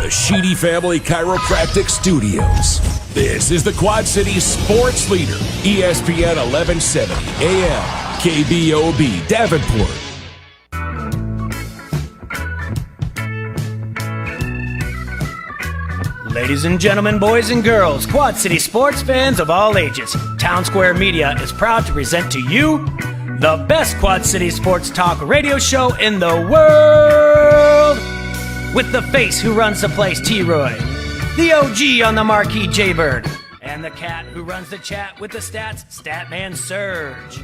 the Sheedy Family Chiropractic Studios. This is the Quad Cities sports leader, ESPN 1170 AM, KBOB, Davenport. Ladies and gentlemen, boys and girls, Quad City sports fans of all ages, Town Square Media is proud to present to you the best Quad City sports talk radio show in the world. With the face who runs the place, T-Roy, the OG on the marquee, Jaybird, and the cat who runs the chat with the stats, Statman Surge.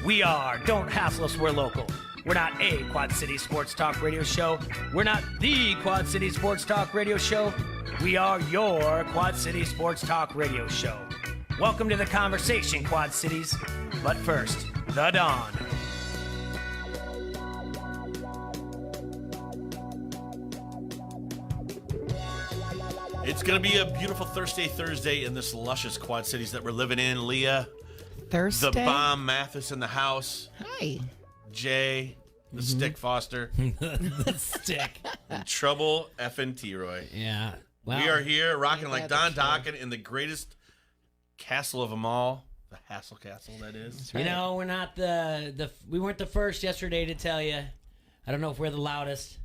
We are Don't Hassle Us, We're Local. We're not a Quad City sports talk radio show. We're not the Quad City sports talk radio show. We are your Quad City sports talk radio show. Welcome to the conversation, Quad Cities. But first, the Dawn. It's going to be a beautiful Thursday in this luscious Quad Cities that we're living in. Leah, Thursday? the bomb Mathis in the house. Hi. Jay, the stick Foster. The stick. And Trouble effing T-Roy. Yeah. Wow. We are here rocking I'm like glad Don that's Dokken in the greatest castle of them all. The Hassle Castle, that is. You know, we're not we weren't the first yesterday to tell you. I don't know if we're the loudest,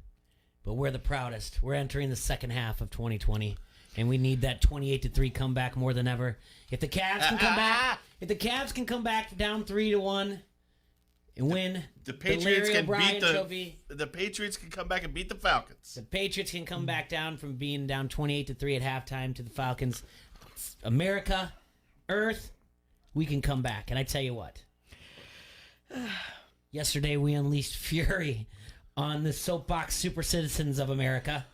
but we're the proudest. We're entering the second half of 2020, and we need that 28-3 comeback more than ever. If the Cavs can come back, down 3-1 and win The Patriots Larry can O'Brien beat trophy. the Patriots can come back and beat the Falcons. The Patriots can come back down from being down 28-3 at halftime to the Falcons. America, Earth, we can come back. And I tell you what, yesterday we unleashed fury on the soapbox super citizens of America.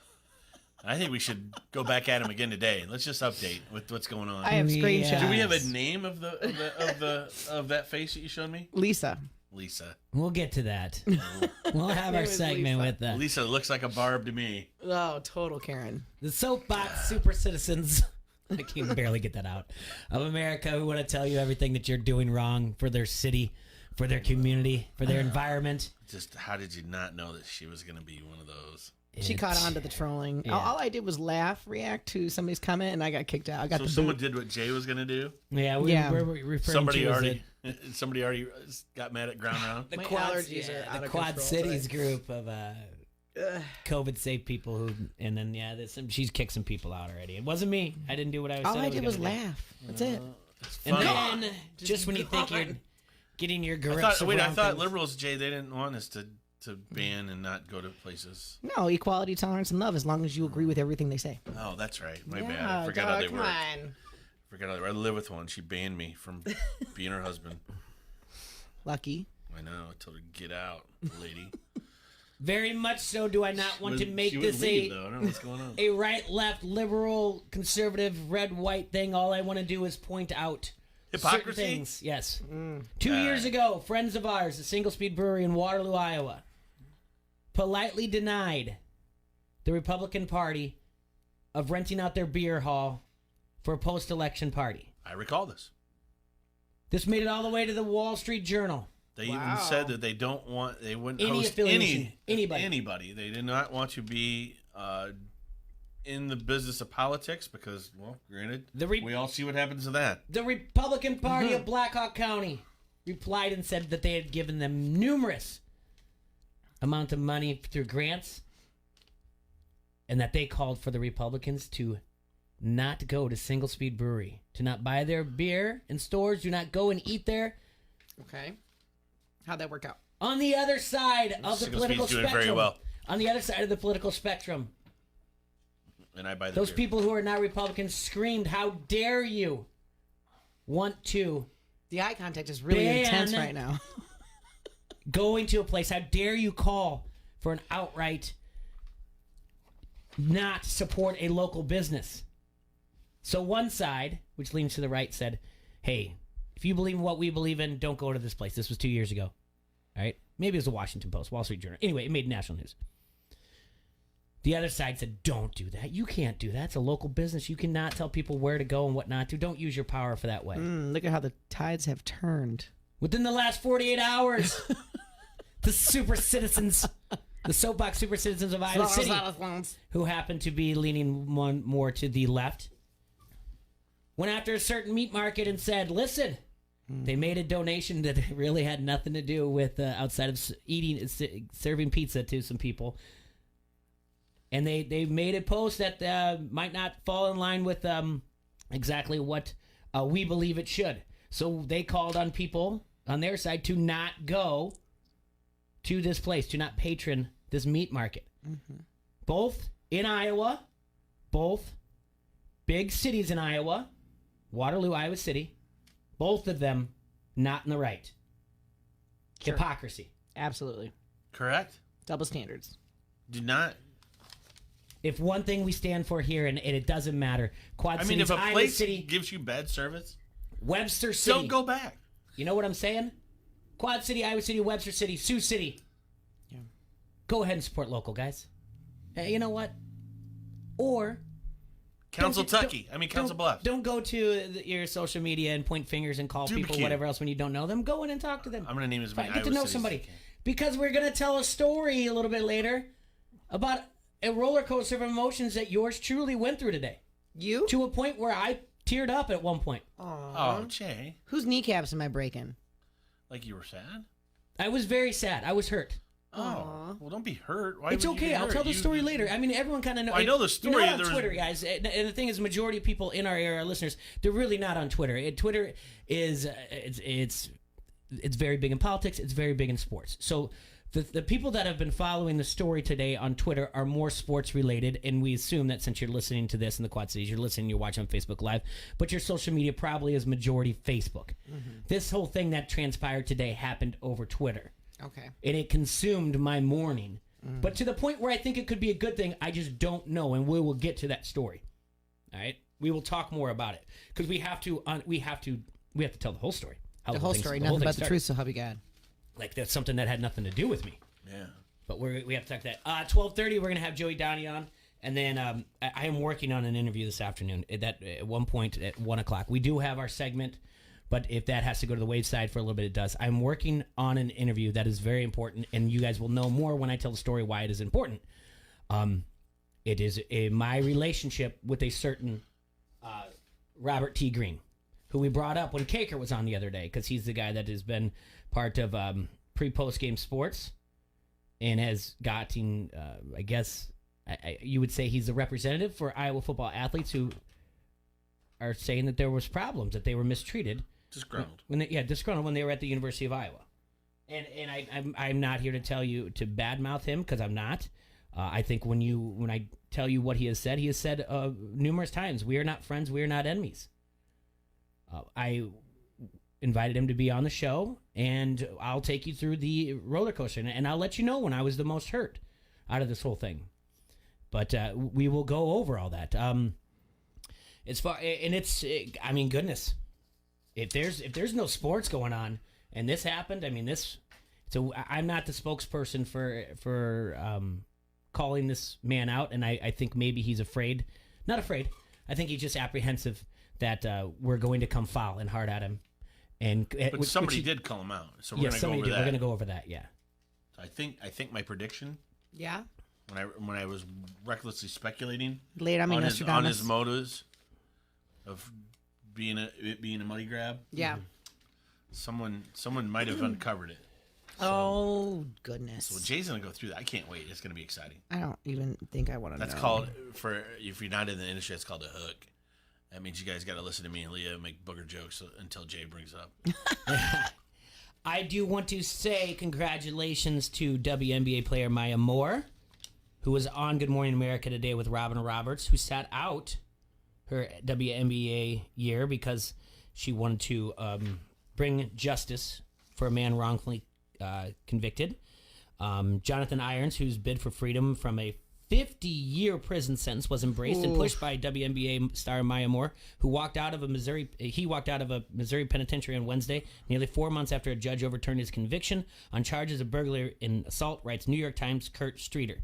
I think we should go back at him again today. Let's just update with what's going on. I have screenshots. Do we have a name of that face that you showed me? Lisa. Lisa. We'll get to that. We'll have our It was segment Lisa. with that. Lisa looks like a Barb to me. Oh, total Karen. The soapbox super citizens, I can barely get that out, of America, who want to tell you everything that you're doing wrong for their city, for their community, for their environment. Just how did you not know that she was going to be one of those? She caught on to the trolling. Yeah. All I did was react to somebody's comment, and I got kicked out. I got So the someone boot. did what Jay was going to do? Yeah, we're referring Somebody to as already got mad at Ground Round. the My Quad, allergies are out the of Quad control Cities today. group of COVID safe people who, and then she's kicked some people out already. It wasn't me. I didn't do what I was. All said I did was gonna do. laugh. That's it. It's And fun. then, just when you think you're getting your I grips thought around things- liberals, Jay, they didn't want us to ban and not go to places. No, equality, tolerance, and love, as long as you agree with everything they say. Oh, that's right. My bad. I forgot how they work. I live with one. She banned me from being her husband. Lucky. I know. I told her to get out, lady. Very much so. Do I not want to make She this wouldn't leave, though. I don't know what's going on. a right, left, liberal, conservative, red, white thing? All I want to do is point out certain Hypocrisy? things. Yes. 2 years ago, friends of ours, the Single Speed Brewery in Waterloo, Iowa, politely denied the Republican Party of renting out their beer hall for a post-election party. I recall this. This made it all the way to the Wall Street Journal. They even said that they wouldn't Any host affiliation, anybody. anybody. They did not want to be in the business of politics because, well, granted, we all see what happens to that. The Republican Party of Blackhawk County replied and said that they had given them numerous amount of money through grants and that they called for the Republicans to not go to Single Speed Brewery, to not buy their beer in stores, do not go and eat there. Okay. How'd that work out? On the other side of the Single political Speed's doing spectrum. very well. On the other side of the political spectrum. And I buy the Those beer. people who are now Republicans screamed, "How dare you want to The eye contact is really ban intense right now. going to a place? How dare you call for an outright not support a local business?" So one side, which leans to the right, said, "Hey, if you believe in what we believe in, don't go to this place." This was 2 years ago. All right? Maybe it was the Washington Post, Wall Street Journal. Anyway, it made national news. The other side said, "Don't do that. You can't do that. It's a local business. You cannot tell people where to go and what not to. Don't use your power for that way." Look at how the tides have turned. Within the last 48 hours, the super citizens The soapbox super citizens of Iowa City, who happen to be leaning more to the left, went after a certain meat market and said, listen, they made a donation that really had nothing to do with outside of serving pizza to some people. And they made a post that might not fall in line with exactly what we believe it should. So they called on people on their side to not go to this place, to not patron this meat market. Mm-hmm. Both in Iowa, both big cities in Iowa, Waterloo, Iowa City, both of them not in the right. Sure. Hypocrisy. Absolutely. Correct. Double standards. Do not. If one thing we stand for here, and it doesn't matter, Quad Cities, if a Iowa place City, gives you bad service, Webster City, don't go back. You know what I'm saying? Quad City, Iowa City, Webster City, Sioux City. Yeah. Go ahead and support local, guys. Hey, you know what? Or Council Bluffs. Don't go to your social media and point fingers and call people whatever else when you don't know them. Go in and talk to them. I'm going to name as many Get to know somebody. Because we're going to tell a story a little bit later about a roller coaster of emotions that yours truly went through today. You? To a point where I teared up at one point. Oh, Jay. Whose kneecaps am I breaking? Like you were sad? I was very sad. I was hurt. Oh, well, don't be hurt. Why it's would you okay. be I'll hurt? tell the story later. I mean, everyone kind of knows. I know the story. You're not on Twitter, guys. And the thing is, the majority of people in our area, our listeners, they're really not on Twitter. Twitter is it's very big in politics. It's very big in sports. So the people that have been following the story today on Twitter are more sports related, and we assume that since you're listening to this in the Quad Cities, you're watching on Facebook Live, but your social media probably is majority Facebook. Mm-hmm. This whole thing that transpired today happened over Twitter. Okay. And it consumed my morning. But to the point where I think it could be a good thing, I just don't know, and we will get to that story. All right? We will talk more about it because we have to tell the whole story. The whole story, nothing but the truth, so help you God. Like that's something that had nothing to do with me. Yeah. But we have to talk that. 12:30, we're going to have Joey Downey on. And then I am working on an interview this afternoon. That at one point at 1 o'clock. We do have our segment. But if that has to go to the wave side for a little bit, it does. I'm working on an interview that is very important, and you guys will know more when I tell the story why it is important. It is my relationship with a certain Robert T. Green, who we brought up when Kaker was on the other day, because he's the guy that has been part of pre-post game sports and has gotten, I guess, you would say he's the representative for Iowa football athletes who are saying that there was problems, that they were mistreated. Disgruntled. Disgruntled when they were at the University of Iowa. And I'm not here to tell you to badmouth him, because I'm not. I think when I tell you what he has said numerous times, we are not friends, we are not enemies. I invited him to be on the show, and I'll take you through the roller coaster, and I'll let you know when I was the most hurt out of this whole thing. But we will go over all that. Goodness. If there's no sports going on and this happened, so I'm not the spokesperson for calling this man out, and I think maybe he's afraid. Not afraid. I think he's just apprehensive that we're going to come foul and hard at him. But somebody did call him out, so we're going to go over that. We're going to go over that. Yeah. I think my prediction. Yeah. When I was recklessly speculating on his motives of being a money grab. Yeah. Someone might have uncovered it. Oh goodness! So Jay's gonna go through that. I can't wait. It's gonna be exciting. I don't even think I want to know. That's called, if you're not in the industry, it's called a hook. That means you guys got to listen to me and Leah make booger jokes until Jay brings up. I do want to say congratulations to WNBA player Maya Moore, who was on Good Morning America today with Robin Roberts, who sat out her WNBA year because she wanted to bring justice for a man wrongfully convicted. Jonathan Irons, whose bid for freedom from a 50-year prison sentence was embraced and pushed by WNBA star Maya Moore, who walked out of a Missouri penitentiary on Wednesday, nearly 4 months after a judge overturned his conviction on charges of burglary and assault, writes New York Times' Kurt Streeter.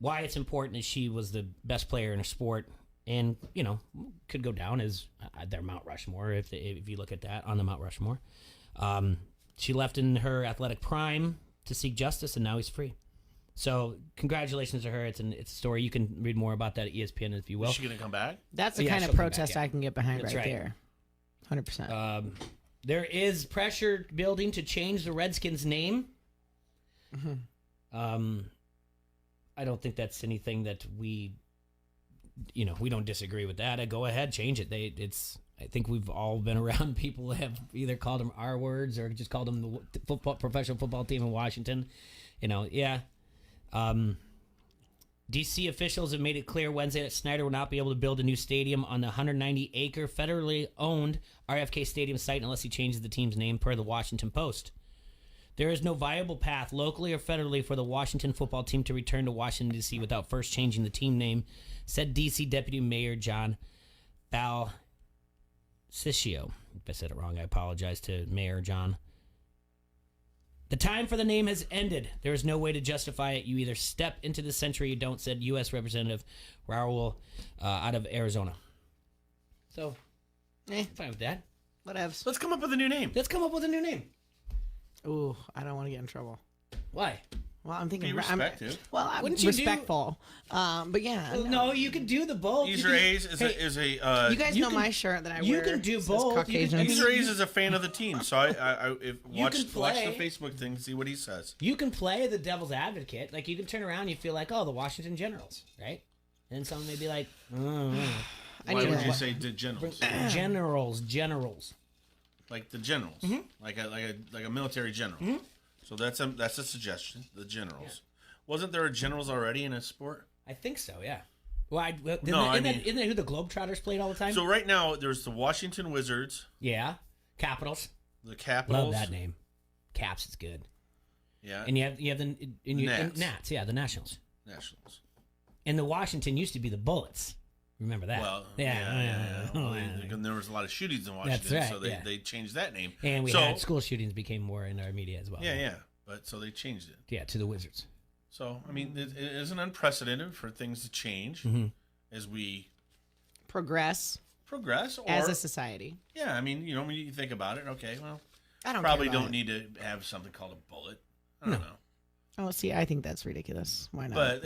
Why it's important is she was the best player in a sport, and could go down as their Mount Rushmore if you look at that on the Mount Rushmore. She left in her athletic prime. to seek justice, and now he's free. So congratulations to her. It's a story. You can read more about that at ESPN if you will. Is she going to come back? That's the Yeah, kind of she'll come protest back, yeah. I can get behind That's right right. there. 100%. There is pressure building to change the Redskins' name. I don't think that's anything that we don't disagree with that. I go ahead, change it. I think we've all been around people that have either called them R words or just called them the professional football team in Washington. DC officials have made it clear Wednesday that Snyder will not be able to build a new stadium on the 190-acre federally owned RFK Stadium site unless he changes the team's name, per the Washington Post. There is no viable path, locally or federally, for the Washington football team to return to Washington, D.C. without first changing the team name, said D.C. Deputy Mayor John Balciccio. If I said it wrong, I apologize to Mayor John. The time for the name has ended. There is no way to justify it. You either step into the century or you don't, said U.S. Representative Raul out of Arizona. So, fine with that. Whatevs. Let's come up with a new name. Let's come up with a new name. Ooh, I don't want to get in trouble. Why? Well, I'm thinking... Be respectful. I'm Wouldn't you respectful. But yeah. No, you can do the both. Easer A's is a You guys know my shirt that I wear. You can do says both. Caucasian. Easer A's is a fan of the team, so watch the play. Facebook thing, see what he says. You can play the devil's advocate. Like, you can turn around and you feel like, oh, the Washington Generals, right? And someone may be like, Why would you say the generals? Generals. Like the generals, like a military general. So that's a suggestion. The generals. Yeah. Wasn't there a generals already in a sport? I think so. Yeah. Well, isn't that who the Globetrotters played all the time? So right now there's the Washington Wizards. Yeah. Capitals. The Capitals. Love that name. Caps is good. Yeah. And you have the Nats. Nats. Yeah, the Nationals. Nationals. And the Washington used to be the Bullets. Remember that? Well, yeah. Well, there was a lot of shootings in Washington, right, so they changed that name. And we had school shootings became more in our media as well. Yeah. But so they changed it. Yeah, to the Wizards. So I mean, it isn't unprecedented for things to change as we progress or, as a society. Yeah, I mean, when you think about it, okay, well, I don't need to have something called a bullet. I don't know. Oh, see, I think that's ridiculous. Why not? But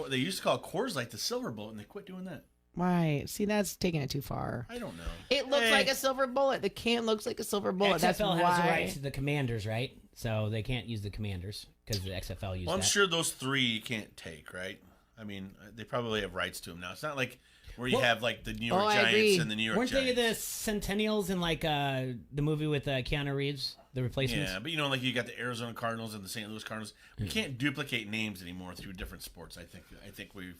they used to call Coors Light the silver bullet, and they quit doing that. Why? See, that's taking it too far. I don't know. It looks like a silver bullet. The can looks like a silver bullet. XFL That's why. has the right to the Commanders, right? So they can't use the Commanders because the XFL uses Well, I'm that. sure those three you can't take, right? I mean, they probably have rights to them now. It's not like where you have like the New York Giants and the New York Weren't Giants. they the Centennials in like the movie with Keanu Reeves, The Replacements? Yeah, but like you got the Arizona Cardinals and the St. Louis Cardinals. We can't duplicate names anymore through different sports. I think we've.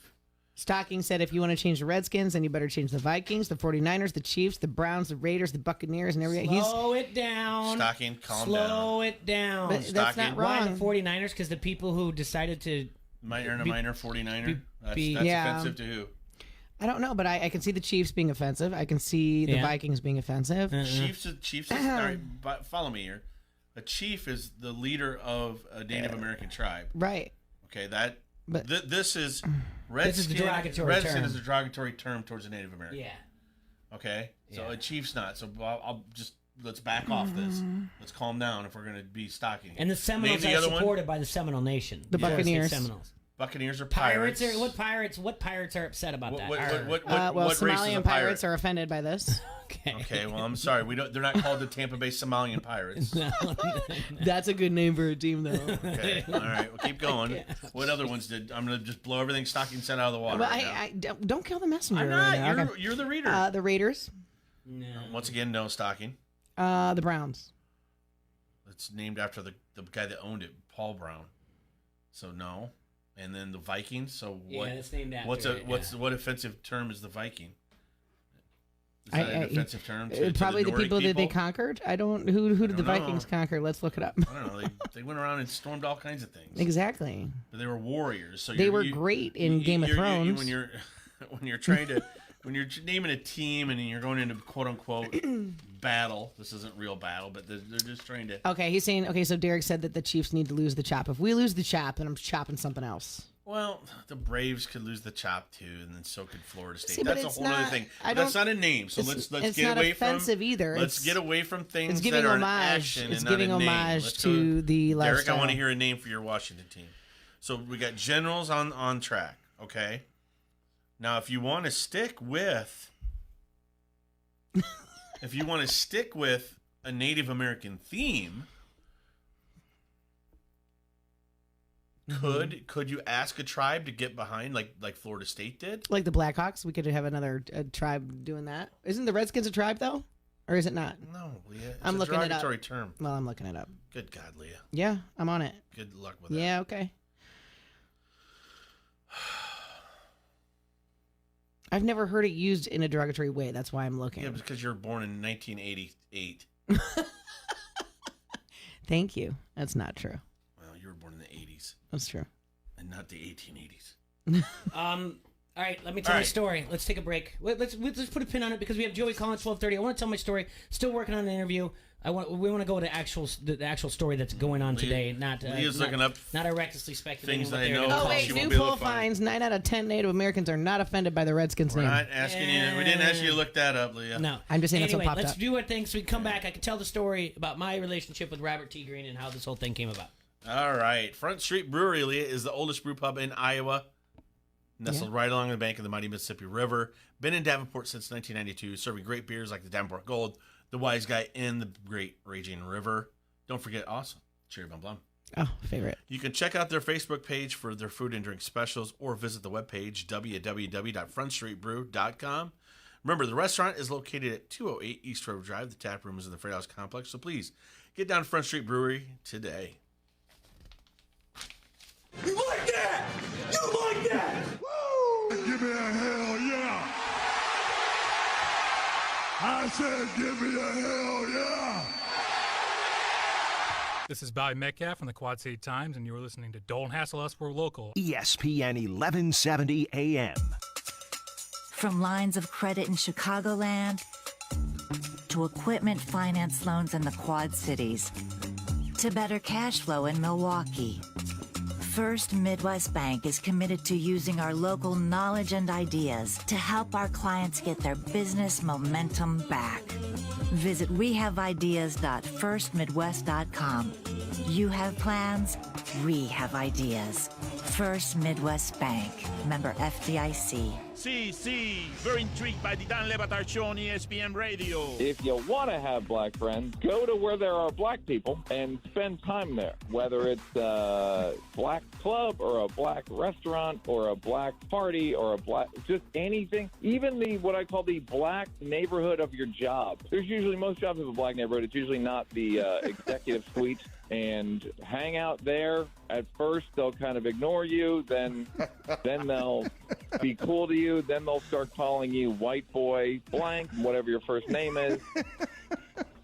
Stocking said if you want to change the Redskins, then you better change the Vikings, the 49ers, the Chiefs, the Browns, the Raiders, the Buccaneers, and everything. Slow it down. Stocking, calm down. Slow it down. But that's not wrong. Why the 49ers? Because the people who decided to... Might earn a minor 49er. That's yeah. offensive to who? I don't know, but I can see the Chiefs being offensive. I can see the Vikings being offensive. Chiefs is all right, but follow me here. A chief is the leader of a Native American tribe. Right. Okay, this is This is the derogatory Redskin term. is a derogatory term towards a Native American. Yeah. Okay? So Yeah. a chief's not. So let's back off this. Let's calm down if we're going to be stocking. And the Seminoles are supported by the Seminole Nation. The Buccaneers. Seminoles. Buccaneers are pirates. What pirates are upset about that? What races Somalian are pirates are offended by this. Okay, well, I'm sorry. They're not called the Tampa Bay Somalian Pirates. That's a good name for a team, though. Okay, all right. Well, keep going. What other ones did? I'm going to just blow everything Stocking said out of the water. But right now. don't kill the messenger. I'm not. Right now. You're the reader. The Raiders. No. Once again, no Stocking. The Browns. It's named after the guy that owned it, Paul Brown. So no. And then the Vikings. So what? Yeah, it's named after what offensive term is the Viking? Is that an offensive term? Probably to the people that they conquered. I don't. Who did the Vikings conquer? Let's look it up. I don't know. They went around and stormed all kinds of things. Exactly. But they were warriors. So they were great in Game of Thrones. When you're trying to. When you're naming a team and you're going into quote unquote battle, this isn't real battle, but they're just trying to. Okay, he's saying. Okay, so Derek said that the Chiefs need to lose the chop. If we lose the chop, then I'm chopping something else. Well, the Braves could lose the chop too, and then so could Florida State. See, but That's a it's whole other not- thing. I That's don't- not a name. So it's let's not get away offensive from either. Let's It's- get away from things It's giving that are an homage. action It's and giving not a name. homage Let's to the Derek, lifestyle. I want to hear a name for your Washington team. So we got Generals on track. Okay. Now, if you want to stick with, a Native American theme. Could you ask a tribe to get behind like Florida State did? Like the Blackhawks, we could have another tribe doing that. Isn't the Redskins a tribe though, or is it not? No, Leah. It's I'm a looking it up. derogatory term. Well, I'm looking it up. Good God, Leah. Yeah, I'm on it. Good luck with that. Yeah, okay. I've never heard it used in a derogatory way. That's why I'm looking. Yeah, because you were born in 1988. Thank you. That's not true. Well, you were born in the 80s That's true. and not the 1880s. All right, let me tell All my right. story. Let's take a break. Let's put a pin on it because we have Joey calling 12:30. I want to tell my story. Still working on an interview. We want to go to the actual story that's going on today. Not Leah's not, looking up not a recklessly speculating things what that I they're know. gonna Oh call wait, she you. won't new be able poll to find. finds 9 out of 10 Native Americans are not offended by the Redskins We're name. not asking you. We didn't ask you to look that up, Leah. No, I'm just saying that's what anyway, popped let's up. do our thing so we can come back. I can tell the story about my relationship with Robert T. Green and how this whole thing came about. All right. Front Street Brewery, Leah, is the oldest brew pub in Iowa. Nestled right along the bank of the mighty Mississippi River. Been in Davenport since 1992, serving great beers like the Davenport Gold, the Wise Guy, and the Great Raging River. Don't forget, awesome, Cherry Bum Blum. Oh, favorite. You can check out their Facebook page for their food and drink specials or visit the webpage, www.frontstreetbrew.com. Remember, the restaurant is located at 208 East River Drive. The tap room is in the Freight House Complex, so please get down to Front Street Brewery today. You like that? You like that? Woo! Give me a hell yeah! I said give me a hell yeah! This is Bobby Metcalf from the Quad City Times, and you're listening to Don't Hassle Us, We're Local. ESPN 1170 AM. From lines of credit in Chicagoland to equipment finance loans in the Quad Cities to better cash flow in Milwaukee. First Midwest Bank is committed to using our local knowledge and ideas to help our clients get their business momentum back. Visit wehaveideas.firstmidwest.com. You have plans, we have ideas. First Midwest Bank, member FDIC. See, very intrigued by the Dan Le Batard Show on ESPN Radio. If you want to have black friends, go to where there are black people and spend time there. Whether it's a black club or a black restaurant or a black party or a black, just anything. Even what I call the black neighborhood of your job. There's usually, most jobs have a black neighborhood. It's usually not the executive suite. And hang out there. At first, they'll kind of ignore you. Then they'll be cool to you. Then they'll start calling you white boy blank, whatever your first name is.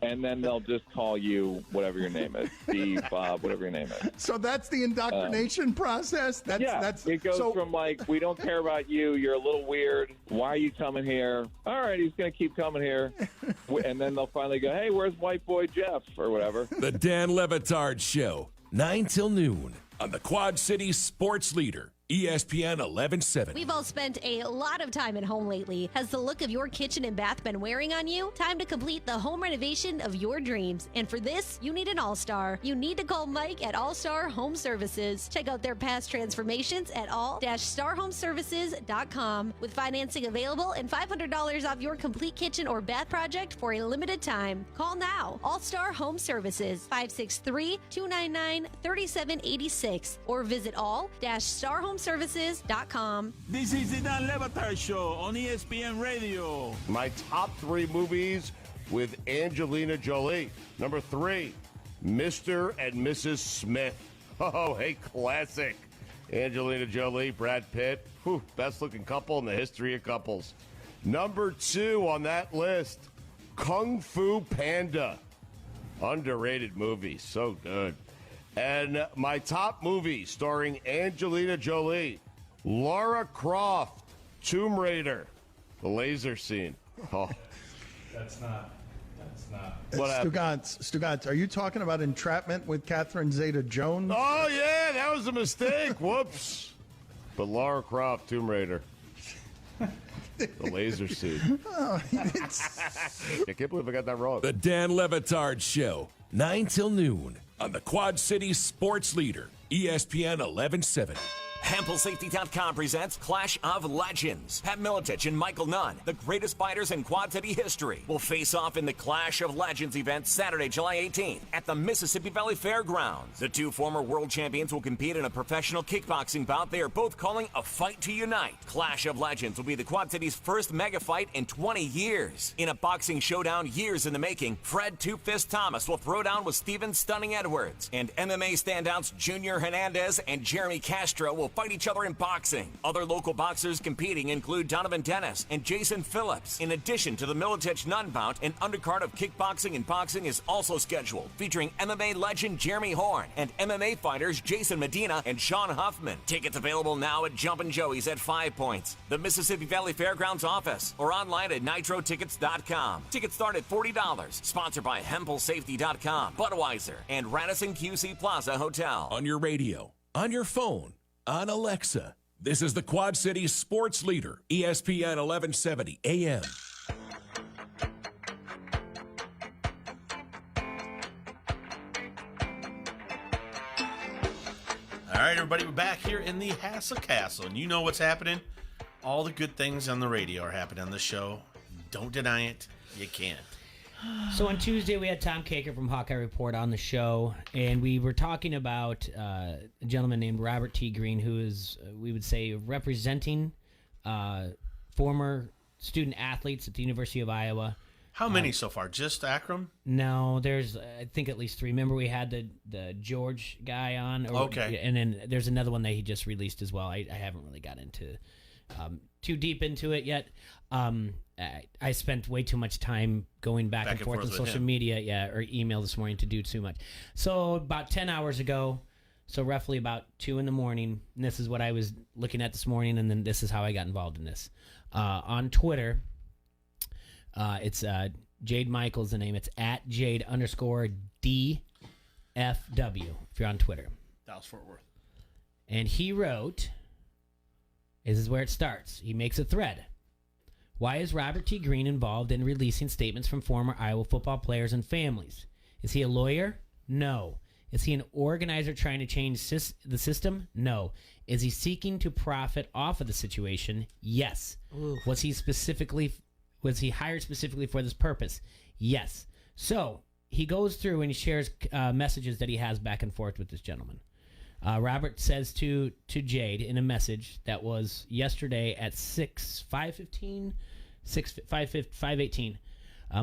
And then they'll just call you whatever your name is, Steve, Bob, whatever your name is. So that's the indoctrination process? That's it goes from like, we don't care about you, you're a little weird, why are you coming here? All right, he's going to keep coming here. And then they'll finally go, hey, where's white boy Jeff, or whatever. The Dan Le Batard Show, 9 till noon on the Quad City Sports Leader, ESPN 1170. We've all spent a lot of time at home lately. Has the look of your kitchen and bath been wearing on you? Time to complete the home renovation of your dreams. And for this, you need an all-star. You need to call Mike at All-Star Home Services. Check out their past transformations at all-starhomeservices.com with financing available and $500 off your complete kitchen or bath project for a limited time. Call now. All-Star Home Services, 563-299-3786 or visit all-starhomeservices.com. This is the Dan Le Batard Show on ESPN Radio. My top 3 movies with Angelina Jolie. Number 3, Mr. and Mrs. Smith. Oh, hey, classic. Angelina Jolie, Brad Pitt. Whew, best looking couple in the history of couples. Number 2 on that list, Kung Fu Panda. Underrated movie, so good. And my top movie starring Angelina Jolie, Lara Croft, Tomb Raider, the laser scene. Oh. That's not. What happened? Stugotz, are you talking about Entrapment with Catherine Zeta-Jones? Oh, yeah, that was a mistake. Whoops. But Lara Croft, Tomb Raider. The laser suit. I can't believe I got that wrong. The Dan Levitard Show, 9 till noon on the Quad Cities Sports Leader, ESPN 1170. HempelSafety.com presents Clash of Legends. Pat Miletich and Michael Nunn, the greatest fighters in Quad City history, will face off in the Clash of Legends event Saturday, July 18th at the Mississippi Valley Fairgrounds. The two former world champions will compete in a professional kickboxing bout they are both calling a fight to unite. Clash of Legends will be the Quad City's first mega fight in 20 years. In a boxing showdown years in the making, Fred Two Fist Thomas will throw down with Steven Stunning Edwards, and MMA standouts Junior Hernandez and Jeremy Castro will fight each other in boxing. Other local boxers competing include Donovan Dennis and Jason Phillips. In addition to the Miletich Nunn bout, an undercard of kickboxing and boxing is also scheduled, featuring MMA legend Jeremy Horn and MMA fighters Jason Medina and Sean Huffman. Tickets available now at Jumpin' Joey's at 5 Points, the Mississippi Valley Fairgrounds office, or online at nitrotickets.com. Tickets start at $40. Sponsored by HempelSafety.com, Budweiser, and Radisson QC Plaza Hotel. On your radio, on your phone, on Alexa. This is the Quad Cities Sports Leader, ESPN 1170 AM. All right, everybody, we're back here in the Hassel Castle, and you know what's happening. All the good things on the radio are happening on the show. Don't deny it. You can't. So on Tuesday, we had Tom Caker from Hawkeye Report on the show, and we were talking about a gentleman named Robert T. Green, who is, we would say, representing former student athletes at the University of Iowa. How many so far? Just Akram? No, there's, I think, at least 3. Remember, we had the George guy on? Okay. And then there's another one that he just released as well. I haven't really got into too deep into it yet. I spent way too much time going back and forth on social media, or email this morning to do too much. So about 10 hours ago, so roughly about 2 in the morning, and this is what I was looking at this morning, and then this is how I got involved in this. On Twitter, it's Jade Michael's the name. It's at Jade_DFW if you're on Twitter. Dallas Fort Worth. And he wrote, this is where it starts. He makes a thread. Why is Robert T. Green involved in releasing statements from former Iowa football players and families? Is he a lawyer? No. Is he an organizer trying to change the system? No. Is he seeking to profit off of the situation? Yes. Ooh. Was he hired specifically for this purpose? Yes. So he goes through and he shares messages that he has back and forth with this gentleman. Robert says to Jade in a message that was yesterday at 5:18.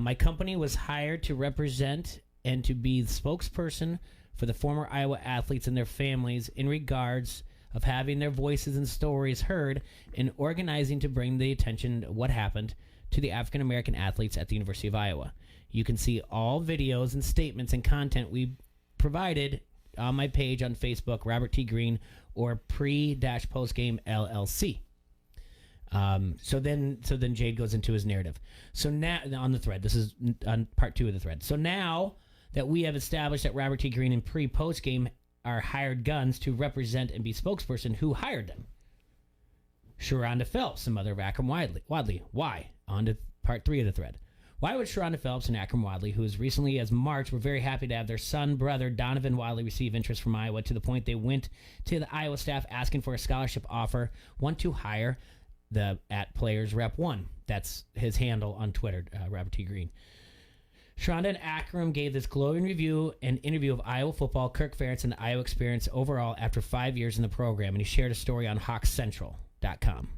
My company was hired to represent and to be the spokesperson for the former Iowa athletes and their families in regards of having their voices and stories heard and organizing to bring the attention of what happened to the African American athletes at the University of Iowa. You can see all videos and statements and content we provided on my page on Facebook, Robert T. Green, or pre-postgame LLC. So then Jade goes into his narrative. So now on the thread, this is on part 2 of the thread. So now that we have established that Robert T. Green and pre-postgame are hired guns to represent and be spokesperson, who hired them? Sharonda Phelps, the mother of Akram Wadley. Why? On to part 3 of the thread. Why would Sharonda Phelps and Akram Wadley, who as recently as March were very happy to have their son, brother, Donovan Wadley, receive interest from Iowa to the point they went to the Iowa staff asking for a scholarship offer, want to hire the at players rep 1? That's his handle on Twitter, Robert T. Green. Sharonda and Akram gave this glowing review and interview of Iowa football, Kirk Ferentz, and the Iowa experience overall after 5 years in the program, and he shared a story on HawksCentral.com.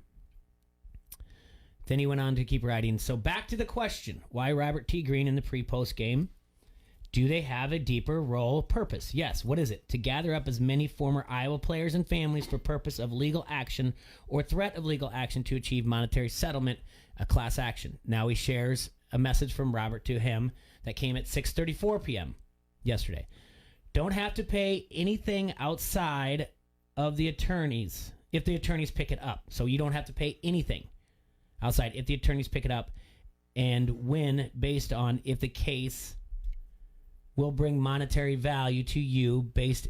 Then he went on to keep writing. So back to the question, why Robert T. Green in the pre-post game? Do they have a deeper role purpose? Yes. What is it? To gather up as many former Iowa players and families for purpose of legal action or threat of legal action to achieve monetary settlement, a class action. Now he shares a message from Robert to him that came at 6:34 p.m. yesterday. Don't have to pay anything outside of the attorneys if the attorneys pick it up. So you don't have to pay anything outside if the attorneys pick it up and win based on if the case will bring monetary value to you based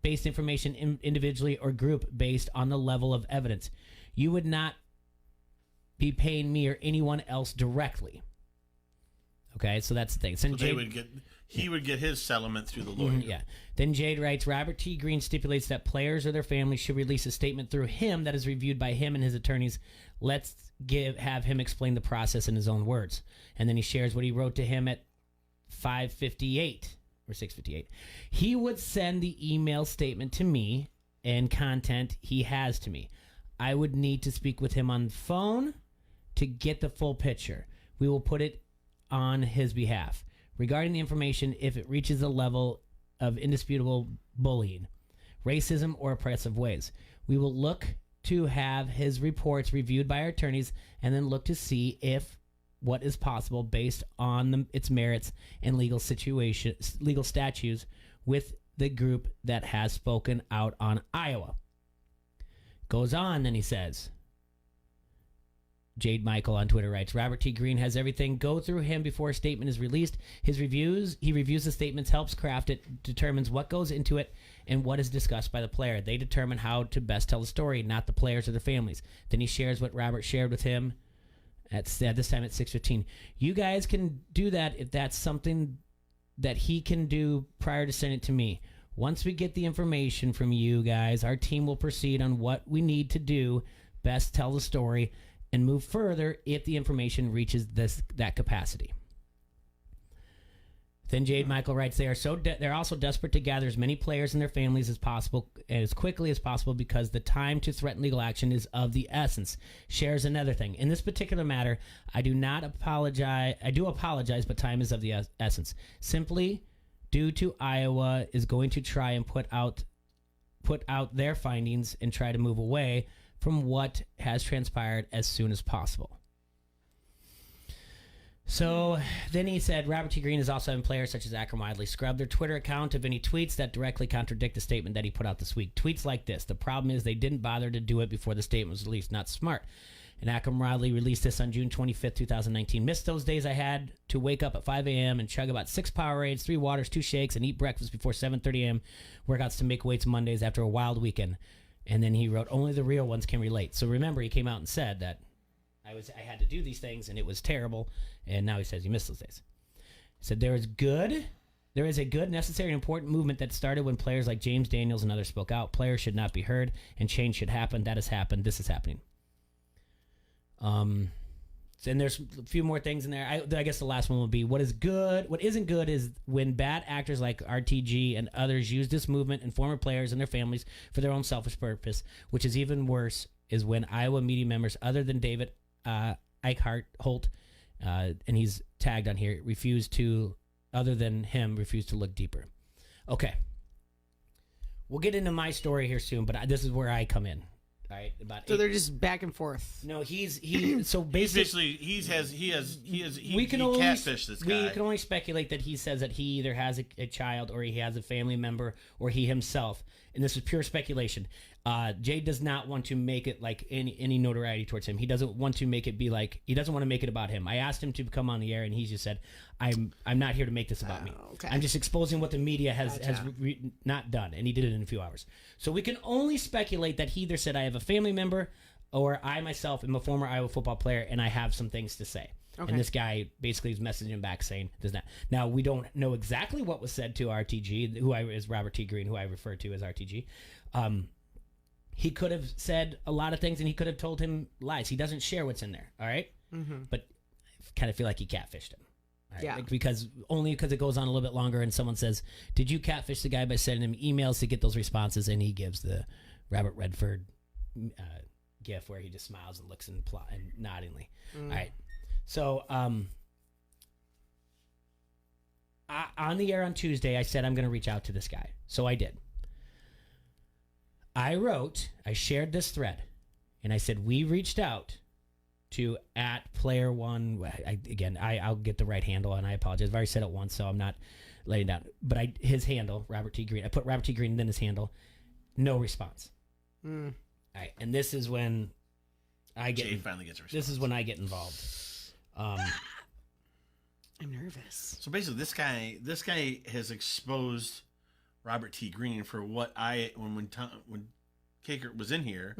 based information individually or group based on the level of evidence. You would not be paying me or anyone else directly. Okay, so that's the thing. So he would get his settlement through the lawyer. Yeah. Then Jade writes, Robert T. Green stipulates that players or their families should release a statement through him that is reviewed by him and his attorneys. Let's have him explain the process in his own words. And then he shares what he wrote to him at 5:58 or 6:58. He would send the email statement to me and content he has to me. I would need to speak with him on the phone to get the full picture. We will put it on his behalf. Regarding the information, if it reaches the level of indisputable bullying, racism, or oppressive ways, we will look to have his reports reviewed by our attorneys and then look to see if what is possible based on its merits and legal statutes with the group that has spoken out on Iowa. Goes on, then he says, Jade Michael on Twitter writes, Robert T. Green has everything go through him before a statement is released. He reviews the statements, helps craft it, determines what goes into it, and what is discussed by the player. They determine how to best tell the story, not the players or their families. Then he shares what Robert shared with him at this time at 6:15. You guys can do that if that's something that he can do prior to sending it to me. Once we get the information from you guys, our team will proceed on what we need to do, best tell the story, and move further if the information reaches that capacity. Then Jade Michael writes, they're also desperate to gather as many players and their families as possible, as quickly as possible, because the time to threaten legal action is of the essence. Shares another thing. In this particular matter, I do apologize, but time is of the essence. Simply due to Iowa is going to try and put out their findings and try to move away from what has transpired as soon as possible. So then he said, Robert T. Green is also having players such as Akram Wadley scrub their Twitter account of any tweets that directly contradict the statement that he put out this week. Tweets like this: the problem is they didn't bother to do it before the statement was released. Not smart. And Akram Wadley released this on June 25th, 2019. Missed those days I had to wake up at 5 a.m. and chug about 6 Powerades, 3 waters, 2 shakes, and eat breakfast before 7:30 a.m. workouts to make weights Mondays after a wild weekend. And then he wrote, only the real ones can relate. So remember, he came out and said that I had to do these things and it was terrible. And now he says he missed those days. He said there is a good, necessary, and important movement that started when players like James Daniels and others spoke out. Players should not be heard and change should happen. That has happened. This is happening. And there's a few more things in there. I guess the last one will be what is good. What isn't good is when bad actors like RTG and others use this movement and former players and their families for their own selfish purpose. Which is even worse is when Iowa media members other than David Holt, and he's tagged on here, refuse to look deeper. Okay. We'll get into my story here soon, but this is where I come in. Right, so they're just back and forth. No, so basically he catfished this guy. We can only speculate that he says that he either has a child or he has a family member or he himself, and this is pure speculation. Jay does not want to make it like any notoriety towards him. He doesn't want to make it be like, he doesn't want to make it about him. I asked him to come on the air, and he just said, "I'm not here to make this about me. Okay. I'm just exposing what the media has not done," and he did it in a few hours. So we can only speculate that he either said, "I have a family member," or "I myself am a former Iowa football player, and I have some things to say." Okay. And this guy basically is messaging him back saying, "Does that?" Now we don't know exactly what was said to RTG, is Robert T. Green, who I refer to as RTG. He could have said a lot of things, and he could have told him lies. He doesn't share what's in there, all right? Mm-hmm. But I kind of feel like he catfished him. Right? Yeah. Like, because it goes on a little bit longer, and someone says, "Did you catfish the guy by sending him emails to get those responses?" And he gives the Robert Redford gif where he just smiles and looks and noddingly. All right. So on the air on Tuesday, I said I'm going to reach out to this guy. So I did. I shared this thread, and I said, we reached out to @player1. I'll get the right handle, and I apologize. I've already said it once, so I'm not laying down. But his handle, Robert T. Green. I put Robert T. Green, and then his handle. No response. All right, and this is when Jay finally gets a response. This is when I get involved. I'm nervous. So basically, this guy has exposed Robert T. Green for what when Kakert was in here,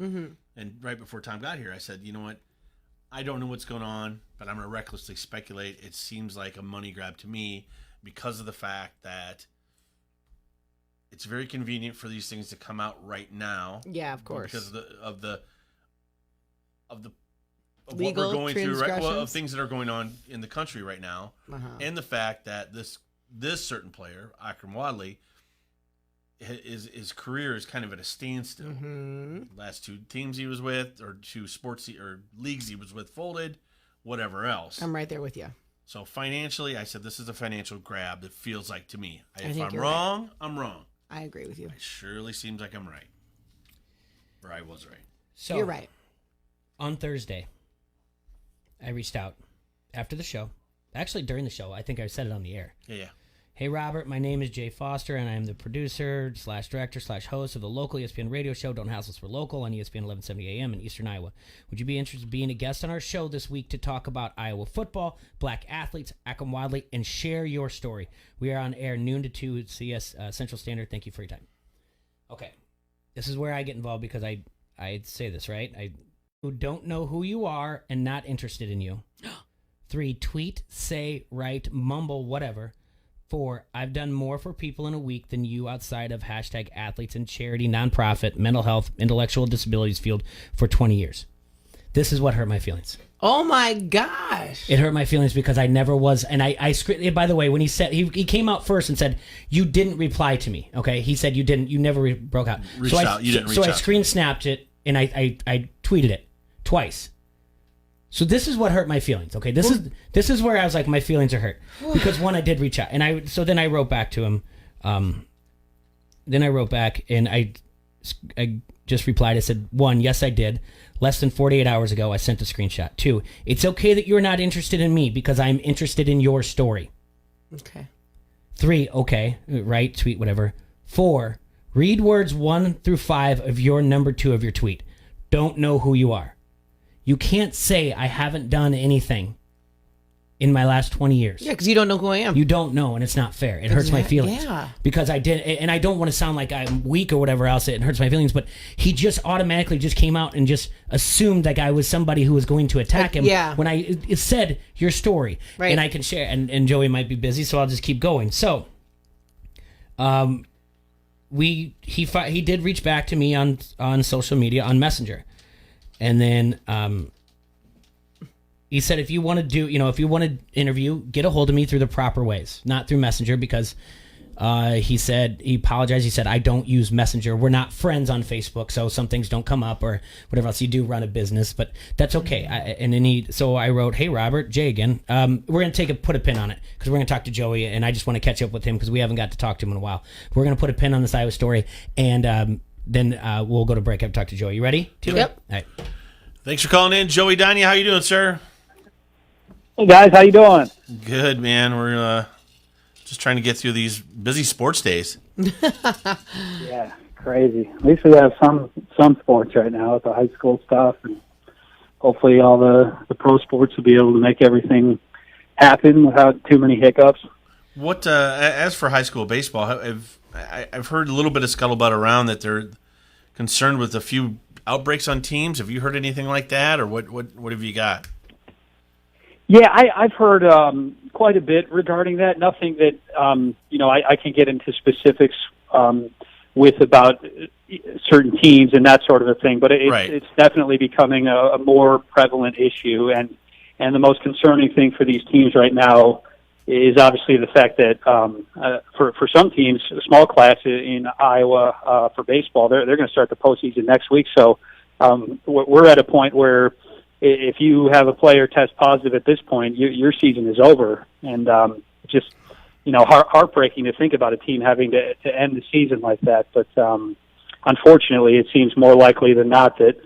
and right before Tom got here, I said, you know what? I don't know what's going on, but I'm going to recklessly speculate. It seems like a money grab to me because of the fact that it's very convenient for these things to come out right now. Yeah, of course. Because of what Legal we're going through, right? Well, of transgressions? things that are going on in the country right now, and the fact that this certain player, Akram Wadley, his career is kind of at a standstill. Last two teams he was with, or two sports or leagues he was with, folded. Whatever else, I'm right there with you. So financially, I said this is a financial grab. That feels like to me. If think I'm you're wrong, right. I'm wrong. I agree with you. It surely seems like I'm right, or I was right. So You're right. On Thursday, I reached out after the show. Actually, during the show, I think I said it on the air. Yeah. Hey, Robert, my name is Jay Foster, and I am the producer / director / host of the local ESPN radio show, Don't Hassle Us, We're Local, on ESPN 1170 AM in Eastern Iowa. Would you be interested in being a guest on our show this week to talk about Iowa football, black athletes, Akram Wadley, and share your story? We are on air noon to 2 CS Central Standard. Thank you for your time. Okay. This is where I get involved because I say this, right? I who don't know who you are and not interested in you. 3, tweet, say, write, mumble, whatever. 4, I've done more for people in a week than you outside of #athletes and charity, nonprofit, mental health, intellectual disabilities field for 20 years. This is what hurt my feelings. Oh my gosh. It hurt my feelings because I never was, and I by the way, when he said, he came out first and said, you didn't reply to me, okay? He said you never broke out. You didn't reach out. I screen snapped it, and I tweeted it twice. So this is what hurt my feelings. Okay, this is where I was like, my feelings are hurt because one, I did reach out, and then I wrote back to him. Then I wrote back and I just replied. I said, 1, yes, I did. Less than 48 hours ago, I sent a screenshot. 2, it's okay that you're not interested in me because I'm interested in your story. Okay. 3, okay, right, tweet, whatever. 4, read words 1 through 5 of your number 2 of your tweet. Don't know who you are. You can't say I haven't done anything in my last 20 years. Yeah, because you don't know who I am. You don't know, and it's not fair. It hurts my feelings. Yeah. Because I did, and I don't want to sound like I'm weak or whatever else. It hurts my feelings, but he just automatically just came out and just assumed like I was somebody who was going to attack him. Yeah. When it said your story. Right. And I can share, and Joey might be busy, so I'll just keep going. So, he did reach back to me on social media, on Messenger. And then he said, if you want to interview, get a hold of me through the proper ways, not through Messenger, because he apologized. He said, I don't use Messenger. We're not friends on Facebook, so some things don't come up or whatever else. You do run a business, but that's okay. So I wrote, hey, Robert, Jay again. We're going to put a pin on it because we're going to talk to Joey, and I just want to catch up with him because we haven't got to talk to him in a while. We're going to put a pin on this Iowa story, and then we'll go to break. I've talked to Joey. You ready? Yep. All right. Thanks for calling in, Joey Donnie. How you doing, sir? Hey guys, how you doing? Good, man. We're just trying to get through these busy sports days. Yeah, crazy. At least we have some sports right now with the high school stuff, and hopefully all the pro sports will be able to make everything happen without too many hiccups. What as for high school baseball, I've heard a little bit of scuttlebutt around that they're concerned with a few outbreaks on teams. Have you heard anything like that, or what have you got? Yeah, I've heard quite a bit regarding that. Nothing that I can get into specifics with about certain teams and that sort of a thing. But it's definitely becoming a more prevalent issue, and the most concerning thing for these teams right now is obviously the fact that for some teams, a small class in Iowa for baseball, they're going to start the postseason next week. So we're at a point where if you have a player test positive at this point, your season is over, and just heartbreaking to think about a team having to end the season like that. But unfortunately, it seems more likely than not that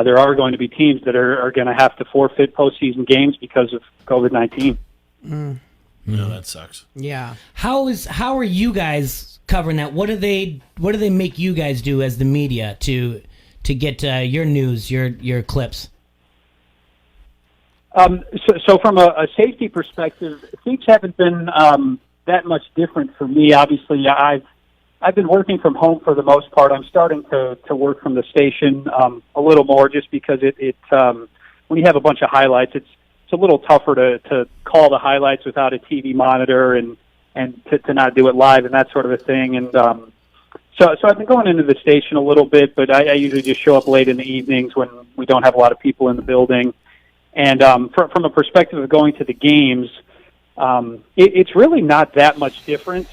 there are going to be teams that are going to have to forfeit postseason games because of COVID-19. No, that sucks. Yeah. How are you guys covering that? What do they make you guys do as the media to get your news, your clips? So from a safety perspective, things haven't been that much different for me. Obviously, I've I've been working from home for the most part. I'm starting to work from the station a little more, just because it when you have a bunch of highlights, it's a little tougher to call the highlights without a TV monitor and to not do it live and that sort of a thing. And so I've been going into the station a little bit, but I usually just show up late in the evenings when we don't have a lot of people in the building. And from a perspective of going to the games, it's really not that much different.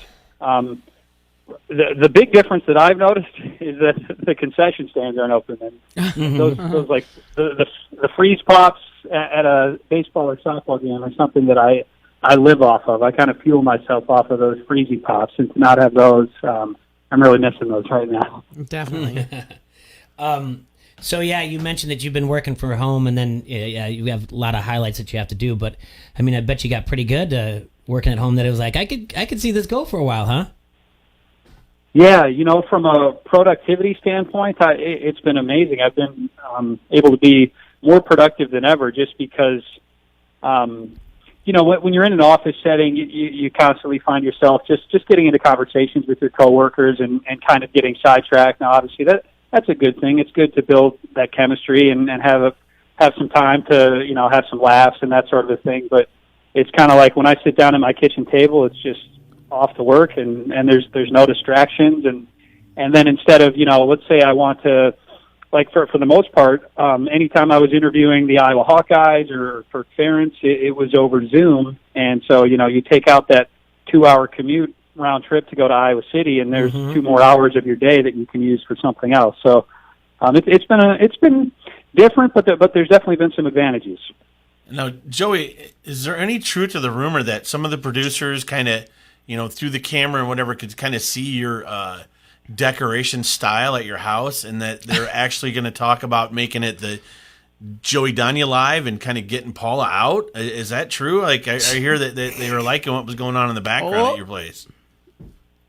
The big difference that I've noticed is that the concession stands aren't open. And those like the freeze pops at a baseball or softball game are something that I live off of. I kind of fuel myself off of those freezy pops, and to not have those, I'm really missing those right now. Definitely. So yeah, you mentioned that you've been working from home, and then you have a lot of highlights that you have to do. But I mean, I bet you got pretty good working at home. That it was like I could see this go for a while, huh? Yeah, from a productivity standpoint, it's been amazing. I've been able to be more productive than ever, just because, when you're in an office setting, you constantly find yourself just getting into conversations with your coworkers and kind of getting sidetracked. Now, obviously, that's a good thing. It's good to build that chemistry and have some time to, have some laughs and that sort of a thing. But it's kind of like when I sit down at my kitchen table, it's just off to work, and there's no distractions, and then instead of, let's say I want to, like for the most part, anytime I was interviewing the Iowa Hawkeyes or for Ferentz, it was over Zoom, and so you take out that 2-hour commute round trip to go to Iowa City, and there's 2 more hours of your day that you can use for something else. So it's been different, but there's definitely been some advantages. Now, Joey, is there any truth to the rumor that some of the producers kind of, through the camera and whatever, could kind of see your decoration style at your house, and that they're actually going to talk about making it the Joey Danya live and kind of getting Paula out? Is that true? Like, I hear that they were liking what was going on in the background at your place.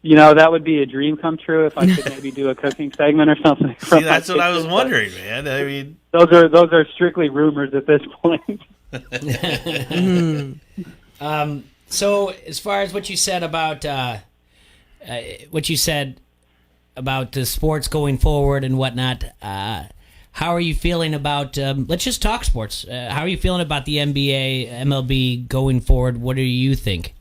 That would be a dream come true if I could maybe do a cooking segment or something. See, that's what I was wondering, man. I mean, those are strictly rumors at this point. So, as far as what you said about the sports going forward and whatnot, how are you feeling about? Let's just talk sports. How are you feeling about the NBA, MLB going forward? What do you think?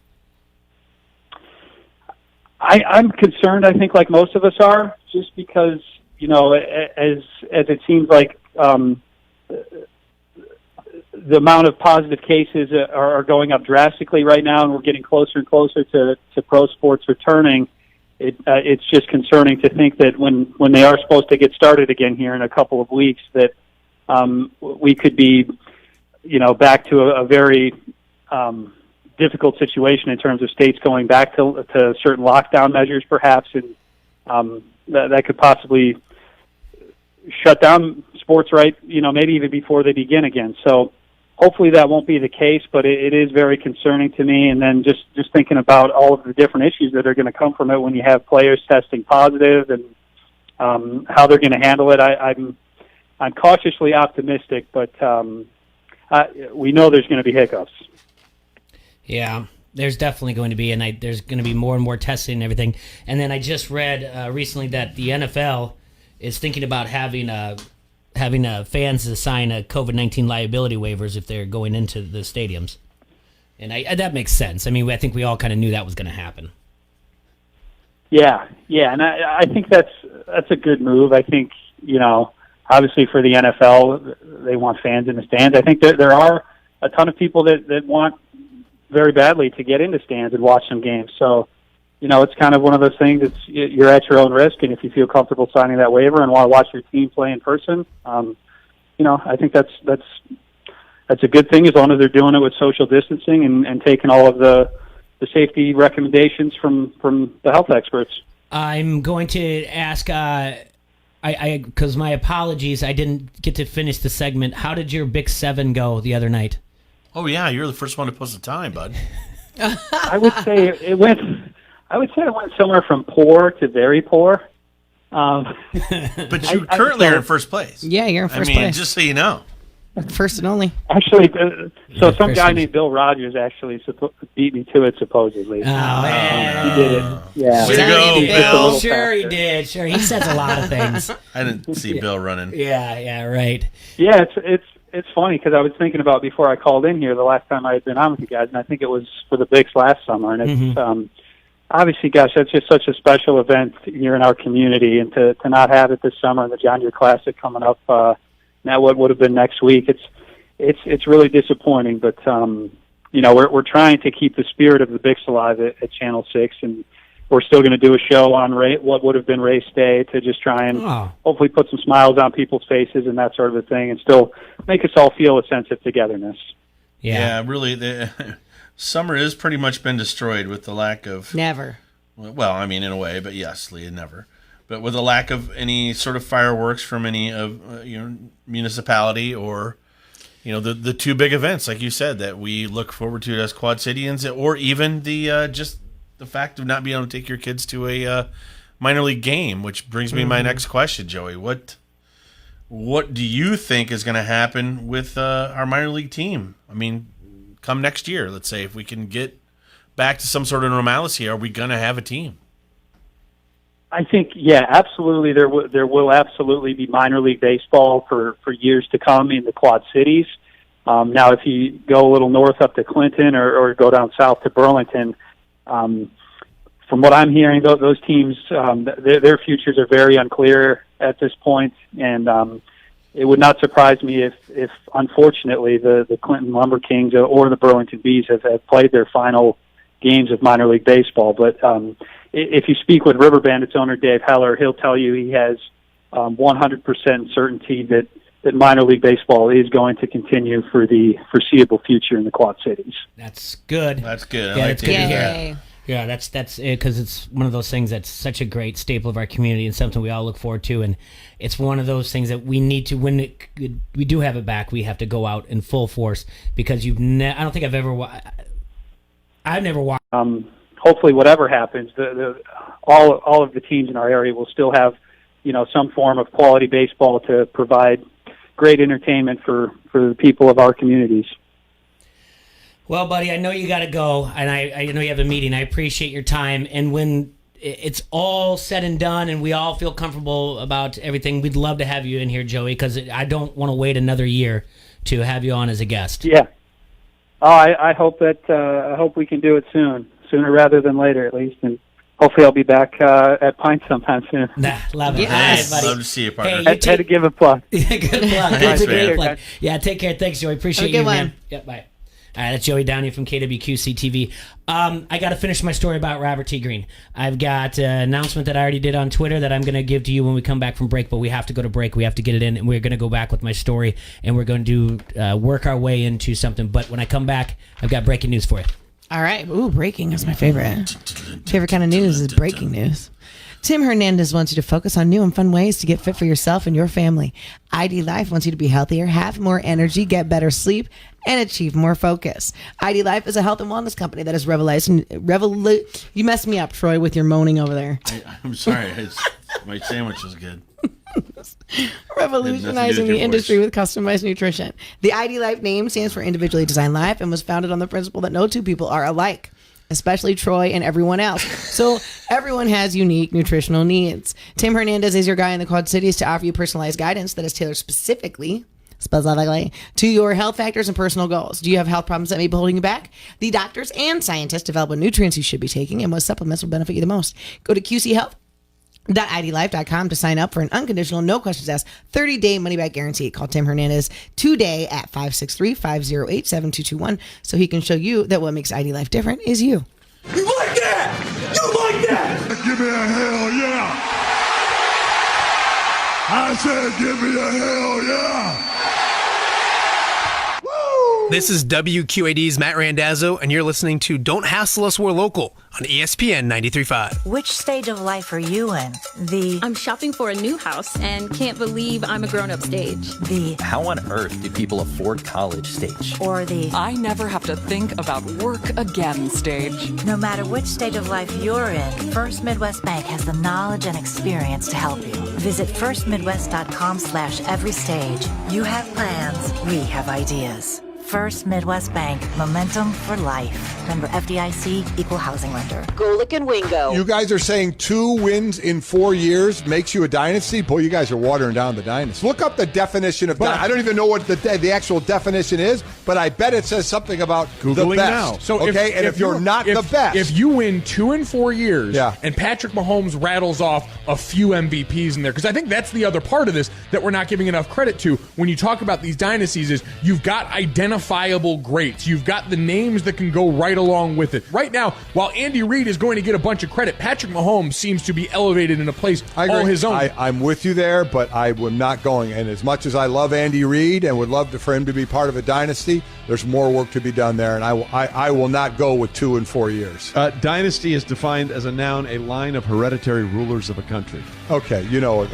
I'm concerned. I think, like most of us are, just because as it seems like. The amount of positive cases are going up drastically right now, and we're getting closer and closer to pro sports returning. It's just concerning to think that when they are supposed to get started again here in a couple of weeks, that we could be, back to a very difficult situation in terms of states going back to certain lockdown measures, perhaps, and that could possibly shut down sports maybe even before they begin again. So hopefully that won't be the case, but it is very concerning to me. And then just thinking about all of the different issues that are going to come from it when you have players testing positive and how they're going to handle it. I'm cautiously optimistic, but we know there's going to be hiccups. Yeah, there's definitely going to be, and there's going to be more and more testing and everything. And then I just read recently that the NFL is thinking about having fans to sign a COVID-19 liability waivers if they're going into the stadiums. And that makes sense. I mean, I think we all kind of knew that was going to happen. Yeah, and I think that's a good move. I think, obviously for the NFL, they want fans in the stands. I think there are a ton of people that want very badly to get into stands and watch some games. So, it's kind of one of those things. You're at your own risk, and if you feel comfortable signing that waiver and want to watch your team play in person, I think that's a good thing as long as they're doing it with social distancing and taking all of the safety recommendations from the health experts. I'm going to ask, because my apologies, I didn't get to finish the segment. How did your Big 7 go the other night? Oh yeah, you're the first one to post the time, bud. I would say it went somewhere from poor to very poor. But you currently are in first place. Yeah, you're in first place. Just so you know. First and only. Actually, so some first guy and- named Bill Rogers actually beat me to it, supposedly. Oh, man. He did it. Yeah. Way to go, Tiny Bill. Bill. Sure he did. Sure, he says a lot of things. I didn't see Bill running. Yeah, right. Yeah, it's funny because I was thinking about before I called in here the last time I had been on with you guys, and I think it was for the Bigs last summer. And it's obviously, gosh, that's just such a special event here in our community, and to not have it this summer and the John Deere Classic coming up now, what would have been next week, it's really disappointing. But we're trying to keep the spirit of the Bigs alive at Channel 6, and we're still going to do a show on what would have been race day to just try and hopefully put some smiles on people's faces and that sort of a thing, and still make us all feel a sense of togetherness. Yeah, really, the summer has pretty much been destroyed with the lack of... Never. Well, I mean, in a way, but yes, Leah, never. But with the lack of any sort of fireworks from any of municipality or the two big events, like you said, that we look forward to as Quad Cityans, or even the just the fact of not being able to take your kids to a minor league game, which brings me to my next question, Joey. What do you think is going to happen with our minor league team? I mean, come next year, let's say, if we can get back to some sort of normalcy, are we going to have a team? I think, yeah, absolutely. There will absolutely be minor league baseball for years to come in the Quad Cities. Now, if you go a little north up to Clinton or go down south to Burlington, from what I'm hearing, those teams, their futures are very unclear at this point, and it would not surprise me if unfortunately, the Clinton Lumber Kings or the Burlington Bees have played their final games of minor league baseball. But if you speak with River Bandits owner Dave Heller, he'll tell you he has 100% certainty that minor league baseball is going to continue for the foreseeable future in the Quad Cities. That's good. That's good. Yeah, it's good to hear. Yeah, that's it, because it's one of those things that's such a great staple of our community and something we all look forward to. And it's one of those things that we need to, when we do have it back, we have to go out in full force, because I don't think I've never watched. Hopefully, whatever happens, all of the teams in our area will still have, some form of quality baseball to provide great entertainment for the people of our communities. Well, buddy, I know you got to go, and I know you have a meeting. I appreciate your time. And when it's all said and done and we all feel comfortable about everything, we'd love to have you in here, Joey, because I don't want to wait another year to have you on as a guest. Yeah. Oh, I hope I hope we can do it sooner rather than later, at least. And hopefully I'll be back at Pine sometime soon. Love it. Yes. All right, buddy. Love to see you, partner. Hey, Had to give a plug. Good luck. Thanks, man. Plug. Yeah, take care. Thanks, Joey. Appreciate Have a you, good man. one. Yep, bye. All right, that's Joey Downey from KWQC TV. I got to finish my story about Robert T. Green. I've got an announcement that I already did on Twitter that I'm going to give to you when we come back from break, but we have to go to break. We have to get it in, and we're going to go back with my story, and we're going to work our way into something. But when I come back, I've got breaking news for you. All right. Ooh, breaking is my favorite. Favorite kind of news is breaking news. Tim Hernandez wants you to focus on new and fun ways to get fit for yourself and your family. ID Life wants you to be healthier, have more energy, get better sleep, and achieve more focus. ID Life is a health and wellness company that is You messed me up, Troy, with your moaning over there. I'm sorry. My sandwich was good. Revolutionizing the industry with customized nutrition. The ID Life name stands for Individually Designed Life and was founded on the principle that no two people are alike, especially Troy and everyone else. So everyone has unique nutritional needs. Tim Hernandez is your guy in the Quad Cities to offer you personalized guidance that is tailored specifically to your health factors and personal goals. Do you have health problems that may be holding you back? The doctors and scientists develop what nutrients you should be taking and what supplements will benefit you the most. Go to qchealth.idlife.com to sign up for an unconditional, no questions asked, 30-day money-back guarantee. Call Tim Hernandez today at 563-508-7221 so he can show you that what makes ID Life different is you. You like that? You like that? Give me a hell yeah. I said give me a hell yeah. This is WQAD's Matt Randazzo, and you're listening to Don't Hassle Us, We're Local on ESPN 93.5. Which stage of life are you in? I'm shopping for a new house and can't believe I'm a grown-up stage. How on earth do people afford college stage? Or I never have to think about work again stage. No matter which stage of life you're in, First Midwest Bank has the knowledge and experience to help you. Visit firstmidwest.com/everystage. You have plans, we have ideas. First Midwest Bank, momentum for life. Member FDIC, equal housing lender. Golick and Wingo. You guys are saying 2 wins in 4 years makes you a dynasty? Boy, you guys are watering down the dynasty. Look up the definition of dynasty. I don't even know what the actual definition is, but I bet it says something about Googling the best. now. So if you're not the best. If you win 2 in 4 years, and Patrick Mahomes rattles off a few MVPs in there, because I think that's the other part of this that we're not giving enough credit to when you talk about these dynasties is you've got identifiable greats. You've got the names that can go right along with it. Right now, while Andy Reid is going to get a bunch of credit, Patrick Mahomes seems to be elevated in a place all his own. I'm with you there, but I am not going. And as much as I love Andy Reid and would love for him to be part of a dynasty, there's more work to be done there, and I will not go with 2 in 4 years. Dynasty is defined as a noun, a line of hereditary rulers of a country. Okay, you know it.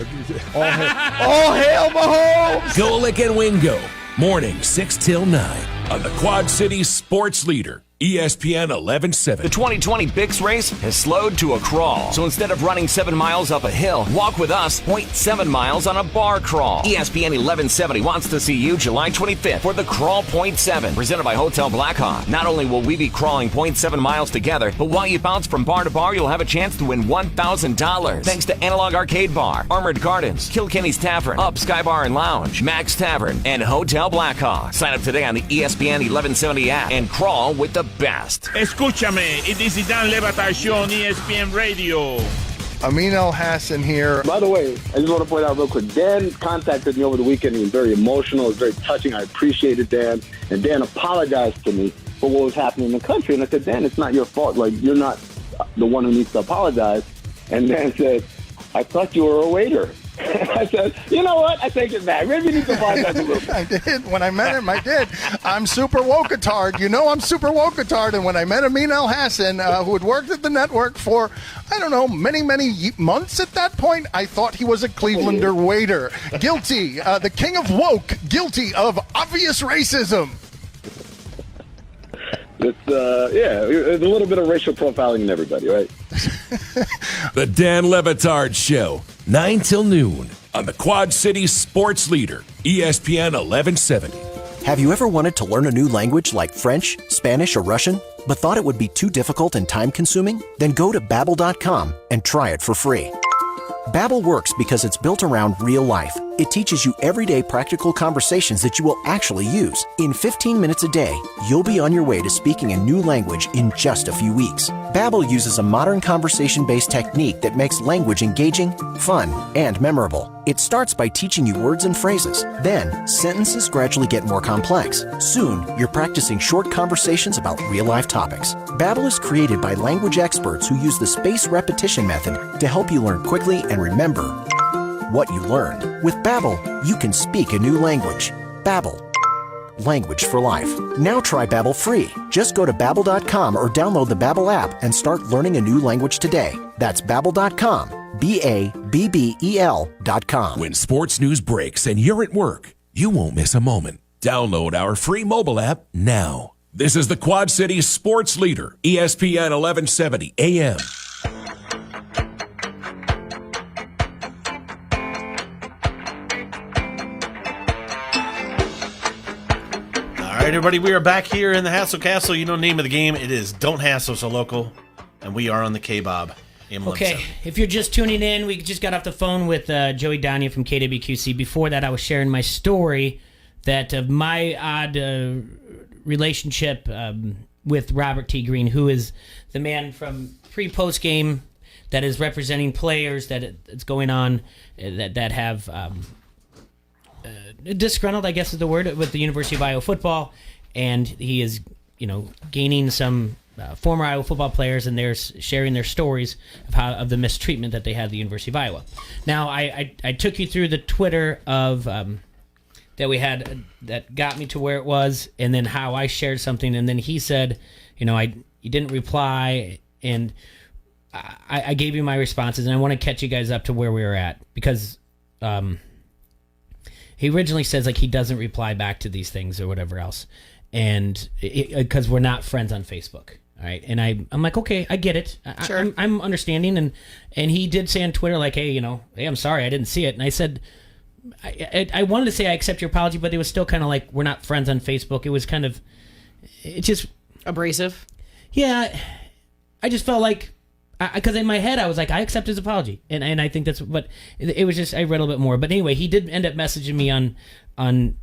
All hail Mahomes! Golick and Wingo, morning 6 till 9 on the Quad Cities Sports Leader, ESPN 1170. The 2020 Bix race has slowed to a crawl. So instead of running 7 miles up a hill, walk with us 0.7 miles on a bar crawl. ESPN 1170 wants to see you July 25th for the Crawl 0.7, presented by Hotel Blackhawk. Not only will we be crawling 0.7 miles together, but while you bounce from bar to bar, you'll have a chance to win $1,000. Thanks to Analog Arcade Bar, Armored Gardens, Kilkenny's Tavern, Up Sky Bar and Lounge, Max Tavern, and Hotel Blackhawk. Sign up today on the ESPN 1170 app and crawl with the best. Escúchame, it is the Dan Le Batard Show on ESPN Radio. Amin El Hassan here. By the way, I just want to point out real quick, Dan contacted me over the weekend. He was very emotional. It was very touching. I appreciated Dan. And Dan apologized to me for what was happening in the country. And I said, Dan, it's not your fault. Like, you're not the one who needs to apologize. And Dan said, I thought you were a waiter. I said, you know what? I take it back. Maybe you need to apologize a little bit. I did. When I met him, I did. I'm super wokatard. You know I'm super wokatard. And when I met Amin El Hassan, who had worked at the network for, I don't know, many months at that point, I thought he was a Clevelander waiter. Guilty. The king of woke. Guilty of obvious racism. It's, it's a little bit of racial profiling in everybody, right? The Dan Le Batard Show, 9 till noon on the Quad Cities Sports Leader, ESPN 1170. Have you ever wanted to learn a new language like French, Spanish, or Russian, but thought it would be too difficult and time-consuming? Then go to Babbel.com and try it for free. Babbel works because it's built around real life. It teaches you everyday practical conversations that you will actually use. In 15 minutes a day, you'll be on your way to speaking a new language in just a few weeks. Babbel uses a modern conversation-based technique that makes language engaging, fun, and memorable. It starts by teaching you words and phrases. Then, sentences gradually get more complex. Soon, you're practicing short conversations about real-life topics. Babbel is created by language experts who use the spaced repetition method to help you learn quickly and remember what you learned. With Babbel, you can speak a new language. Babbel, language for life. Now try Babbel free. Just go to Babbel.com or download the Babbel app and start learning a new language today. That's Babbel.com. Babbel.com. When sports news breaks and you're at work, you won't miss a moment. Download our free mobile app now. This is the Quad Cities Sports Leader, ESPN 1170 AM. All right, everybody, we are back here in the Hassle Castle. You know the name of the game. It is Don't Hassle So Local, and we are on the K-Bob. Okay, if you're just tuning in, we just got off the phone with Joey Dania from KWQC. Before that, I was sharing my story that of my odd relationship with Robert T. Green, who is the man from pre-post game that is representing players that it's going on that have disgruntled, I guess is the word, with the University of Iowa football, and he is, gaining some former Iowa football players, and they're sharing their stories of the mistreatment that they had at the University of Iowa. Now, I took you through the Twitter of that we had that got me to where it was, and then how I shared something, and then he said, you didn't reply, And I gave you my responses, and I want to catch you guys up to where we were at, because he originally says like he doesn't reply back to these things or whatever else, and because we're not friends on Facebook. All right, and I'm like, okay, I get it. Sure. I'm understanding, and he did say on Twitter like, hey, hey, I'm sorry, I didn't see it, and I said, I wanted to say I accept your apology, but it was still kind of like we're not friends on Facebook. It was kind of, it just abrasive. Yeah, I just felt like, because in my head I was like, I accept his apology, and I think that's, but it was just, I read a little bit more. But anyway, he did end up messaging me on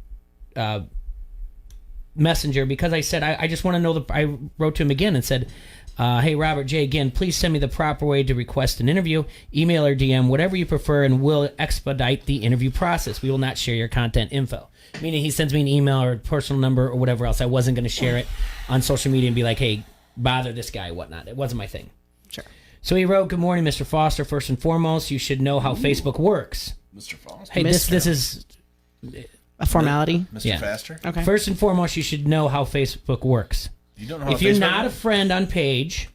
Messenger, because I said I just want to know I wrote to him again and said, hey Robert J, again, please send me the proper way to request an interview, email or DM, whatever you prefer, and we'll expedite the interview process. We will not share your contact info. Meaning he sends me an email or a personal number or whatever else. I wasn't going to share it on social media and be like, hey, bother this guy, whatnot. It wasn't my thing. Sure. So he wrote, good morning, Mr. Foster. First and foremost, you should know how Facebook works. Mr. Foster. Hey, this is a formality. Mr. Faster. Okay. First and foremost, you should know how Facebook works. You don't know how if you're Facebook not works? a friend on page,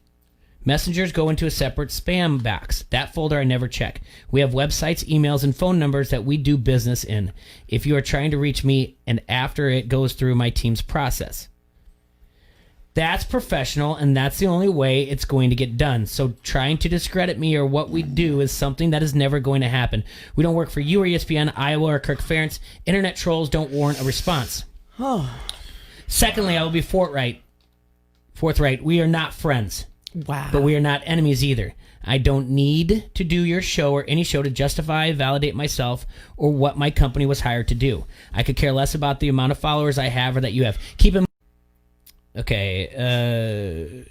messengers go into a separate spam box. That folder I never check. We have websites, emails, and phone numbers that we do business in. If you are trying to reach me, and after it goes through my team's process. That's professional, and that's the only way it's going to get done. So trying to discredit me or what we do is something that is never going to happen. We don't work for you or ESPN, Iowa, or Kirk Ferentz. Internet trolls don't warrant a response. Secondly, I will be forthright. We are not friends. Wow. But we are not enemies either. I don't need to do your show or any show to justify, validate myself, or what my company was hired to do. I could care less about the amount of followers I have or that you have. Keep in mind. Okay,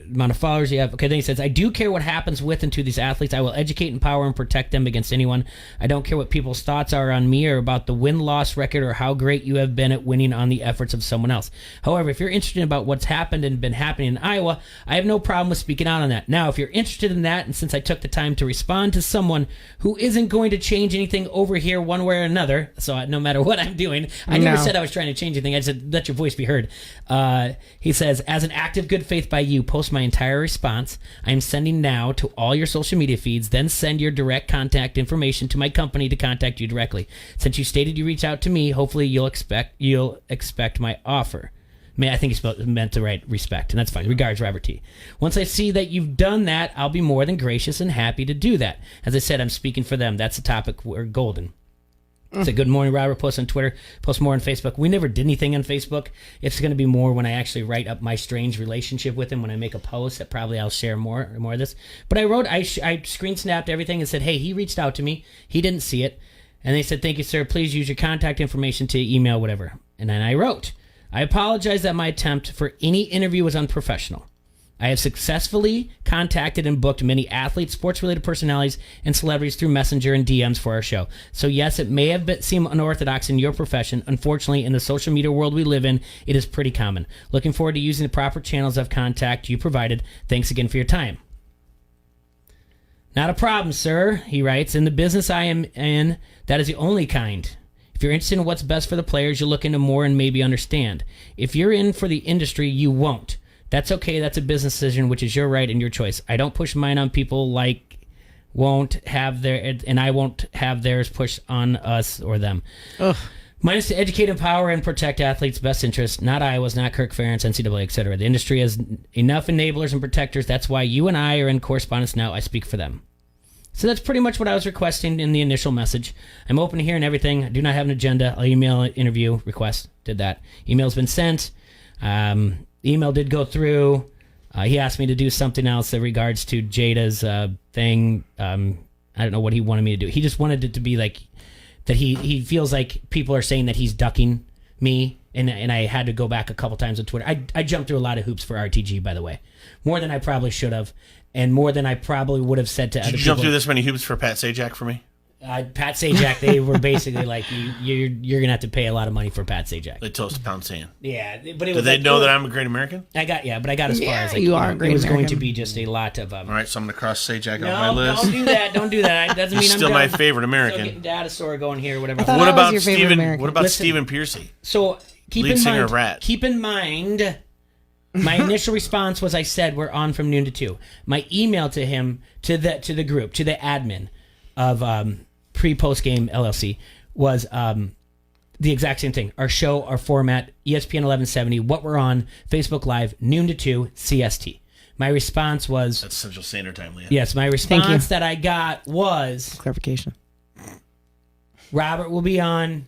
amount of followers you have. Okay, then he says, I do care what happens with and to these athletes. I will educate, empower, and protect them against anyone. I don't care what people's thoughts are on me or about the win-loss record or how great you have been at winning on the efforts of someone else. However, if you're interested about what's happened and been happening in Iowa, I have no problem with speaking out on that. Now, if you're interested in that, and since I took the time to respond to someone who isn't going to change anything over here one way or another, so no matter what I'm doing, I never said I was trying to change anything. I said, let your voice be heard. He says, as an act of good faith by you, post my entire response. I am sending now to all your social media feeds, then send your direct contact information to my company to contact you directly. Since you stated you reach out to me, hopefully you'll expect my offer. I think he meant to write respect, and that's fine. Regards, Robert T. Once I see that you've done that, I'll be more than gracious and happy to do that. As I said, I'm speaking for them. That's the topic. We're golden. Say good morning, Robert. Post on Twitter. Post more on Facebook. We never did anything on Facebook. It's going to be more when I actually write up my strange relationship with him. When I make a post, that probably I'll share more of this. But I screen snapped everything and said, hey, he reached out to me. He didn't see it, and they said, thank you, sir. Please use your contact information to email whatever. And then I wrote, I apologize that my attempt for any interview was unprofessional. I have successfully contacted and booked many athletes, sports-related personalities, and celebrities through Messenger and DMs for our show. So yes, it may have seemed unorthodox in your profession. Unfortunately, in the social media world we live in, it is pretty common. Looking forward to using the proper channels of contact you provided. Thanks again for your time. Not a problem, sir, he writes. In the business I am in, that is the only kind. If you're interested in what's best for the players, you'll look into more and maybe understand. If you're in for the industry, you won't. That's okay. That's a business decision, which is your right and your choice. I don't push mine on people like won't have their, and I won't have theirs pushed on us or them. Ugh. Mine is to educate, empower, and protect athletes' best interests, not Iowa's, not Kirk Ferentz, NCAA, etc. The industry has enough enablers and protectors. That's why you and I are in correspondence now. I speak for them. So that's pretty much what I was requesting in the initial message. I'm open to hearing everything. I do not have an agenda. I'll email an interview request. Did that. Email's been sent. Email did go through. He asked me to do something else in regards to Jada's thing. I don't know what he wanted me to do. He just wanted it to be like that he feels like people are saying that he's ducking me, and I had to go back a couple times on Twitter. I jumped through a lot of hoops for RTG, by the way. More than I probably should have, and more than I probably would have said to other people. Did you jump through this many hoops for Pat Sajak for me? Pat Sajak, they were basically like, you're going to have to pay a lot of money for Pat Sajak. They toast a pound sand. Yeah. But it Do was they like, know that I'm a great American? I got as far as like, you are a great it was American. going to be just a lot of... All right, so I'm going to cross Sajak no, off my list. Don't do that. That doesn't mean He's I'm still done. my favorite American. So getting data store going here, whatever. What about Stephen? What about Stephen Piercy? So keep lead in singer mind, of Rat? Keep in mind My initial response was I said we're on from noon to 2. My email to him, to the group, to the admin of pre-post game LLC was the exact same thing. Our show, our format, ESPN 1170, what we're on, Facebook Live, noon to 2, CST. My response was... That's Central Standard Time, Leah. Yes, my response that I got was... Clarification. Robert will be on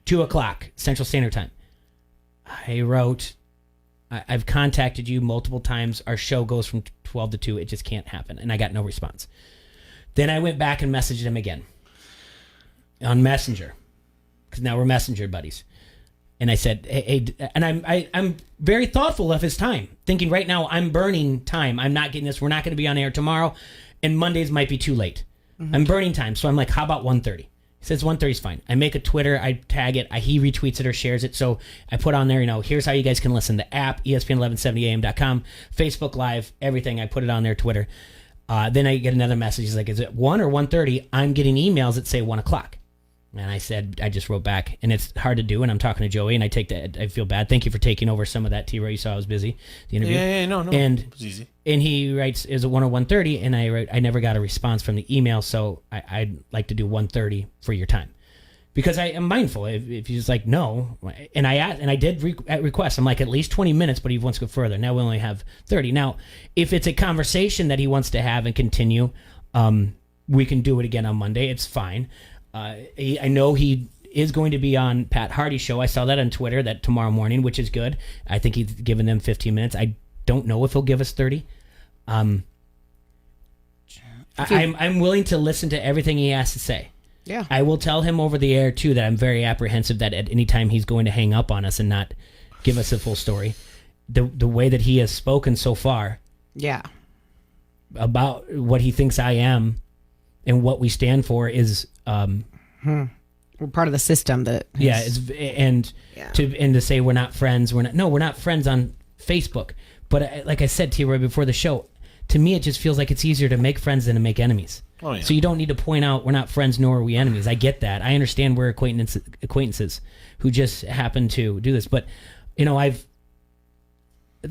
2 o'clock Central Standard Time. I wrote... I've contacted you multiple times. Our show goes from 12 to 2. It just can't happen. And I got no response. Then I went back and messaged him again on Messenger, because now we're Messenger buddies. And I said, hey, and I'm very thoughtful of his time, thinking right now I'm burning time. I'm not getting this. We're not going to be on air tomorrow, and Mondays might be too late. Mm-hmm. I'm burning time. So I'm like, how about 1:30? He says 1:30 is fine. I make a Twitter, I tag it, he retweets it or shares it. So I put on there, here's how you guys can listen. The app, ESPN1170am.com, Facebook Live, everything. I put it on there, Twitter. Then I get another message. He's like, is it 1 or 1:30? I'm getting emails that say 1 o'clock. And I said, I just wrote back, and it's hard to do, and I'm talking to Joey, and I feel bad. Thank you for taking over some of that, T-Roy. You saw I was busy, the interview. Yeah, no, and, it was easy. And he writes, is it 1 or 1:30? And I write, I never got a response from the email, so I'd like to do 1:30 for your time. Because I am mindful, if he's like, no, and I asked, and I did request, I'm like, at least 20 minutes, but he wants to go further. Now we only have 30. Now, if it's a conversation that he wants to have and continue, we can do it again on Monday. It's fine. I know he is going to be on Pat Hardy's show. I saw that on Twitter that tomorrow morning, which is good. I think he's given them 15 minutes. I don't know if he'll give us 30. I'm willing to listen to everything he has to say. Yeah. I will tell him over the air too that I'm very apprehensive that at any time he's going to hang up on us and not give us a full story. The way that he has spoken so far. Yeah. About what he thinks I am and what we stand for is we're part of the system that to say we're not friends. We're not friends on Facebook. But like I said to you right before the show, to me it just feels like it's easier to make friends than to make enemies. Oh, yeah. So you don't need to point out we're not friends nor are we enemies. I get that. I understand we're acquaintances who just happen to do this. But I've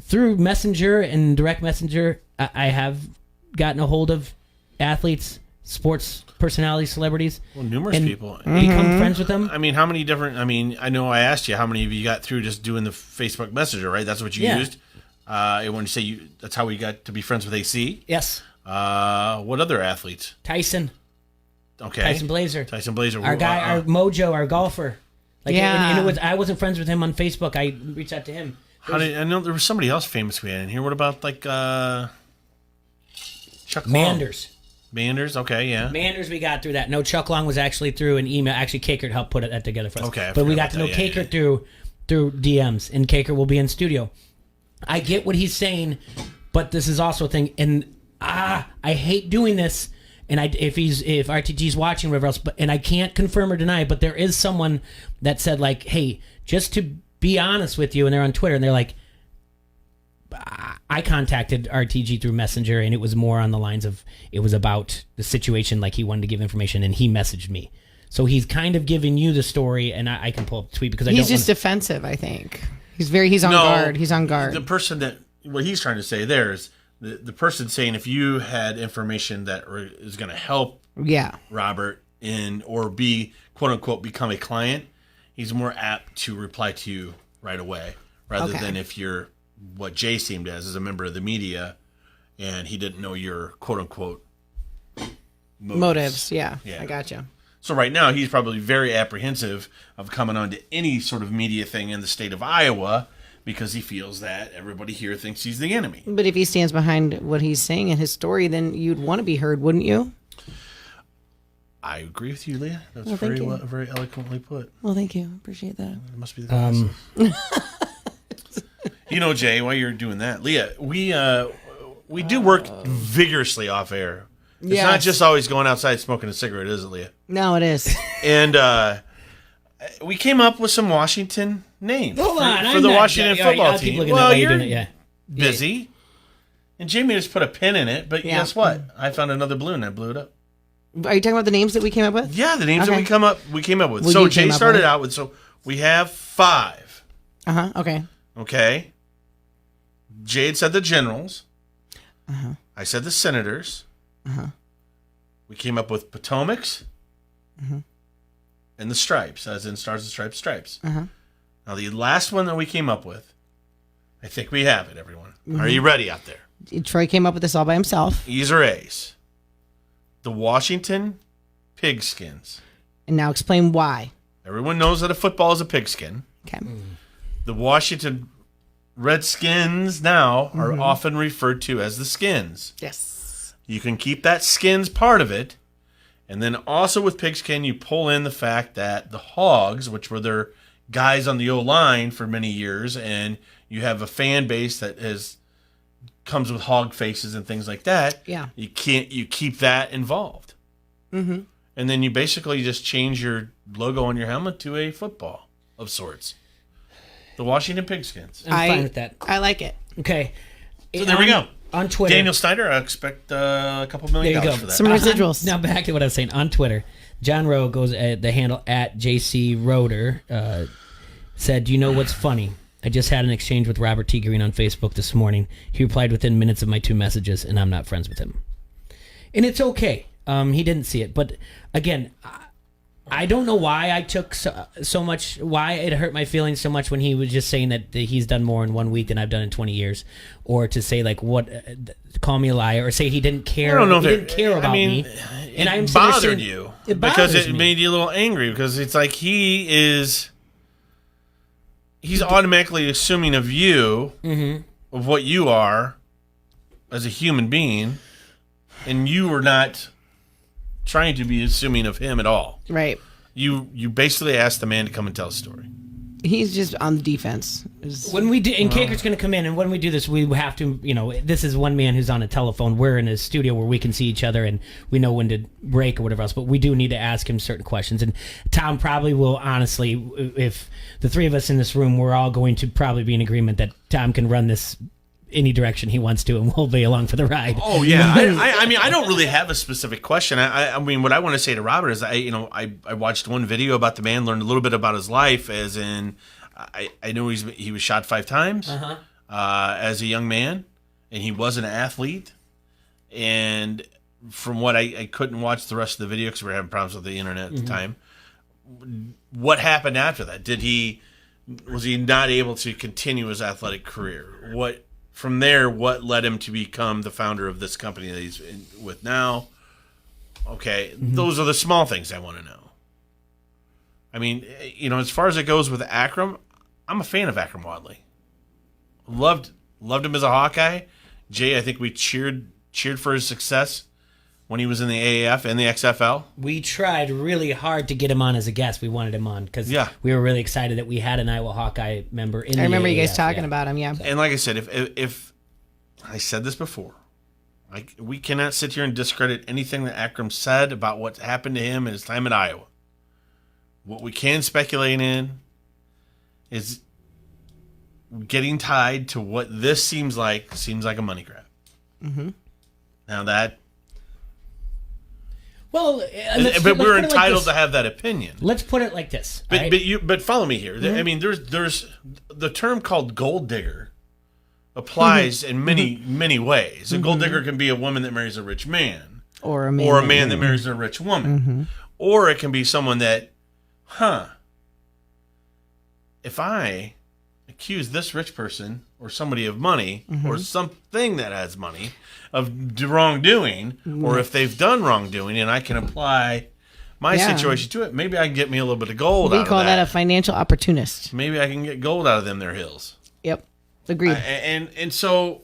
through Messenger and direct Messenger, I have gotten a hold of athletes, sports personalities, celebrities. Well, numerous people. Become friends with them. I mean, how many different... I mean, I know I asked you how many of you got through just doing the Facebook Messenger, right? That's what you used? When you say that's how we got to be friends with AC? Yes. What other athletes? Tyson. Okay. Tyson Blazer. Our guy, our Mojo, our golfer. Yeah. And I wasn't friends with him on Facebook. I reached out to him. I know there was somebody else famous we had in here. What about Chuck Long? Manders, okay, yeah. Manders, we got through that. No, Chuck Long was actually through an email. Actually, Kakert helped put that together for us. Okay, but we got to know Kakert through DMs, and Kakert will be in studio. I get what he's saying, but this is also a thing, and I hate doing this. And if RTG's watching, whatever else, and I can't confirm or deny, but there is someone that said like, "Hey, just to be honest with you," and they're on Twitter, and they're like, I contacted RTG through Messenger, and it was more on the lines of it was about the situation, like he wanted to give information, and he messaged me. So he's kind of giving you the story, and I can pull up the tweet because he's just defensive. I think he's on guard. He's on guard. The person that what he's trying to say there is the person saying if you had information that is going to help, Robert or be quote unquote become a client, he's more apt to reply to you right away rather than if you're what Jay seemed as a member of the media, and he didn't know your quote-unquote motives. Yeah, I gotcha. So right now, he's probably very apprehensive of coming on to any sort of media thing in the state of Iowa because he feels that everybody here thinks he's the enemy. But if he stands behind what he's saying in his story, then you'd want to be heard, wouldn't you? I agree with you, Leah. That's very eloquently put. Well, thank you. Appreciate that. It must be the glasses. Jay, while you're doing that, Leah, we do work vigorously off air. It's not just always going outside smoking a cigarette, is it, Leah? No, it is. And we came up with some Washington names for the Washington football team. Well, you're busy. And Jamie just put a pin in it, but guess what? I found another balloon and I blew it up. Are you talking about the names that we came up with? Yeah, the names that we came up with. So Jay started out with, so we have 5. Okay. Okay. Jade said the Generals. Uh-huh. I said the Senators. Uh-huh. We came up with Potomac's Mm-hmm. and the Stripes, as in Stars and Stripes. Uh-huh. Now, the last one that we came up with, I think we have it, everyone. Mhm. Are you ready out there? Troy came up with this all by himself. E's or A's? The Washington Pigskins. And now explain why. Everyone knows that a football is a pigskin. Okay. The Washington Redskins now are Mhm. often referred to as the Skins. Yes. You can keep that Skins part of it. And then also with pigskin, you pull in the fact that the Hogs, which were their guys on the O-line for many years, and you have a fan base that comes with hog faces and things like that. Yeah. You keep that involved. Mm-hmm. And then you basically just change your logo on your helmet to a football of sorts. The Washington Pigskins. I'm fine with that. I like it. Okay. So there we go. On Twitter. Daniel Snyder, I expect a couple $1 million for that. Some residuals. Now back to what I was saying. On Twitter, John Rowe goes at the handle at JC Roeder, said, "Do you know what's funny? I just had an exchange with Robert T. Green on Facebook this morning. He replied within minutes of my 2 messages, and I'm not friends with him. And it's okay. He didn't see it. But again, I don't know why I took so much, why it hurt my feelings so much when he was just saying that he's done more in 1 week than I've done in 20 years. Or to say, like, call me a liar, or say he didn't care. I don't know he if didn't care about me. And I'm it sitting there bothered saying, you because it made you a little angry because it's like he's automatically assuming of you of what you are as a human being, and you are not trying to be assuming of him at all. Right. You basically asked the man to come and tell a story. He's just on the defense. When we do, and Kaker's going to come in, and when we do this, we have to, this is one man who's on a telephone. We're in a studio where we can see each other, and we know when to break or whatever else. But we do need to ask him certain questions. And Tom probably will, honestly, if the three of us in this room, we're all going to probably be in agreement that Tom can run this any direction he wants to, and we'll be along for the ride. Oh yeah, I mean, I don't really have a specific question. I mean, what I want to say to Robert is, I watched one video about the man, learned a little bit about his life, as in, I know he was shot 5 times as a young man, and he was an athlete. And from what I couldn't watch the rest of the video because we were having problems with the internet at the time. What happened after that? Was he not able to continue his athletic career? From there, what led him to become the founder of this company that he's with now? Okay, those are the small things I want to know. I mean, as far as it goes with Akram, I'm a fan of Akram Wadley. Loved him as a Hawkeye. Jay, I think we cheered for his success when he was in the AAF and the XFL. We tried really hard to get him on as a guest. We wanted him on because we were really excited that we had an Iowa Hawkeye member in the AAF. I remember you guys talking about him, yeah. And like I said, if I said this before, we cannot sit here and discredit anything that Akram said about what happened to him in his time at Iowa. What we can speculate in is getting tied to what this seems like a money grab. Mm-hmm. Now that... Well, but we're entitled to have that opinion. Let's put it like this. But follow me here. I mean, there's the term called gold digger applies in many ways. A gold digger can be a woman that marries a rich man, or a man that marries a rich woman, or it can be someone that, if I accuse this rich person or somebody of money or something that has money of wrongdoing, or if they've done wrongdoing and I can apply my situation to it, maybe I can get me a little bit of gold out of that. We call that a financial opportunist. Maybe I can get gold out of them their hills. Yep. Agreed. And so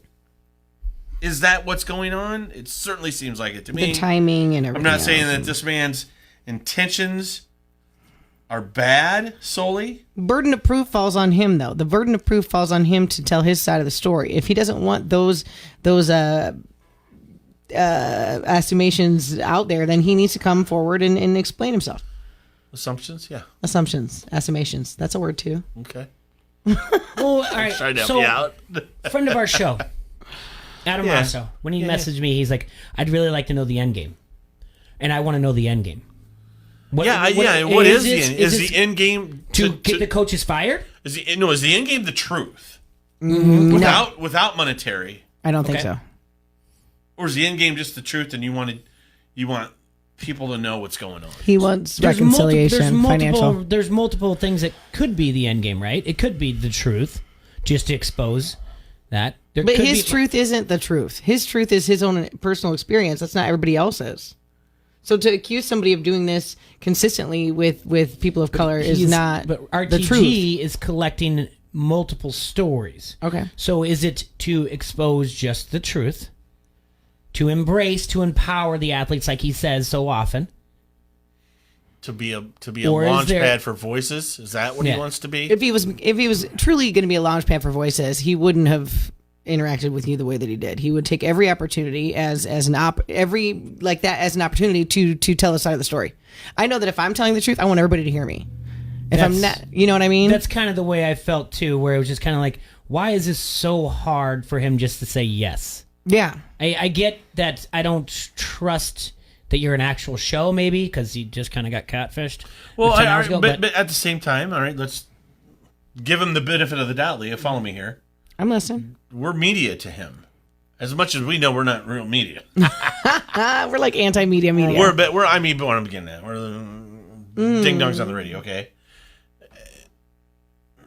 is that what's going on? It certainly seems like it to me. The timing and everything. I'm not saying that this man's intentions are bad solely. Burden of proof falls on him, though. The burden of proof falls on him to tell his side of the story. If he doesn't want those estimations out there, then he needs to come forward and explain himself. Assumptions, yeah. Estimations. That's a word too. Okay. Well, all right. Trying to help you out. Friend of our show, Adam Rosso, when he messaged me, he's like, "I'd really like to know the end game, and I want to know the end game." What is the end? Is the end game to get the coaches fired? Is the end game the truth? without monetary. I don't think so. Or is the end game just the truth, and you want people to know what's going on? He wants reconciliation, financial. There's multiple things that could be the end game, right? It could be the truth, just to expose that. But his truth isn't the truth. His truth is his own personal experience. That's not everybody else's. So to accuse somebody of doing this consistently with people of color is not the truth. RTG is collecting multiple stories. Okay. So is it to expose just the truth, to embrace, to empower the athletes like he says so often? To be a launch pad for voices? Is that what he wants to be? If he was truly going to be a launch pad for voices, he wouldn't have interacted with you the way that he did. He would take every opportunity as an opportunity to tell a side of the story. I know that if I'm telling the truth, I want everybody to hear me. If I'm not, you know what I mean? That's kind of the way I felt too, where it was just kind of like, why is this so hard for him just to say yes? Yeah. I get that I don't trust that you're an actual show, maybe, because he just kind of got catfished. Well, but at the same time, all right, let's give him the benefit of the doubt, Leah. Follow me here. I'm listening. We're media to him. As much as we know, we're not real media. We're like anti-media media. We're I mean, what I'm beginning at. We're the ding-dongs on the radio, okay?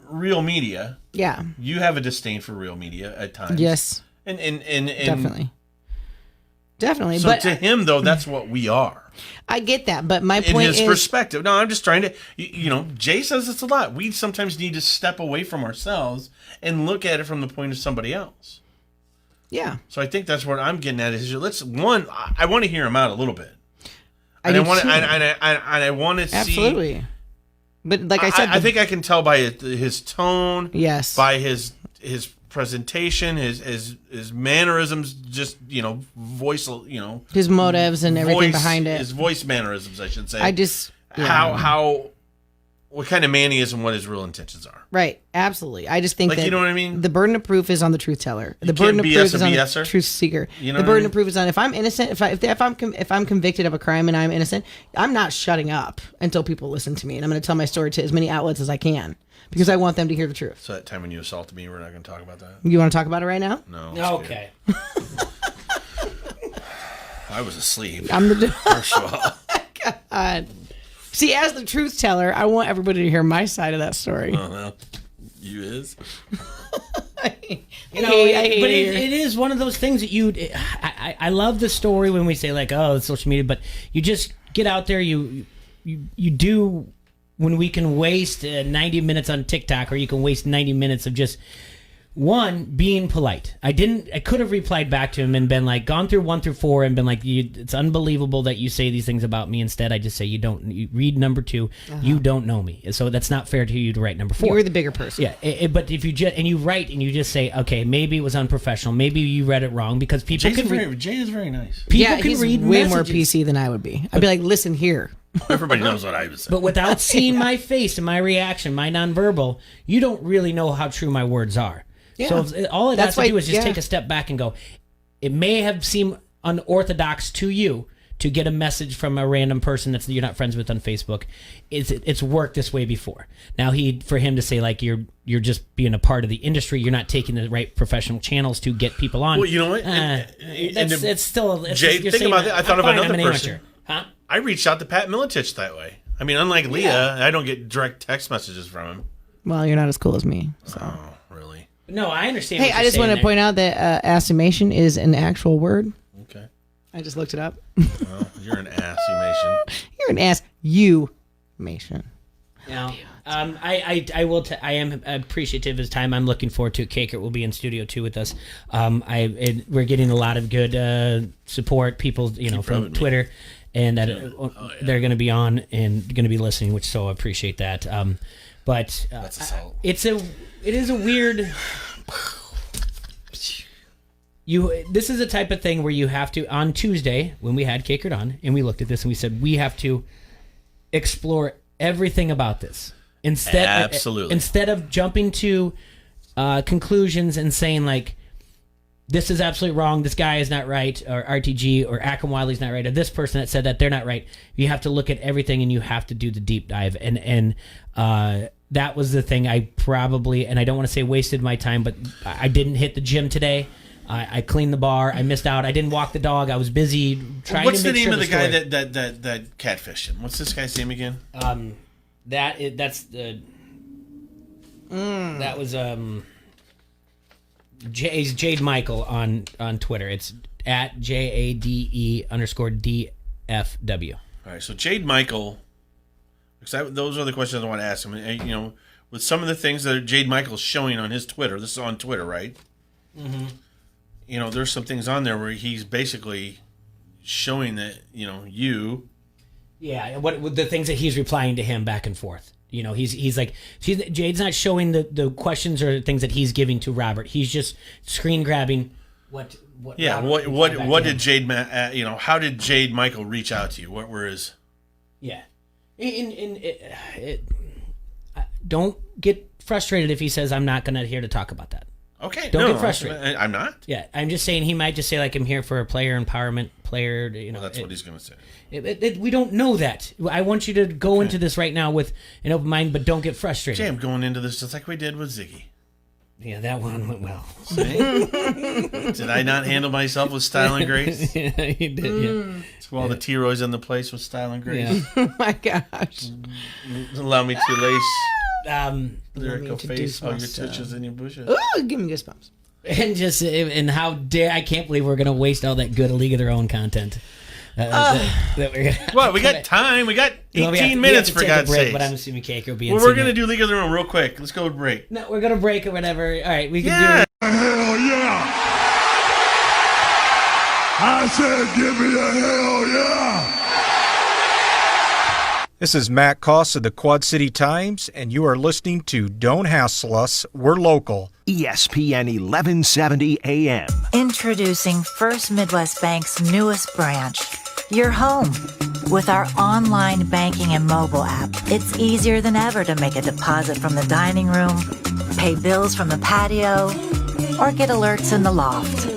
Real media. Yeah. You have a disdain for real media at times. Yes. And Definitely. So but to him, though, that's what we are. I get that, but my point is... In his perspective. No, I'm just trying to... Jay says this a lot. We sometimes need to step away from ourselves and look at it from the point of somebody else. Yeah. So I think that's what I'm getting at is I want to hear him out a little bit. I want to see... Absolutely. But like I said... I think I can tell by his tone. Yes. By his presentation, his mannerisms, just voice, his motives and everything behind it. His voice mannerisms, I should say. What kind of man he is and what his real intentions are. Right, absolutely. I just think that you know what I mean. The burden of proof is on the truth teller. The burden of proof is on the truth seeker. The burden of proof is on if I'm innocent. If I'm convicted of a crime and I'm innocent, I'm not shutting up until people listen to me, and I'm going to tell my story to as many outlets as I can. Because I want them to hear the truth. So that time when you assaulted me, we're not going to talk about that? You want to talk about it right now? No. Okay. I was asleep. I'm the... First of all. God. See, as the truth teller, I want everybody to hear my side of that story. Oh, well, you is. It is one of those things that I love the story when we say like, oh, it's social media, but you just get out there, you do... When we can waste 90 minutes on TikTok, or you can waste 90 minutes of just being polite. I could have replied back to him and been like, gone through 1 through 4 and been like, it's unbelievable that you say these things about me. Instead, I just say you read number 2. You don't know me, so that's not fair to you to write number 4. You were the bigger person. Yeah, but if you you write and you just say, okay, maybe it was unprofessional, maybe you read it wrong, because people Jay is very nice. People can he's read way messages. more PC than I would be. I'd be like, listen here. Everybody knows what I was saying. But without seeing my face and my reaction, my nonverbal, you don't really know how true my words are. Yeah. So all it has to do is just take a step back and go, it may have seemed unorthodox to you to get a message from a random person that you're not friends with on Facebook. It's worked this way before. Now for him to say like you're just being a part of the industry, you're not taking the right professional channels to get people on. Well, you know what? It's still Jay, think about it. I thought of another person. Amateur. Huh? I reached out to Pat Miletich that way. I mean, unlike Leah, I don't get direct text messages from him. Well, you're not as cool as me. So. Oh, really? No, I understand. Hey, I just want to point out that assumation is an actual word. Okay. I just looked it up. Well, you're an assumation. You're an ass-you-mation. Now, I will. I am appreciative of his time. I'm looking forward to it. Kakert will be in studio too with us. We're getting a lot of good support. People, from Twitter. And they're going to be on and going to be listening, which so I appreciate that. But it is a weird. This is a type of thing where you have to, on Tuesday when we had Kakert on and we looked at this and we said we have to explore everything about this instead of jumping to conclusions and saying like, this is absolutely wrong, this guy is not right, or RTG or Akim Wiley's not right, or this person that said that they're not right. You have to look at everything and you have to do the deep dive. And that was the thing I probably, and I don't want to say wasted my time, but I didn't hit the gym today. I cleaned the bar. I missed out. I didn't walk the dog. I was busy trying to make sure. What's the name of the guy that catfished him? What's this guy's name again? That was Jade Michael on Twitter. It's at JADE_DFW. All right, so Jade Michael, because those are the questions I want to ask him. With some of the things that Jade Michael's showing on his Twitter, this is on Twitter, right? Mm-hmm. There's some things on there where he's basically showing that, you. Yeah, what the things that he's replying to him back and forth. He's like, Jade's not showing the questions or things that he's giving to Robert. He's just screen grabbing what. Yeah, what did Jade? How did Jade Michael reach out to you? What were his? Yeah, don't get frustrated if he says I'm not here to talk about that. Okay, don't get frustrated. I'm not. Yeah, I'm just saying he might just say like I'm here for a player empowerment player. Well, that's what he's going to say. We don't know that. I want you to go into this right now with an open mind, but don't get frustrated. Jay, I'm going into this just like we did with Ziggy. Yeah, that one went well. Did I not handle myself with style and grace? Yeah, you did. Yeah. So all the T-Roy's in the place with style and grace. Yeah. Oh my gosh! Allow me to lace. Lyrical face, all your touches and your bushes. Ooh, give me goosebumps. And how dare I can't believe we're gonna waste all that good League of Their Own content. That we're gonna we got time. We got 18 minutes for God's sake. But I'm assuming Cake will be. Well, we're gonna do League of Their Own real quick. Let's go break. No, we're gonna break or whatever. All right, we can do. Hell yeah! I said, give me a hell yeah! This is Matt Koss of the Quad City Times, and you are listening to Don't Hassle Us, We're Local. ESPN 1170 AM. Introducing First Midwest Bank's newest branch, Your Home. With our online banking and mobile app, it's easier than ever to make a deposit from the dining room, pay bills from the patio, or get alerts in the loft.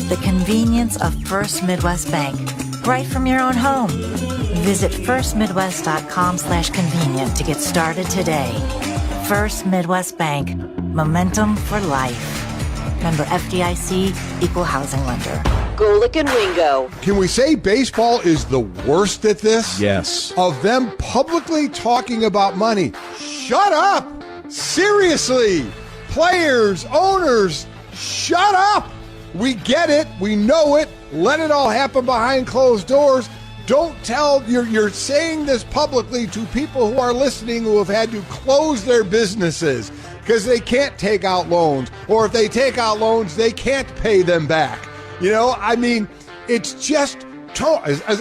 The convenience of First Midwest Bank, right from your own home. Visit firstmidwest.com/convenient to get started today. First Midwest Bank, momentum for life. Member FDIC, equal housing lender. Golick and Wingo. Can we say baseball is the worst at this? Yes. Of them publicly talking about money. Shut up! Seriously! Players, owners, shut up! We get it. We know it. Let it all happen behind closed doors. Don't tell, you're saying this publicly to people who are listening who have had to close their businesses because they can't take out loans, or if they take out loans, they can't pay them back. It's just,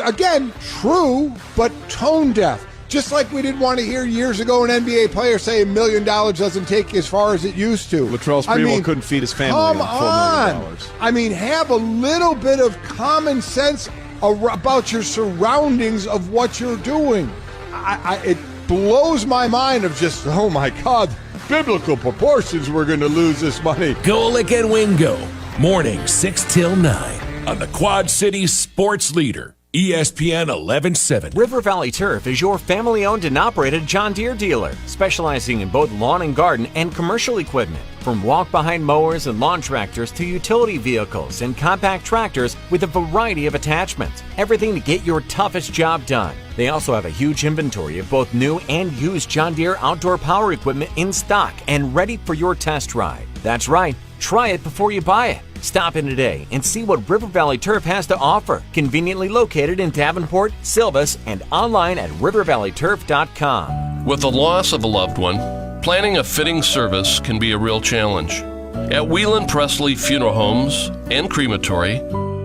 again, true, but tone deaf. Just like we didn't want to hear years ago an NBA player say $1 million doesn't take you as far as it used to. Latrell Sprewell couldn't feed his family on $4 million. Have a little bit of common sense about your surroundings of what you're doing. It blows my mind of just, oh my God, biblical proportions, we're going to lose this money. Golick and Wingo, morning 6 till 9 on the Quad City Sports Leader, ESPN 1170. River Valley Turf is your family-owned and operated John Deere dealer, specializing in both lawn and garden and commercial equipment. From walk-behind mowers and lawn tractors to utility vehicles and compact tractors with a variety of attachments. Everything to get your toughest job done. They also have a huge inventory of both new and used John Deere outdoor power equipment in stock and ready for your test ride. That's right. Try it before you buy it. Stop in today and see what River Valley Turf has to offer. Conveniently located in Davenport, Silvis, and online at rivervalleyturf.com. With the loss of a loved one, planning a fitting service can be a real challenge. At Whelan Presley Funeral Homes and Crematory,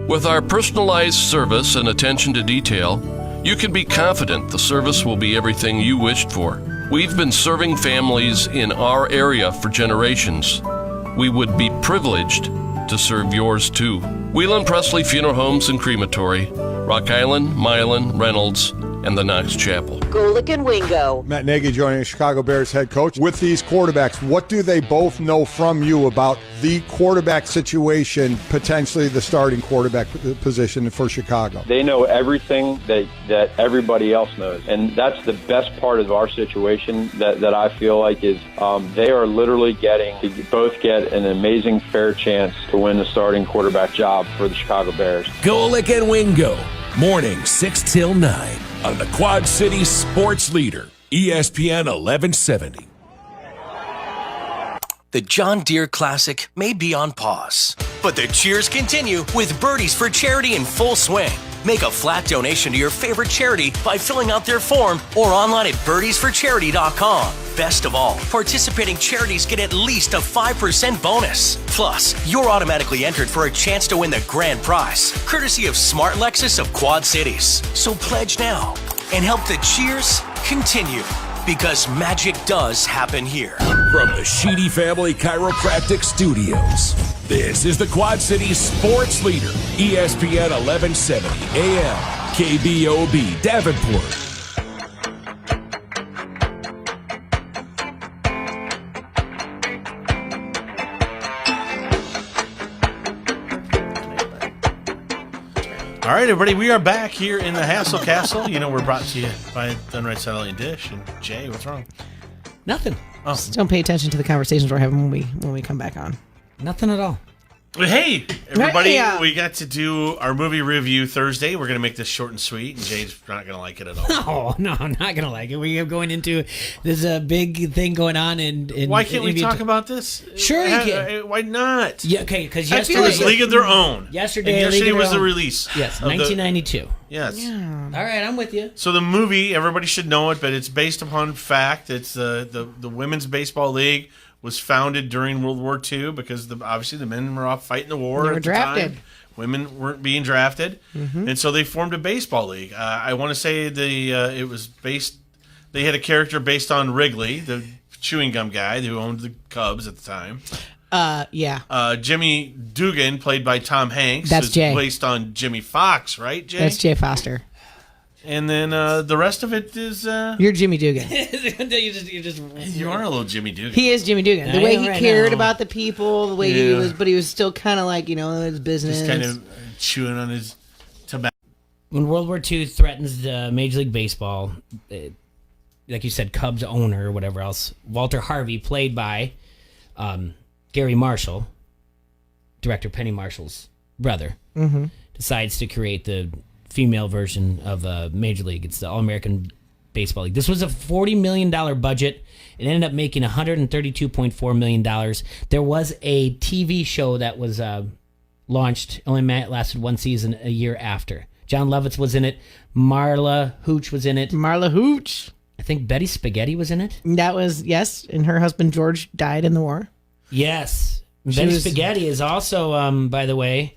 with our personalized service and attention to detail, you can be confident the service will be everything you wished for. We've been serving families in our area for generations. We would be privileged to serve yours too. Whelan Presley Funeral Homes and Crematory, Rock Island, Milan, Reynolds, and the Knox Chapel. Golick and Wingo. Matt Nagy joining the Chicago Bears head coach. With these quarterbacks, what do they both know from you about the quarterback situation, potentially the starting quarterback position for Chicago? They know everything that everybody else knows. And that's the best part of our situation that I feel like is they are literally getting to both get an amazing fair chance to win the starting quarterback job for the Chicago Bears. Golick and Wingo. Morning 6 till 9 on the Quad City Sports Leader, ESPN 1170. The John Deere Classic may be on pause, but the cheers continue with Birdies for Charity in full swing. Make a flat donation to your favorite charity by filling out their form or online at birdiesforcharity.com. Best of all, participating charities get at least a 5% bonus. Plus, you're automatically entered for a chance to win the grand prize, courtesy of Smart Lexus of Quad Cities. So pledge now and help the cheers continue, because magic does happen here. From the Sheedy Family Chiropractic Studios, this is the Quad City Sports Leader, ESPN 1170 AM, KBOB Davenport. All right, everybody, we are back here in the Hassle Castle. You know, we're brought to you by Dunright Satellite Dish. And Jay, what's wrong? Nothing. Oh. Just don't pay attention to the conversations we're having when we come back on. Nothing at all. Hey, everybody, Hey, we got to do our movie review Thursday. We're going to make this short and sweet, and Jay's not going to like it at all. No, I'm not going to like it. We are going into, there's a big thing going on. in Why can't we talk about this? Sure you can. Why not? Yeah, okay, because I feel it's League of Their Own. Yesterday was the release. Yes, of 1992. Yes. Yeah. All right, I'm with you. So the movie, everybody should know it, but it's based upon fact. It's the Women's Baseball League was founded during World War II because obviously the men were off fighting the war. They were at the drafted. time. Women weren't being drafted, and so they formed a baseball league. I want to say it was based. They had a character based on Wrigley, the chewing gum guy who owned the Cubs at the time. Yeah. Jimmy Dugan, played by Tom Hanks, That's is Jay. based on Jimmy Fox, right, Jay? That's Jay Foster. And then the rest of it is... You're Jimmy Dugan. You are a little Jimmy Dugan. He is Jimmy Dugan. The I way know he right cared now. about the people, the way he was, but he was still kind of like, his business. Just kind of chewing on his tobacco. When World War II threatens Major League Baseball, like you said, Cubs owner or whatever else, Walter Harvey, played by Gary Marshall, director Penny Marshall's brother, decides to create the female version of Major League. It's the All-American Baseball League. This was a $40 million budget. It ended up making $132.4 million. There was a TV show that was launched, only lasted one season a year after. John Lovitz was in it. Marla Hooch was in it. Marla Hooch. I think Betty Spaghetti was in it. That was, yes, and her husband George died in the war. Yes. Betty Spaghetti is also, by the way,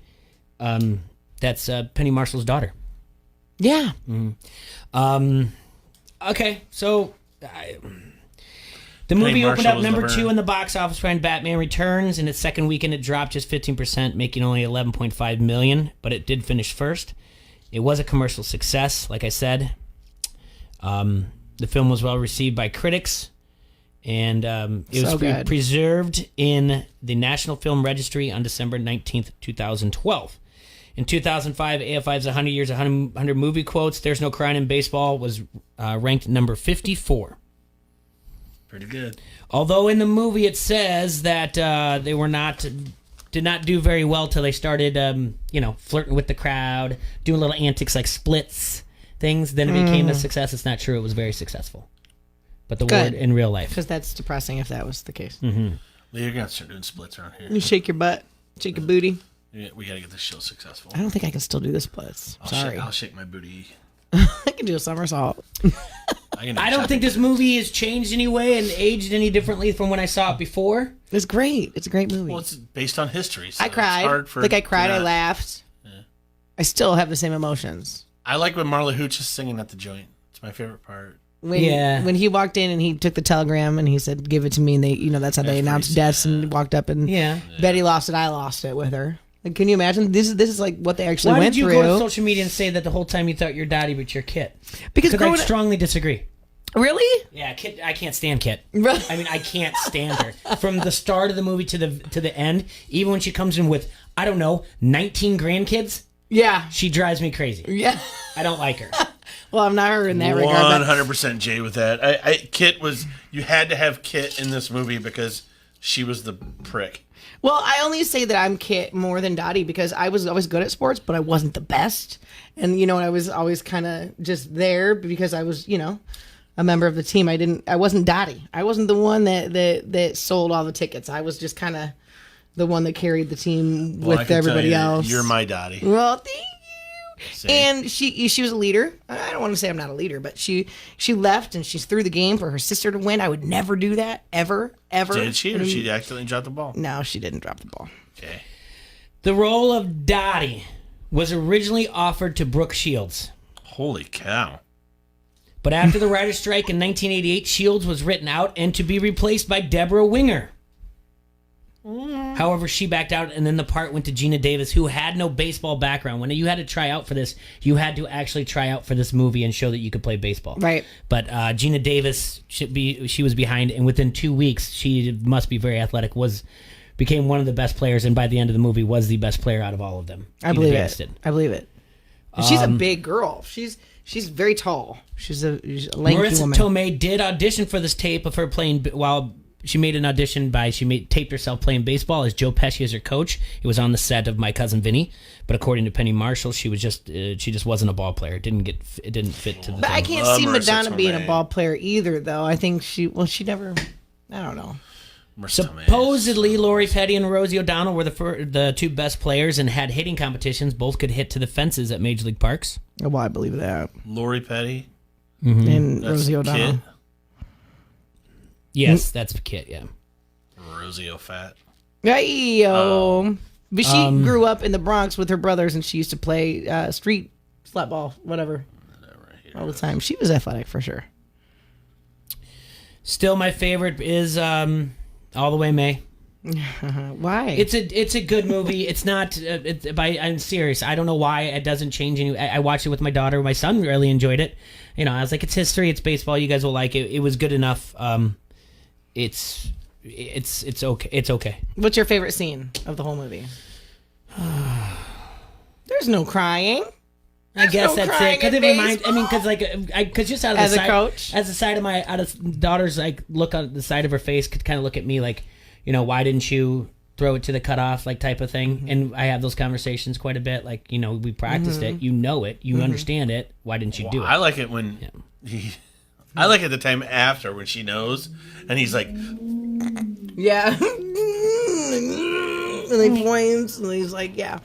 that's Penny Marshall's daughter. Yeah. Okay, so the movie opened up number 2 in the box office behind Batman Returns. In its second weekend, it dropped just 15%, making only $11.5 million, but it did finish first. It was a commercial success, like I said. The film was well received by critics, and it was preserved in the National Film Registry on December 19th, 2012. In 2005, AFI's 100 Years, 100 Movie Quotes, There's No Crying in Baseball was ranked number 54. Pretty good. Although in the movie it says that they did not do very well till they started, flirting with the crowd, doing little antics like splits, things. Then it became a success. It's not true. It was very successful. But the word in real life. Because that's depressing if that was the case. Lee, you're going to start doing splits around here. You shake your butt, shake your booty. Yeah, we got to get this show successful. I don't think I can still do the splits. Sorry. I'll shake my booty. I can do a somersault. I don't think this movie has changed anyway and aged any differently from when I saw it before. It's great. It's a great movie. Well, it's based on history. So I cried. I cried. I laughed. Yeah. I still have the same emotions. I like when Marla Hooch is singing at the joint. It's my favorite part. When he walked in and he took the telegram and he said, "Give it to me," and they, that's how they announced deaths and walked up and Betty lost it. I lost it with her. Can you imagine? This is like what they actually Why went did you through. go to social media and say that the whole time you thought your daddy was your Kit? Because I strongly disagree. Really? Yeah, Kit. I can't stand Kit. I mean, I can't stand her from the start of the movie to the end. Even when she comes in with, I don't know, 19 grandkids. Yeah, she drives me crazy. Yeah, I don't like her. Well, I'm not her in that regard. 100% Jay with that. Kit was, you had to have Kit in this movie because she was the prick. Well, I only say that I'm Kit more than Dottie because I was always good at sports, but I wasn't the best. And, I was always kind of just there because I was, a member of the team. I wasn't Dottie. I wasn't the one that sold all the tickets. I was just kind of the one that carried the team with everybody else. You're my Dottie. Well, thank you. See? And she was a leader. I don't want to say I'm not a leader, but she left and she's threw the game for her sister to win. I would never do that, ever. Did she, or she accidentally dropped the ball? No, she didn't drop the ball. Okay. The role of Dottie was originally offered to Brooke Shields. Holy cow. But after the writer's strike in 1988, Shields was written out and to be replaced by Deborah Winger. However, she backed out, and then the part went to Gina Davis, who had no baseball background. When you had to try out for this, you had to actually try out for this movie and show that you could play baseball. Right. But Gina Davis, she was behind, and within 2 weeks, she must be very athletic, became one of the best players, and by the end of the movie, was the best player out of all of them. I believe it. I believe it. She's a big girl. She's very tall. She's a lanky Marissa woman. Tomei did audition for this tape of her playing while. She made an audition taped herself playing baseball as Joe Pesci as her coach. It was on the set of My Cousin Vinny, but according to Penny Marshall, she just wasn't a ball player. It didn't fit to the. But I can't see Madonna being a ball player either, though. I think she never. I don't know. Supposedly, Lori Petty and Rosie O'Donnell were the two best players and had hitting competitions. Both could hit to the fences at Major League Parks. Oh, well, I believe that. Lori Petty and Rosie O'Donnell. Kit. Yes, that's Kit, yeah. Rosie O'Fat. But she grew up in the Bronx with her brothers, and she used to play street flat ball, whatever, all the time. She was athletic for sure. Still, my favorite is All the Way May. Why? It's a good movie. It's not. I'm serious. I don't know why it doesn't change any. I watched it with my daughter. My son really enjoyed it. I was like, it's history. It's baseball. You guys will like it. It was good enough. It's okay. It's okay. What's your favorite scene of the whole movie? There's no crying. I guess that's it. Because it reminds. I mean, because just out of the side, coach, as the side of my daughter's look on the side of her face, could kind of look at me like, why didn't you throw it to the cutoff, type of thing. Mm-hmm. And I have those conversations quite a bit. We practiced it. You know it. You understand it. Why didn't you do it? I like it when I like it the time after when she knows, and he's like, yeah, and he points, and he's like, yeah.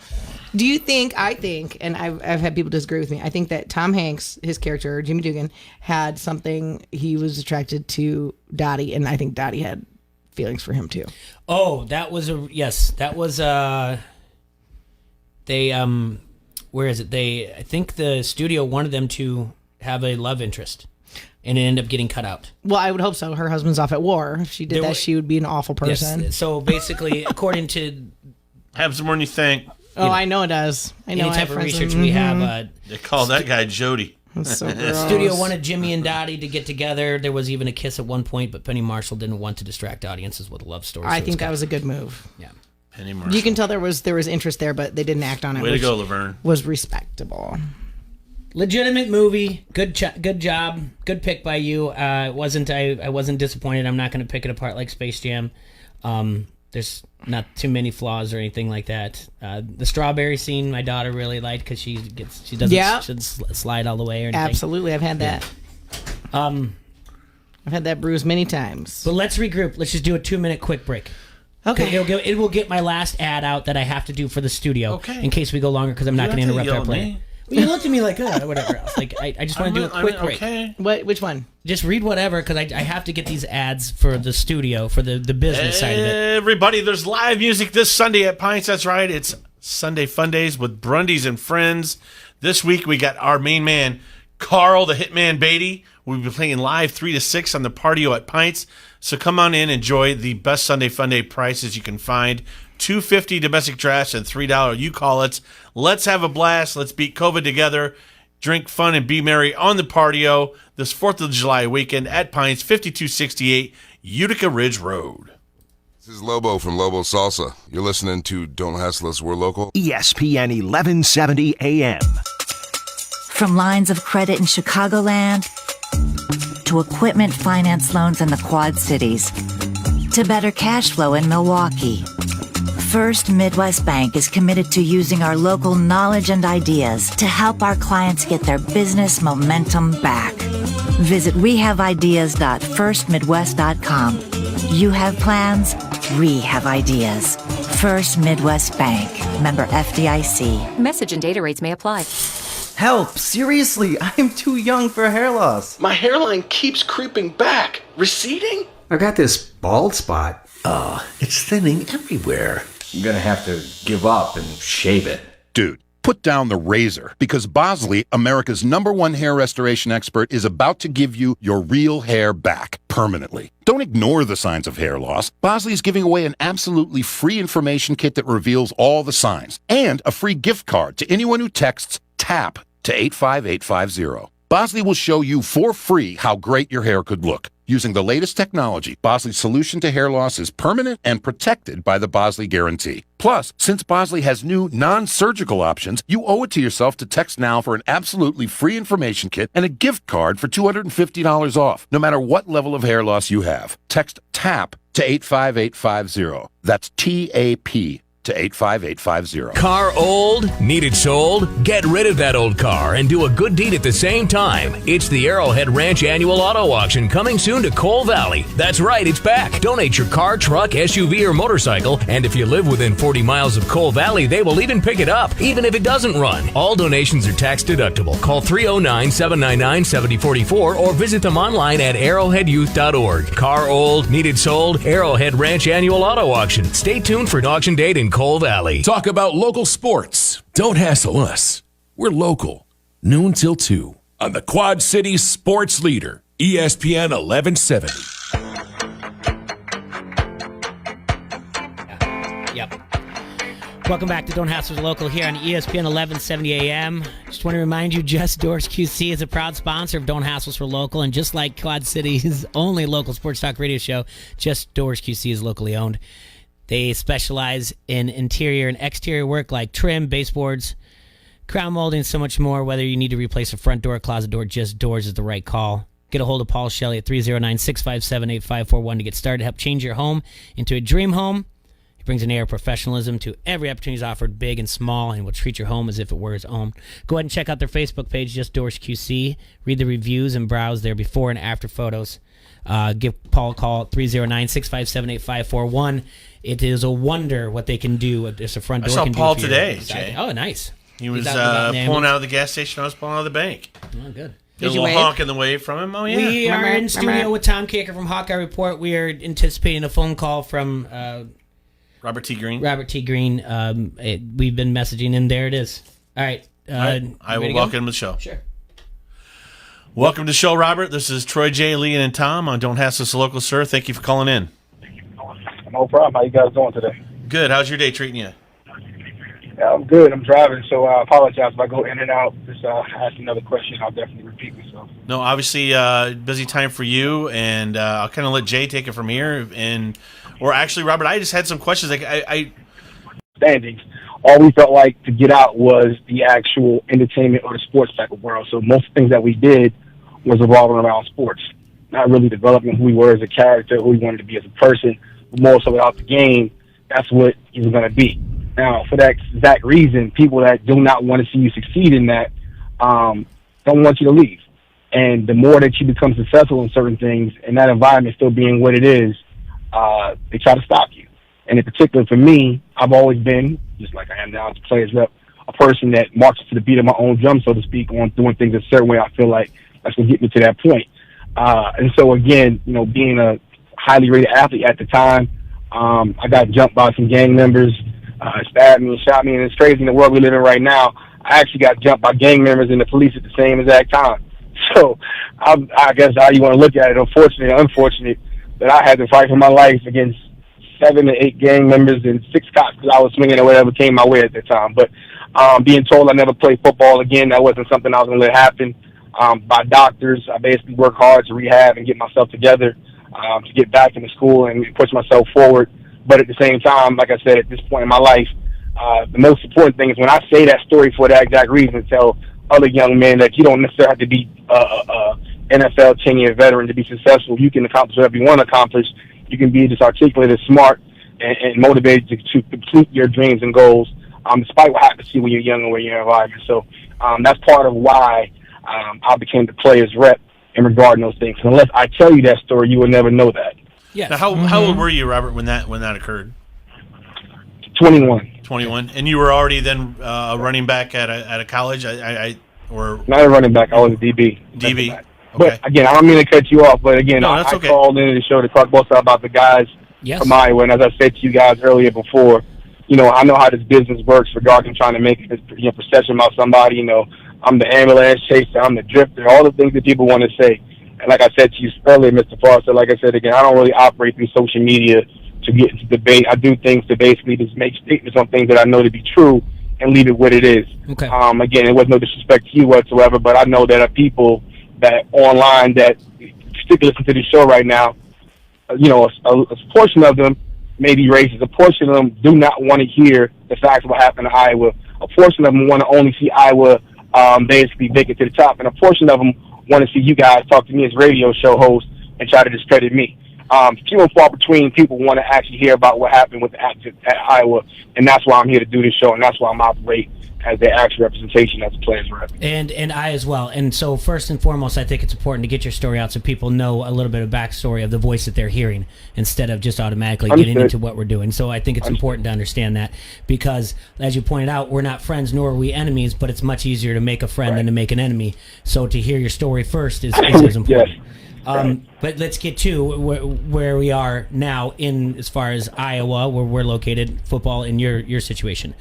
Do you think? I think, and I've had people disagree with me. I think that Tom Hanks, his character Jimmy Dugan, had something. He was attracted to Dottie, and I think Dottie had feelings for him too. Oh, that was That was they where is it? I think the studio wanted them to have a love interest. And it ended up getting cut out. Well, I would hope so. Her husband's off at war. If she did that, she would be an awful person. Yes. So basically, according to... Happens more than you think. Oh, I know it does. I know. Any type of research we have... they call that guy Jody. That's so the studio wanted Jimmy and Dottie to get together. There was even a kiss at one point, but Penny Marshall didn't want to distract audiences with a love story. I think that was a good move. Yeah. Penny Marshall. You can tell there was interest there, but they didn't act on it. Way to go, Laverne. Was respectable. Legitimate movie. Good job. Good pick by you. I wasn't disappointed. I'm not going to pick it apart like Space Jam. There's not too many flaws or anything like that. The strawberry scene, my daughter really liked because she doesn't slide all the way or anything. Absolutely, I've had that. I've had that bruise many times. But let's regroup. Let's just do a 2-minute quick break. Okay. It will get my last ad out that I have to do for the studio. Okay. In case we go longer because I'm not going to interrupt our plan. Well, you looked at me like, whatever else. I just want to do a quick break. Okay. Which one? Just read whatever, because I have to get these ads for the studio, for the business side of it. Everybody, there's live music this Sunday at Pints. That's right. It's Sunday Fun Days with Brundies and Friends. This week, we got our main man, Carl the Hitman Beatty. We'll be playing live 3 to 6 on the Partio at Pints. So come on in, enjoy the best Sunday Fun Day prices you can find. $2.50 domestic trash, and $3 you call it. Let's have a blast. Let's beat COVID together. Drink fun and be merry on the patio this 4th of July weekend at Pines, 5268 Utica Ridge Road. This is Lobo from Lobo Salsa. You're listening to Don't Hassle Us, We're Local. ESPN 1170 AM. From lines of credit in Chicagoland to equipment finance loans in the Quad Cities to better cash flow in Milwaukee, First Midwest Bank is committed to using our local knowledge and ideas to help our clients get their business momentum back. Visit wehaveideas.firstmidwest.com. You have plans, we have ideas. First Midwest Bank, member FDIC. Message and data rates may apply. Help! Seriously, I am too young for hair loss. My hairline keeps creeping back. Receding? I got this bald spot. It's thinning everywhere. I'm gonna have to give up and shave it. Dude, put down the razor, because Bosley, America's #1 hair restoration expert, is about to give you your real hair back permanently. Don't ignore the signs of hair loss. Bosley is giving away an absolutely free information kit that reveals all the signs, and a free gift card to anyone who texts TAP to 85850. Bosley will show you for free how great your hair could look. Using the latest technology, Bosley's solution to hair loss is permanent and protected by the Bosley Guarantee. Plus, since Bosley has new non-surgical options, you owe it to yourself to text now for an absolutely free information kit and a gift card for $250 off, no matter what level of hair loss you have. Text TAP to 85850. That's TAP to 85850. Car old? Need it sold? Get rid of that old car and do a good deed at the same time. It's the Arrowhead Ranch Annual Auto Auction coming soon to Coal Valley. That's right, it's back. Donate your car, truck, SUV, or motorcycle, and if you live within 40 miles of Coal Valley, they will even pick it up, even if it doesn't run. All donations are tax deductible. Call 309-799-7044 or visit them online at arrowheadyouth.org. Car old? Need it sold? Arrowhead Ranch Annual Auto Auction. Stay tuned for an auction date in Coal Valley. Talk about local sports. Don't hassle us. We're local. Noon till 2 on the Quad City Sports Leader, ESPN 1170. Yep. Welcome back to Don't Hassle the Local here on ESPN 1170 AM. Just want to remind you, Just Doors QC is a proud sponsor of Don't Hassle for Local, and just like Quad City's only local sports talk radio show, Just Doors QC is locally owned. They specialize in interior and exterior work like trim, baseboards, crown molding, and so much more. Whether you need to replace a front door, closet door, Just Doors is the right call. Get a hold of Paul Shelley at 309-657-8541 to get started. Help change your home into a dream home. He brings an air of professionalism to every opportunity he's offered, big and small, and will treat your home as if it were his own. Go ahead and check out their Facebook page, Just Doors QC. Read the reviews and browse their before and after photos. Give Paul a call at 309-657-8541. It is a wonder what they can do. It's a front door. I saw Paul today, Jay. Oh, nice. He was pulling out of the gas station. I was pulling out of the bank. Oh, good. Did a little honk in the wave from him. Oh, yeah. We are in studio with Tom Kaker from Hawkeye Report. We are anticipating a phone call from Robert T. Green. Robert T. Green. We've been messaging him. There it is. All right. I will welcome him to the show. Sure. Welcome to the show, Robert. This is Troy J, Lee, and Tom on Don't Hassle Us Local, sir. Thank you for calling in. No problem. How you guys doing today? Good. How's your day treating you? Yeah, I'm good. I'm driving, so I apologize if I go in and out. Just ask another question. I'll definitely repeat myself. No, obviously, busy time for you, and I'll kind of let Jay take it from here. Or actually, Robert, I just had some questions. Standings. All we felt like to get out was the actual entertainment or the sports type of world. So most things that we did was revolving around sports, not really developing who we were as a character, who we wanted to be as a person, but more so without the game. That's what he was going to be. Now, for that exact reason, people that do not want to see you succeed in that don't want you to leave. And the more that you become successful in certain things, and that environment still being what it is, they try to stop you. And in particular, for me, I've always been, just like I am now as a player's rep, a person that marches to the beat of my own drum, so to speak, on doing things a certain way. I feel like that's going to get me to that point. And so, again, being a highly rated athlete at the time, I got jumped by some gang members, stabbed me and shot me. And it's crazy in the world we live in right now. I actually got jumped by gang members and the police at the same exact time. So I guess how you want to look at it, unfortunate, that I had to fight for my life against 7 to 8 gang members and 6 cops because I was swinging or whatever came my way at the time. But being told I never play football again, that wasn't something I was going to let happen. By doctors, I basically work hard to rehab and get myself together to get back into school and push myself forward. But at the same time, like I said, at this point in my life, the most important thing is when I say that story for that exact reason, to tell other young men that you don't necessarily have to be NFL 10-year veteran to be successful. You can accomplish whatever you want to accomplish. You can be just articulated, smart, and motivated to complete your dreams and goals, despite what happens to you when you're young and when you're in your environment. So that's part of why I became the player's rep in regarding those things. And unless I tell you that story, you will never know that. Yeah. Now, how old were you, Robert, when that occurred? 21. 21, and you were already then running back at a college. Or not a running back. I was a DB. DB. Okay. But again, I don't mean to cut you off. But again, No, I that's okay. called in the show to talk also about the guys from Iowa. And as I said to you guys earlier before, I know how this business works regarding trying to make a perception about somebody. I'm the ambulance chaser. I'm the drifter. All the things that people want to say. And like I said to you earlier, Mr. Foster, like I said again, I don't really operate through social media to get into debate. I do things to basically just make statements on things that I know to be true and leave it what it is. Okay. Again, it was no disrespect to you whatsoever, but I know there are people that online that stick listen to the show right now. A portion of them may be racist. A portion of them do not want to hear the facts of what happened to Iowa. A portion of them want to only see Iowa basically make it to the top, and a portion of them want to see you guys talk to me as radio show host and try to discredit me. Few and far between people want to actually hear about what happened with the active at Iowa, and that's why I'm here to do this show, and that's why I'm operating as their actual representation as a player's rep. And I as well. And so first and foremost, I think it's important to get your story out so people know a little bit of backstory of the voice that they're hearing instead of just automatically getting into what we're doing. So I think it's important to understand that because, as you pointed out, we're not friends nor are we enemies, but it's much easier to make a friend than to make an enemy. So to hear your story first is important. Yes. But let's get to where we are now in as far as Iowa, where we're located, football in your situation.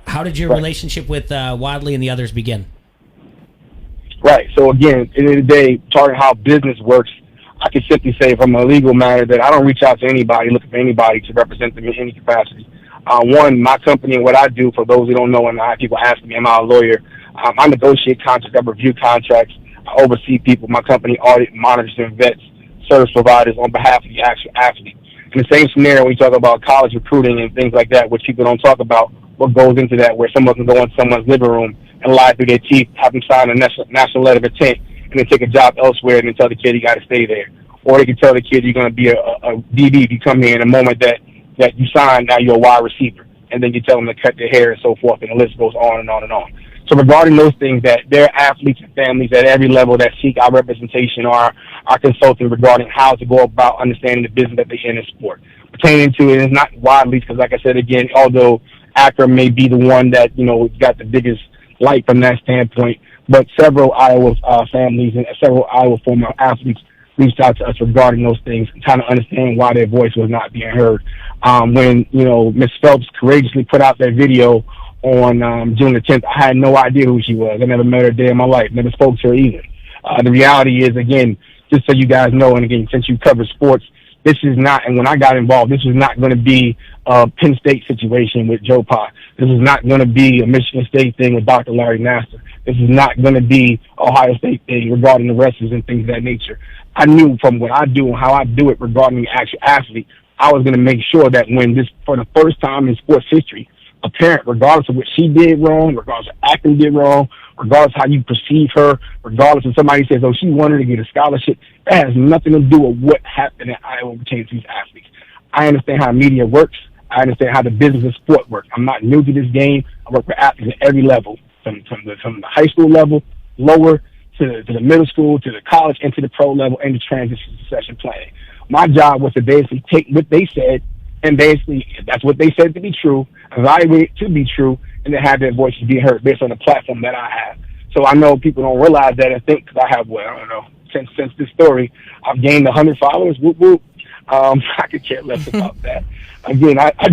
How did your relationship with Wadley and the others begin? Right. So again, at the end of the day, talking how business works, I can simply say from a legal matter that I don't reach out to anybody, looking for anybody to represent them in any capacity. One, my company and what I do, for those who don't know, and I have people ask me, am I a lawyer? I negotiate contracts, I review contracts, I oversee people. My company audit, monitors, and vets service providers on behalf of the actual athlete. In the same scenario, when you talk about college recruiting and things like that, which people don't talk about, what goes into that, where someone can go in someone's living room and lie through their teeth, have them sign a national letter of intent, and then take a job elsewhere and then tell the kid you got to stay there. Or they can tell the kid you're going to be a DB if you come here in the moment that you sign, now you're a wide receiver. And then you tell them to cut their hair and so forth, and the list goes on and on and on. So regarding those things, that there are athletes and families at every level that seek our representation or our consulting regarding how to go about understanding the business that they're in sport. Pertaining to it is not widely, because like I said again, although Akron may be the one that, got the biggest light from that standpoint, but several Iowa families and several Iowa former athletes reached out to us regarding those things, trying to understand why their voice was not being heard. When, Ms. Phelps courageously put out that video on June the 10th, I had no idea who she was. I never met her a day in my life, never spoke to her either. The reality is, again, just so you guys know, and again, since you cover sports, this is not, and when I got involved, this was not going to be a Penn State situation with Joe Pa. This is not going to be a Michigan State thing with Dr. Larry Nassar. This is not going to be Ohio State thing regarding the wrestlers and things of that nature. I knew from what I do and how I do it regarding the actual athlete, I was going to make sure that when this, for the first time in sports history, a parent, regardless of what she did wrong, regardless of acting did wrong, regardless of how you perceive her, regardless of somebody says, oh, she wanted to get a scholarship, that has nothing to do with what happened in Iowa pertaining to these athletes. I understand how media works. I understand how the business of sport works. I'm not new to this game. I work with athletes at every level, from the high school level, lower, to the middle school, to the college, and to the pro level, and the transition succession planning. My job was to basically take what they said, and basically, if that's what they said to be true, evaluate it to be true, and then have their voices be heard based on the platform that I have. So I know people don't realize that and think, because I have, since this story, I've gained 100 followers, whoop, whoop. I could care less about that. Again, I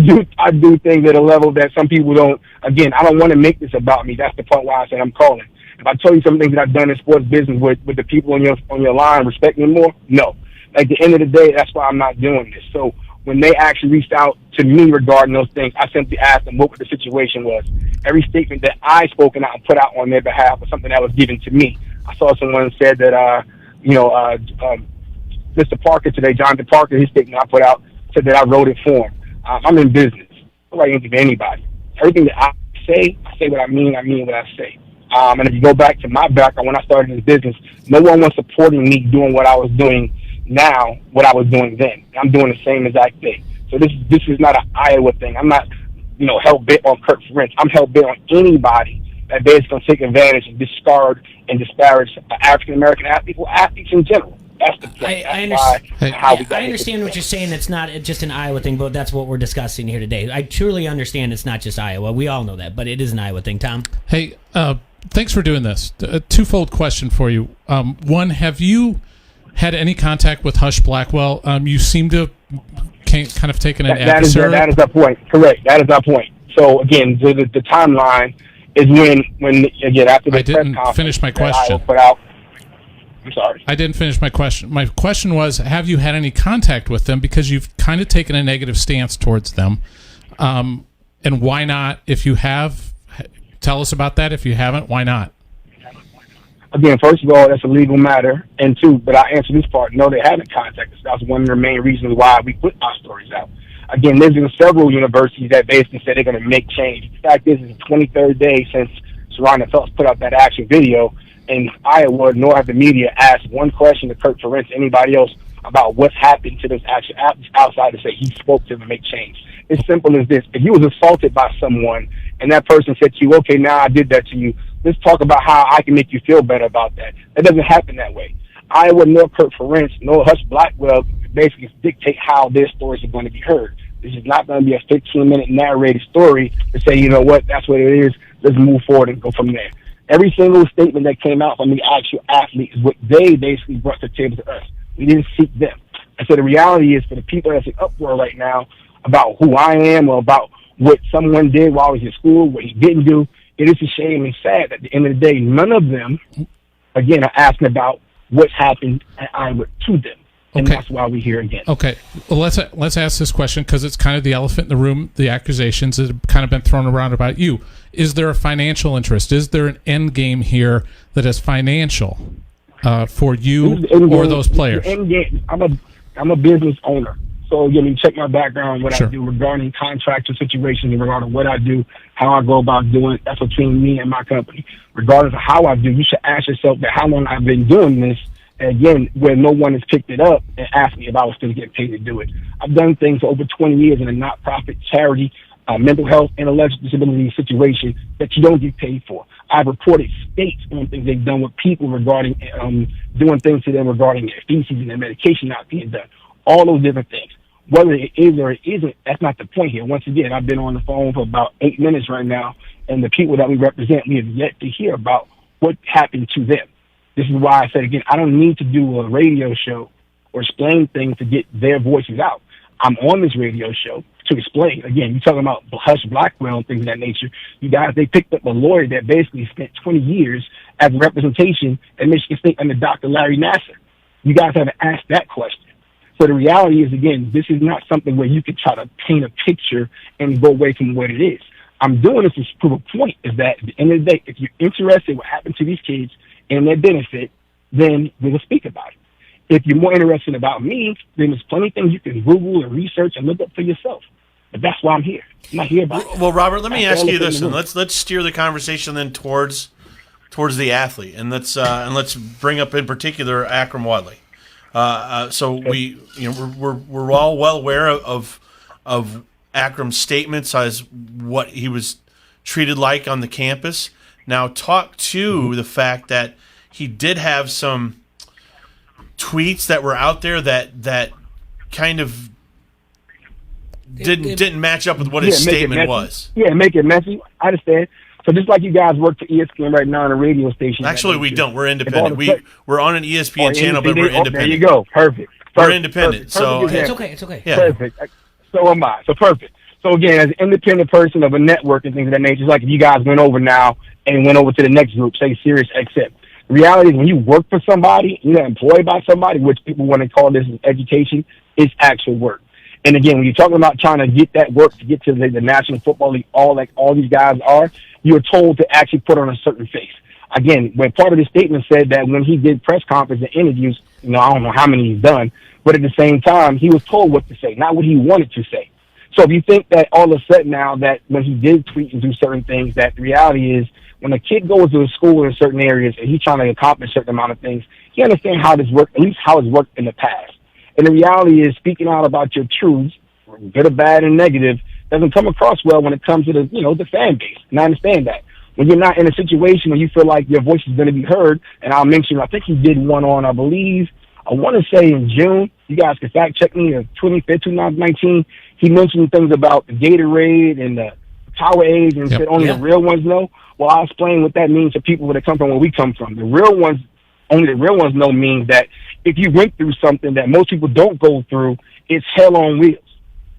do things at a level that some people don't. Again, I don't want to make this about me. That's the point why I said I'm calling. If I tell you some things that I've done in sports business with the people on your line respect me more, no. At the end of the day, that's why I'm not doing this. So when they actually reached out to me regarding those things, I simply asked them what the situation was. Every statement that I spoken out and put out on their behalf was something that was given to me. I saw someone said that, Mr. Parker today, Jonathan Parker, his statement I put out said that I wrote it for him. I'm in business. I don't write anything to anybody. Everything that I say what I mean what I say. And if you go back to my background, when I started this business, no one was supporting me doing what I was doing now, what I was doing then. I'm doing the same exact thing. So this is not an Iowa thing. I'm not, hell-bent on Kirk Ferentz. I'm hell-bent on anybody that basically going to take advantage and discard and disparage African-American athletes or athletes in general. That's the point. I understand what you're saying. It's not just an Iowa thing, but that's what we're discussing here today. I truly understand it's not just Iowa. We all know that, but it is an Iowa thing. Tom? Hey, thanks for doing this. A twofold question for you. One, have you had any contact with Hush Blackwell? You seem to kind of taken an adversarial... That is our point. Correct. That is our point. So, again, the timeline is when again, after the I didn't finish my question. I'm sorry. I didn't finish my question. My question was, have you had any contact with them? Because you've kind of taken a negative stance towards them. And why not? If you have, tell us about that. If you haven't, why not? Again, first of all, that's a legal matter. And two, but I answer this part. No, they haven't contacted us. That's one of the main reasons why we put our stories out. Again, there's been several universities that basically said they're going to make change. The fact is, it's the 23rd day since Serrano Phelps put out that action video, and Iowa, nor have the media asked one question to Kirk Ferentz, anybody else, about what's happened to this action outside to say he spoke to them to make change. It's simple as this. If you was assaulted by someone and that person said to you, okay, now I did that to you, let's talk about how I can make you feel better about that. That doesn't happen that way. Iowa, nor Kirk Ferentz, nor Hush Blackwell basically dictate how their stories are going to be heard. This is not going to be a 15-minute narrated story to say, you know what, that's what it is, let's move forward and go from there. Every single statement that came out from the actual athlete is what they basically brought to the table to us. We didn't seek them. And so the reality is, for the people that's in uproar right now about who I am or about what someone did while I was in school, what he didn't do, it is a shame and sad that at the end of the day, none of them, again, are asking about what's happened at Iowa to them. And that's why we're here again. Okay. Well, let's ask this question because it's kind of the elephant in the room, the accusations that have kind of been thrown around about you. Is there a financial interest? Is there an end game here that is financial for you or those players? End game. I'm a business owner. So, again, you check my background, what Sure. I do regarding contractual situations and regarding what I do, how I go about doing it. That's between me and my company. Regardless of how I do, you should ask yourself that how long I've been doing this. Again, where no one has picked it up and asked me if I was still getting paid to do it. I've done things for over 20 years in a not-profit charity, mental health, intellectual disability situation that you don't get paid for. I've reported states on things they've done with people regarding doing things to them regarding their feces and their medication not being done. All those different things. Whether it is or it isn't, that's not the point here. Once again, I've been on the phone for about 8 minutes right now, and the people that we represent, we have yet to hear about what happened to them. This is why I said, again, I don't need to do a radio show or explain things to get their voices out. I'm on this radio show to explain. Again, you're talking about Hush Blackwell and things of that nature. You guys, they picked up a lawyer that basically spent 20 years as a representation at Michigan State under Dr. Larry Nassar. You guys haven't asked that question. So the reality is, again, this is not something where you can try to paint a picture and go away from what it is. I'm doing this to prove a point, is that at the end of the day, if you're interested in what happened to these kids and their benefit, then we will speak about it. If you're more interested about me, then there's plenty of things you can Google and research and look up for yourself. But that's why I'm here. I'm not here about it. Well, Robert, let me ask you this, and let's steer the conversation then towards the athlete, and let's bring up in particular Akram Wadley. So we're all well aware of Akram's statements as what he was treated like on the campus. Now, talk to the fact that he did have some tweets that were out there that kind of didn't match up with what his statement was. Yeah, make it messy. I understand. So just like you guys work for ESPN right now on a radio station. Actually, we don't. We're independent. We're on an ESPN channel, but we're independent. There you go. Perfect. We're independent. So it's okay. It's okay. Yeah. Perfect. So am I. So perfect. So again, as an independent person of a network and things of that nature, it's like if you guys went over now and went over to the next group, say Sirius XM. The reality is when you work for somebody, you're employed by somebody, which people want to call this education, it's actual work. And again, when you're talking about trying to get that work to get to the National Football League, all these guys are, you're told to actually put on a certain face. Again, when part of the statement said that when he did press conference and interviews, I don't know how many he's done, but at the same time, he was told what to say, not what he wanted to say. So if you think that all of a sudden now that when he did tweet and do certain things, that the reality is when a kid goes to a school in certain areas and he's trying to accomplish a certain amount of things, he understands how this works, at least how it's worked in the past. And the reality is speaking out about your truths, good or bad and negative, doesn't come across well when it comes to the fan base. And I understand that. When you're not in a situation where you feel like your voice is going to be heard, and I'll mention, I think he did one on, I want to say in June, you guys can fact check me, 25th, 2019, he mentioned things about the Gatorade and the Powerade and said only the real ones know. Well, I'll explain what that means to people that come from where we come from. Only the real ones know means that if you went through something that most people don't go through, it's hell on wheels.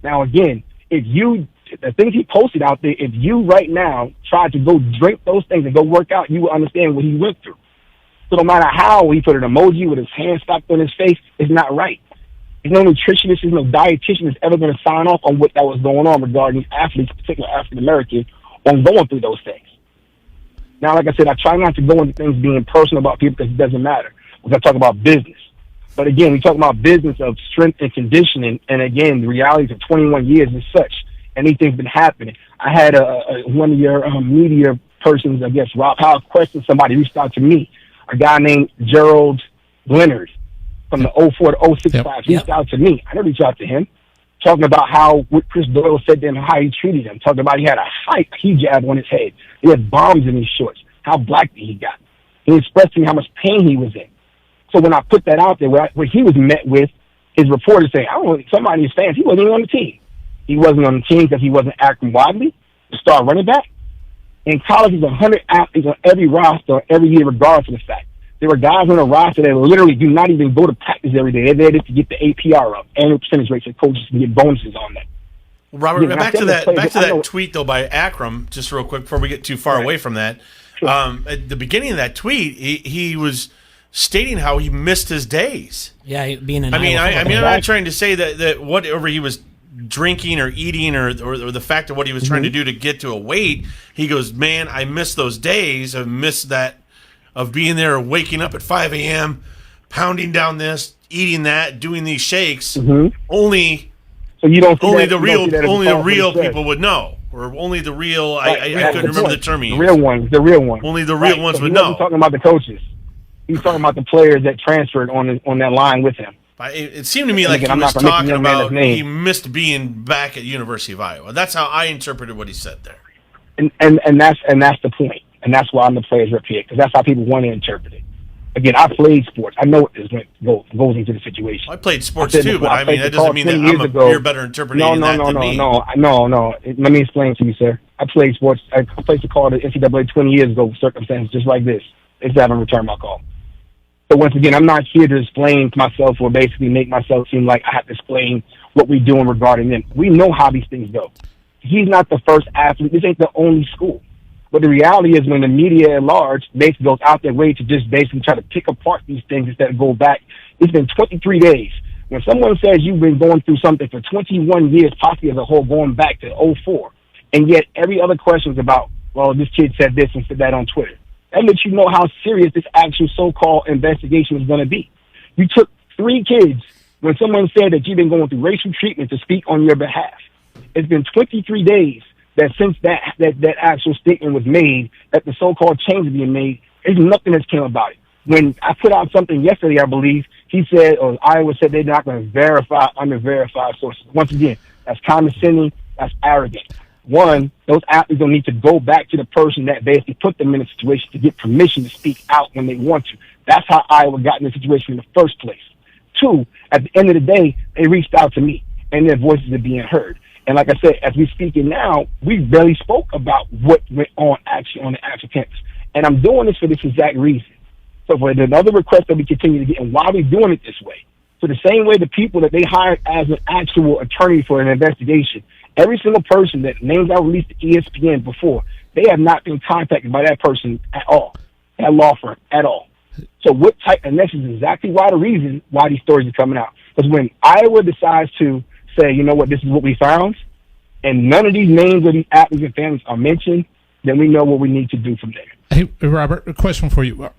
Now, again, the things he posted out there, if you right now tried to go drink those things and go work out, you will understand what he went through. So no matter how he put an emoji with his hand stopped on his face, it's not right. There's no nutritionist, there's no dietitian that's ever going to sign off on what that was going on regarding athletes, particularly African Americans, on going through those things. Now, like I said, I try not to go into things being personal about people because it doesn't matter. Because I talk about business. But again, we talk about business of strength and conditioning. And again, the realities of 21 years is such. Anything's been happening. I had one of your media persons, I guess, Rob Howe, questioned somebody, reached out to me. A guy named Gerald Leonard from the 04 to 06 class reached out to me. I didn't reach out to him. Talking about what Chris Doyle said to him, how he treated him. Talking about he had a hijab on his head. He had bombs in his shorts. How black he got. He expressed to me how much pain he was in. So when I put that out there, where he was met with, his reporters saying, somebody in his fans, he wasn't even on the team. He wasn't on the team because he wasn't Akron Wadley, the star running back. In college, there's 100 athletes on every roster every year, regardless of the fact. There are guys on the roster that literally do not even go to practice every day. They're there just to get the APR up, annual percentage rate, so coaches can get bonuses on that. Robert, back to that tweet though by Akram, just real quick before we get too far away from that. Sure. At the beginning of that tweet, he was stating how he missed his days. Yeah, being an. I'm not trying to say that whatever he was drinking or eating or the fact of what he was trying to do to get to a weight. He goes, man, I miss those days. I miss that of being there, waking up at 5 a.m., pounding down this, eating that, doing these shakes. Only. So you don't. Only the real people would know, or only the real. I couldn't remember the term he used. The real ones. Only the real ones would know. He's talking about the coaches. He's talking about the players that transferred on that line with him. It seemed to me like he was talking about he missed being back at University of Iowa. That's how I interpreted what he said there. And that's the point, and that's why I'm the players rep here, because that's how people want to interpret it. Again, I played sports. I know what goes into the situation. I played sports too, but I mean that doesn't mean that you're better interpreting that than me. No. Let me explain to you, sir. I played sports. I placed a call to NCAA 20 years ago with circumstances just like this. They just haven't returned my call. So once again, I'm not here to explain to myself or basically make myself seem like I have to explain what we're doing regarding them. We know how these things go. He's not the first athlete. This ain't the only school. But the reality is when the media at large basically goes out their way to just basically try to pick apart these things instead of go back. It's been 23 days. When someone says you've been going through something for 21 years, possibly as a whole, going back to 04, and yet every other question is about, well, this kid said this and said that on Twitter. That lets you know how serious this actual so-called investigation is going to be. You took 3 kids when someone said that you've been going through racial treatment to speak on your behalf. It's been 23 days that since that actual statement was made, that the so-called change is being made, there's nothing that's came about it. When I put out something yesterday, I believe, he said, or Iowa said they're not going to verify under verified sources. Once again, that's condescending, that's arrogant. One, those athletes don't need to go back to the person that basically put them in a situation to get permission to speak out when they want to. That's how Iowa got in the situation in the first place. 2, at the end of the day, they reached out to me, and their voices are being heard. And like I said, as we're speaking now, we barely spoke about what went on actually on the actual campus. And I'm doing this for this exact reason. So for another request that we continue to get, and why we're doing it this way. So the same way the people that they hired as an actual attorney for an investigation, every single person that names are released to ESPN before, they have not been contacted by that person at all, that law firm at all. So what type, and this is exactly why the reason why these stories are coming out. Because when Iowa decides to say, you know what, this is what we found, and none of these names of these athletes and families are mentioned, then we know what we need to do from there. Hey, Robert, a question for you.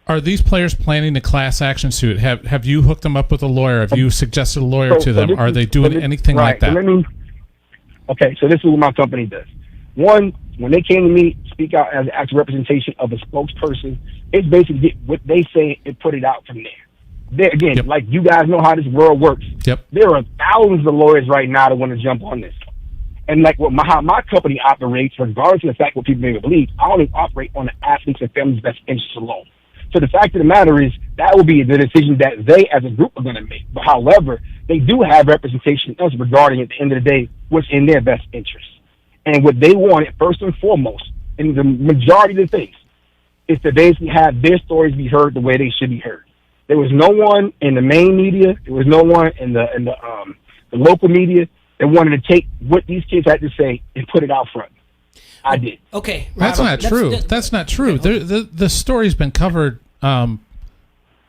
Are these players planning a class action suit? Have you hooked them up with a lawyer? Have you suggested a lawyer to them? Are they doing anything like that? So this is what my company does. One, when they came to me, speak out as an actual representation of a spokesperson, it's basically get what they say and put it out from there. There again, like you guys know how this world works. There are thousands of lawyers right now that want to jump on this. And like how my company operates, regardless of the fact what people may believe, I only operate on the athletes and families' best interests alone. So the fact of the matter is that will be the decision that they as a group are going to make. But however, they do have representation of us regarding at the end of the day what's in their best interest. And what they wanted first and foremost, in the majority of the things, is to basically have their stories be heard the way they should be heard. There was no one in the main media, there was no one in the local media that wanted to take what these kids had to say and put it out front. I did. Okay, Robert, that's not true. That's not true. Okay. The story's been covered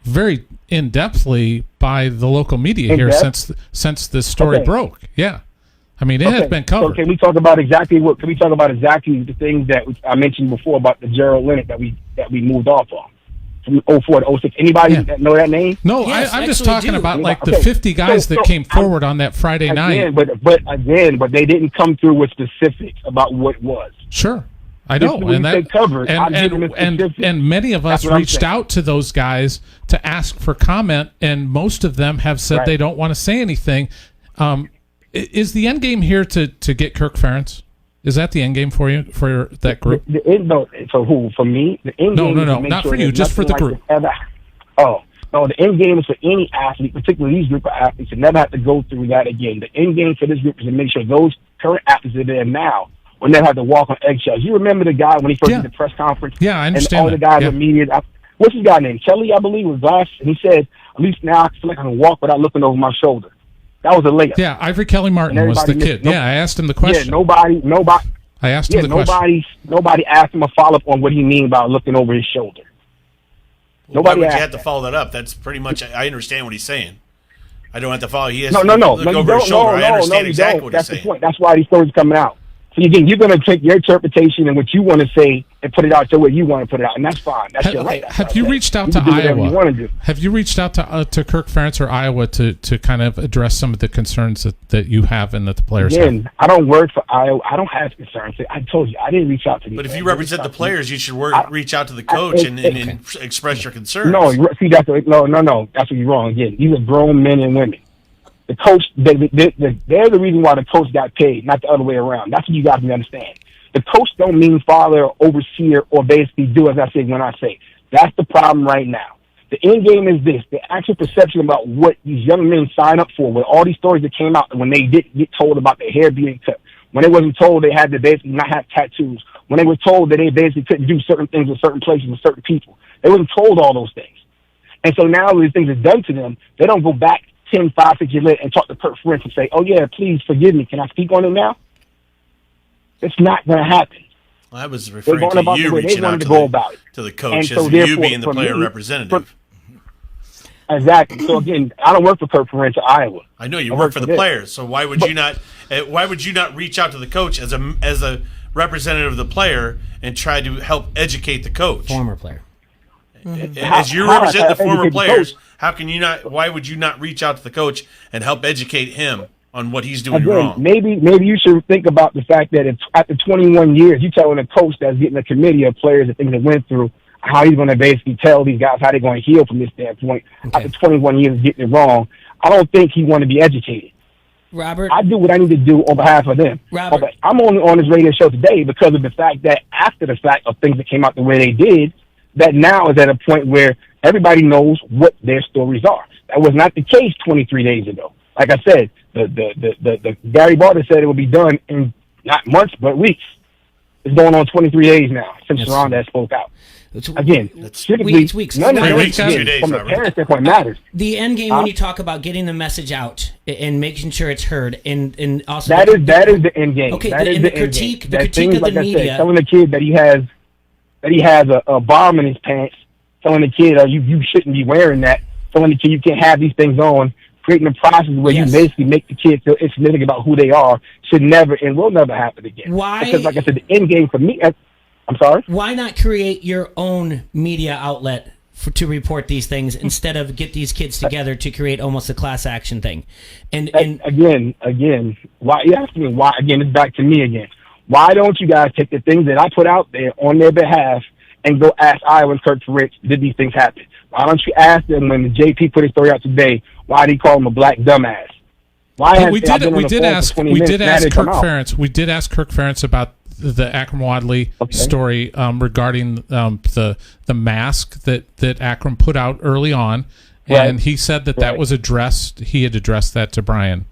very in-depthly by the local media here since this story broke. Yeah, I mean it has been covered. So can we talk about exactly the things that I mentioned before about the Gerald Leonard that we moved off on from 04 to 06? Anybody that know that name? No, yes, I'm just talking about like the 50 guys that came forward on that Friday night. But they didn't come through with specifics about what it was. Sure. I know, and many of us reached out to those guys to ask for comment, and most of them have said they don't want to say anything. Is the end game here to get Kirk Ferentz? Is that the end game for you, for that group? For who? For me? The end game no, not for you, just for the group. No, the end game is for any athlete, particularly these group of athletes, to never have to go through that again. The end game for this group is to make sure those current athletes that are there now will never have to walk on eggshells. You remember the guy when he first did the press conference? Yeah, I understand. And all the guys in media. What's his guy name? Kelly, I believe, was last. And he said, at least now I feel like I can walk without looking over my shoulder. That was a layup. Yeah, Ivory Kelly Martin was the kid. I asked him the question. Yeah, nobody. I asked him the question. Nobody asked him a follow-up on what he mean by looking over his shoulder. Why would you have to follow that up? That's pretty much. I understand what he's saying. I don't have to follow. He has to look over his shoulder. I understand exactly what he's saying. That's the point. That's why these stories are coming out. So again, you're going to take your interpretation and what you want to say and put it out the way you want to put it out, and that's fine. That's your right. Have you reached out to Iowa? Have you reached out to Kirk Ferentz or Iowa to kind of address some of the concerns that you have and that the players have? I don't work for Iowa. I don't have concerns. I told you, I didn't reach out to these. But if you represent the players, you should reach out to the coach and express your concerns. No, see, that's that's what you're wrong. Again, these are grown men and women. The coach, they're the reason why the coach got paid, not the other way around. That's what you guys need to understand. The coach don't mean father or overseer or basically do as I say when I say. That's the problem right now. The end game is this. The actual perception about what these young men sign up for, with all these stories that came out when they didn't get told about their hair being cut, when they wasn't told they had to basically not have tattoos, when they were told that they basically couldn't do certain things with certain places with certain people. They wasn't told all those things. And so now these things are done to them, they don't go back 10, 5, 6 years later and talk to Kirk Ferentz and say, oh, yeah, please forgive me. Can I speak on it now? It's not going to happen. Well, I was referring to you reaching out to the coach as you being the player representative. Exactly. So, again, I don't work for Kirk Ferentz or Iowa. I know you work for the players. So why would you not reach out to the coach as a representative of the player and try to help educate the coach? Former player. As you represent the former players, how can you not? Why would you not reach out to the coach and help educate him on what he's doing wrong? Maybe you should think about the fact that if after 21 years, you're telling a coach that's getting a committee of players and things that went through how he's going to basically tell these guys how they're going to heal from this standpoint. After 21 years of getting it wrong, I don't think he want to be educated. Robert, I do what I need to do on behalf of them. Robert, I'm only on this radio show today because of the fact that after the fact of things that came out the way they did, that now is at a point where everybody knows what their stories are. That was not the case 23 days ago. Like I said, the Gary Barter said it would be done in not months but weeks. It's going on 23 days now since Sharonda has spoke out. Again, weeks. None of this from the parent standpoint matters. The end game when you talk about getting the message out and making sure it's heard, and also that is the end game. Okay, that is the critique of the media. Telling the kid that he has a bomb in his pants, telling the kid you shouldn't be wearing that, telling the kid you can't have these things on, creating a process where you basically make the kids feel insignificant about who they are should never and will never happen again. Why? Because, like I said, the end game for me, I'm sorry? Why not create your own media outlet to report these things instead of get these kids together to create almost a class action thing? And again, why you ask me why? Again, it's back to me again. Why don't you guys take the things that I put out there on their behalf and go ask Iowa and Kirk Ferentz, did these things happen? Why don't you ask them when the JP put his story out today, why did he call him a black dumbass? We did ask Kirk Ferentz. We did ask Kirk Ferentz about the Akram Wadley story regarding the mask that Akram put out early on, and he said that was addressed. He had addressed that to Brian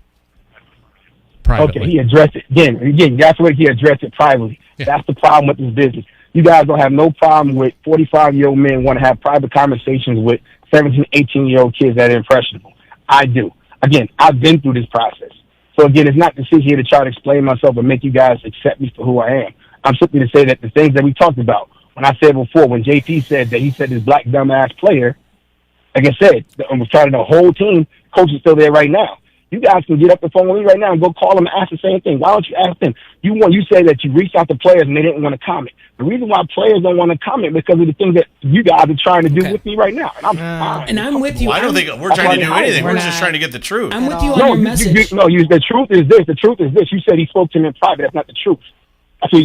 privately. Okay, he addressed it again. That's what he addressed it privately. Yeah. That's the problem with this business. You guys don't have no problem with 45-year-old men want to have private conversations with 17, 18-year-old kids that are impressionable. I do. Again, I've been through this process. So again, it's not to sit here to try to explain myself and make you guys accept me for who I am. I'm simply to say that the things that we talked about, when I said before, when JP said that he said this black dumbass player, like I said, was trying the whole team, coach is still there right now. You guys can get up the phone with me right now and go call them and ask the same thing. Why don't you ask them? You say that you reached out to players and they didn't want to comment. The reason why players don't want to comment because of the things that you guys are trying to do with me right now. And I'm fine. And I'm with you. Well, I don't think we're trying to do anything. We're just trying to get the truth. I'm with you on your message. The truth is this. The truth is this. You said he spoke to him in private. That's not the truth. That's what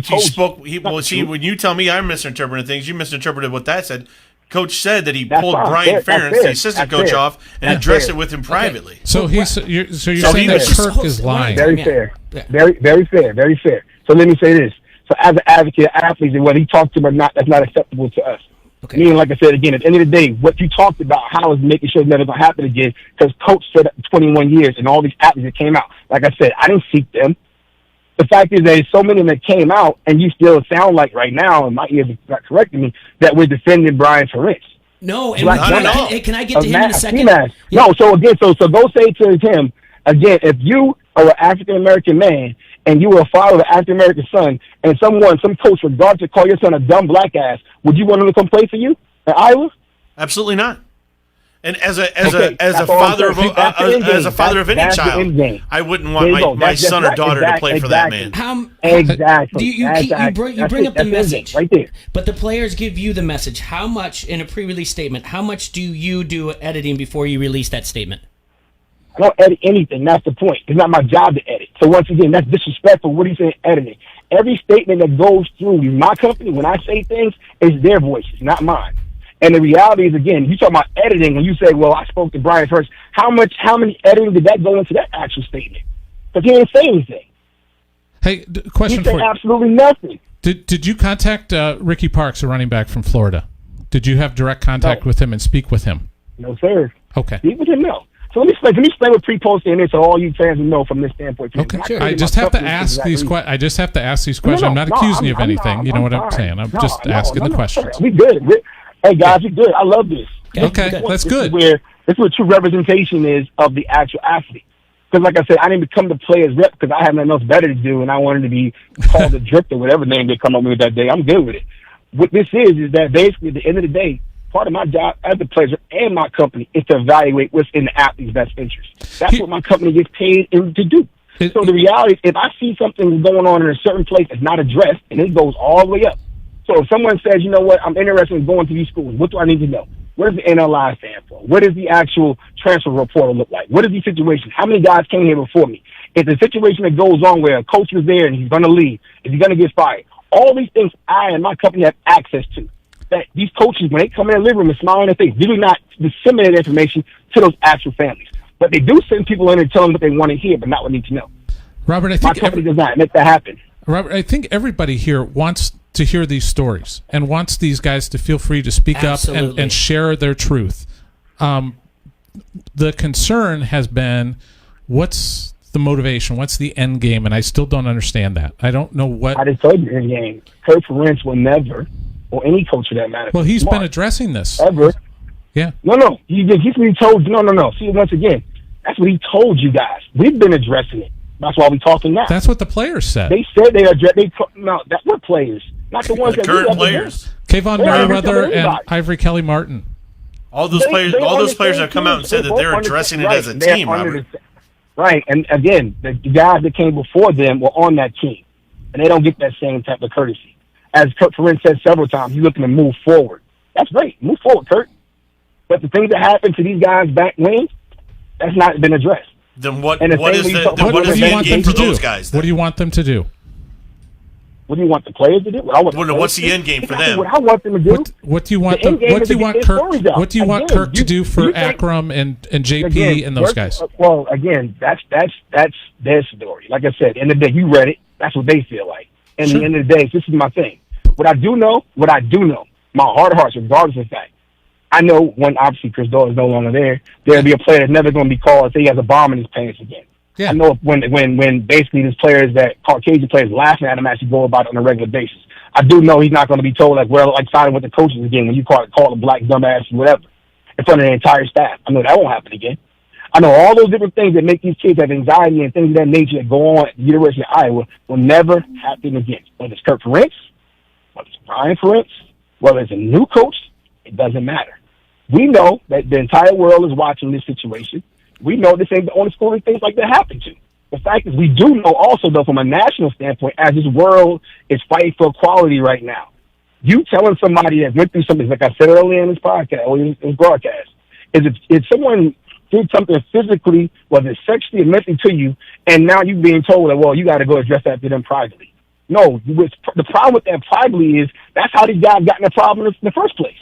he told you. When you tell me I'm misinterpreting things, you misinterpreted what that said. Coach said that he pulled Brian Ferentz, the assistant coach, off and addressed it with him privately. So you're saying that Kirk is lying. Very fair. Very fair. So let me say this. So as an advocate, athletes, whether he talked to them or not, that's not acceptable to us. Okay. Meaning, like I said again, at the end of the day, what you talked about, how is making sure it's never going to happen again, because Coach said 21 years and all these athletes that came out. Like I said, I didn't seek them. The fact is that there's so many that came out, and you still sound like right now, and my ears are not correcting me, that we're defending Brian Ferentz. No, and can I get to him in a second? Yeah. No, so again, so go say to him, again, if you are an African-American man, and you were a father of an African-American son, and some coach regardless to call your son a dumb black ass, would you want him to come play for you at Iowa? Absolutely not. And as a father of any child, I wouldn't want my son or daughter to play for that man. Exactly. You bring up the message right there. But the players give you the message. How much in a pre-release statement? How much do you do editing before you release that statement? I don't edit anything. That's the point. It's not my job to edit. So once again, that's disrespectful. What are you saying, editing? Every statement that goes through my company, when I say things, is their voices, not mine. And the reality is, again, you talk about editing, and you say, well, I spoke to Brian first. How many editing did that go into that actual statement? Because he didn't say anything. Hey, question for you. He said absolutely nothing. Did you contact Ricky Parks, a running back from Florida? Did you have direct contact with him and speak with him? No, sir. Okay. Speak with him, no. So let me explain what pre-posting is so all you fans will know from this standpoint. Okay, sure. I just have to ask these questions. I'm not accusing you of anything. You know what I'm saying? I'm just asking the questions. We good. Hey, guys, we good. I love this. Okay, that's good. This is what true representation is of the actual athlete. Because like I said, I didn't become the player's rep because I had nothing else better to do, and I wanted to be called a drip or whatever name they come up with that day. I'm good with it. What this is that basically at the end of the day, part of my job as a player and my company is to evaluate what's in the athlete's best interest. That's what my company gets paid to do. So the reality is, if I see something going on in a certain place that's not addressed, and it goes all the way up. So if someone says, you know what, I'm interested in going to these schools, what do I need to know? What does the NLI stand for? What does the actual transfer report look like? What is the situation? How many guys came here before me? It's a situation that goes on where a coach is there and he's going to leave. Is he going to get fired? All these things I and my company have access to. That these coaches, when they come in the living room and smile on their face, they do not disseminate information to those actual families. But they do send people in and tell them what they want to hear, but not what they need to know. Robert, I think my company does not make that happen. Robert, I think everybody here wants to hear these stories and wants these guys to feel free to speak up and share their truth. The concern has been, what's the motivation? What's the end game? And I still don't understand that. I don't know what. I just told you the end game. Kirk Ferentz will never, or any coach for that matter. Well, he's been addressing this. Ever. Yeah. No. He's what he told you. No. See, once again, that's what he told you guys. We've been addressing it. That's why we're talking now. That's what the players said. They said they addressed. What players? Not the ones the that current players. Kayvon Merriweather and Ivory Kelly Martin. All those players have come out and said that they're addressing it as a team, Robert. Right, and again, the guys that came before them were on that team, and they don't get that same type of courtesy. As Kurt Ferentz said several times, he's looking to move forward. That's great, move forward, Kurt. But the things that happened to these guys back when, that's not been addressed. Then what is the end game for those guys? What do you want them to do? What do you want the players to do? What's the end game for them? What I want them to do. What do you want Kirk to do for Akram and JP and those guys? Well, again, that's their story. Like I said, in the day you read it, that's what they feel like. And at the end of the day, this is my thing. What I do know, my heart of hearts, regardless of fact, I know when obviously Chris Doyle is no longer there, there'll be a player that's never going to be called and say he has a bomb in his pants again. Yeah. I know when basically these players that Caucasian players laughing at him actually go about it on a regular basis. I do know he's not going to be told like signing with the coaches again when you call a black dumbass or whatever in front of the entire staff. I know that won't happen again. I know all those different things that make these kids have anxiety and things of that nature that go on at the University of Iowa will never happen again. Whether it's Kirk Ferentz, whether it's Brian Ferentz, whether it's a new coach, it doesn't matter. We know that the entire world is watching this situation. We know this ain't the only school that things like that happen to. The fact is, we do know also, though, from a national standpoint, as this world is fighting for equality right now, you telling somebody that went through something, like I said earlier in this podcast, or in this broadcast, is if someone did something physically, whether it's sexually or mentally to you, and now you're being told that, well, you got to go address that to them privately. No, the problem with that privately is that's how these guys got in the problem in the first place.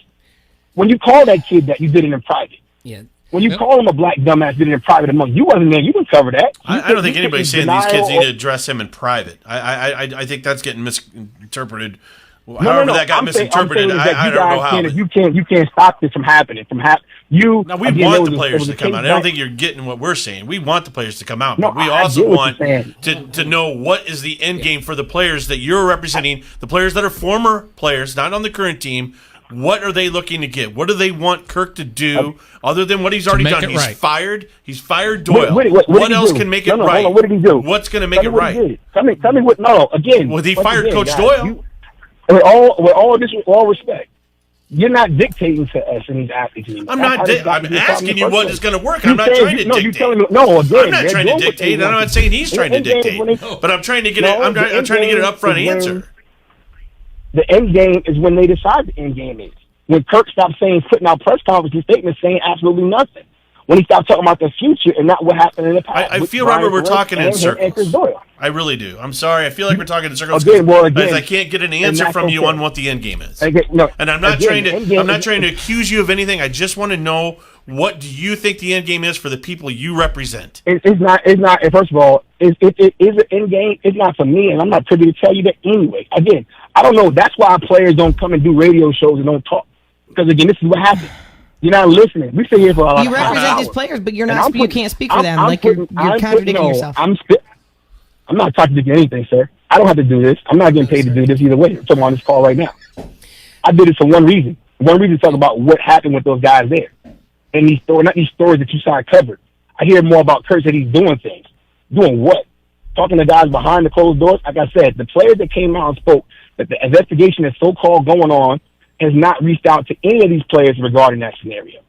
When you call that kid that, you did it in private. Yeah. When you call him a black dumbass, did it in private among you wasn't there. You didn't cover that. I don't think anybody's saying these kids need to address him in private. I think that's getting misinterpreted. However that got misinterpreted, I don't know how. You can't stop this from happening. We want the players to come out. I don't think you're getting what we're saying. We want the players to come out, but we also want to know what is the end game for the players that you're representing, the players that are former players, not on the current team. What are they looking to get? What do they want Kirk to do other than what he's already done? He's fired. He's fired Doyle. What else can make it right? What did he do? What's going to make it right? Tell me what. No, again. Well, he fired Coach Doyle. With all respect, you're not dictating to us and these athletes anymore. I'm asking you what is going to work. I'm not trying to dictate. You're telling me, again. I'm not trying to dictate. I'm not saying he's trying to dictate. But I'm trying to get it. I'm trying to get an upfront answer. The end game is when they decide the end game is. When Kirk stopped putting out press conference statements saying absolutely nothing. When he stopped talking about the future and not what happened in the past. I feel, Robert, we're talking in circles. I really do. I'm sorry. I feel like we're talking in circles. Again, I can't get an answer from you on what the end game is. And I'm not trying to accuse you of anything. I just want to know, what do you think the end game is for the people you represent? It's not. First of all, it is an end game. It's not for me, and I'm not privy to tell you that anyway. Again, I don't know. That's why players don't come and do radio shows and don't talk. Because again, this is what happens. You're not listening. We sit here for a lot. You represent these players, but you're not. You can't speak for them. You're contradicting yourself. I'm not contradicting anything, sir. I don't have to do this. I'm not getting paid to do this either way. I'm on this call right now. I did it for one reason. One reason to talk about what happened with those guys there. And these stories, not these stories that you saw covered. I hear more about Kurt that he's doing things. Doing what? Talking to guys behind the closed doors. Like I said, the players that came out and spoke that the investigation is so-called going on has not reached out to any of these players regarding that scenario.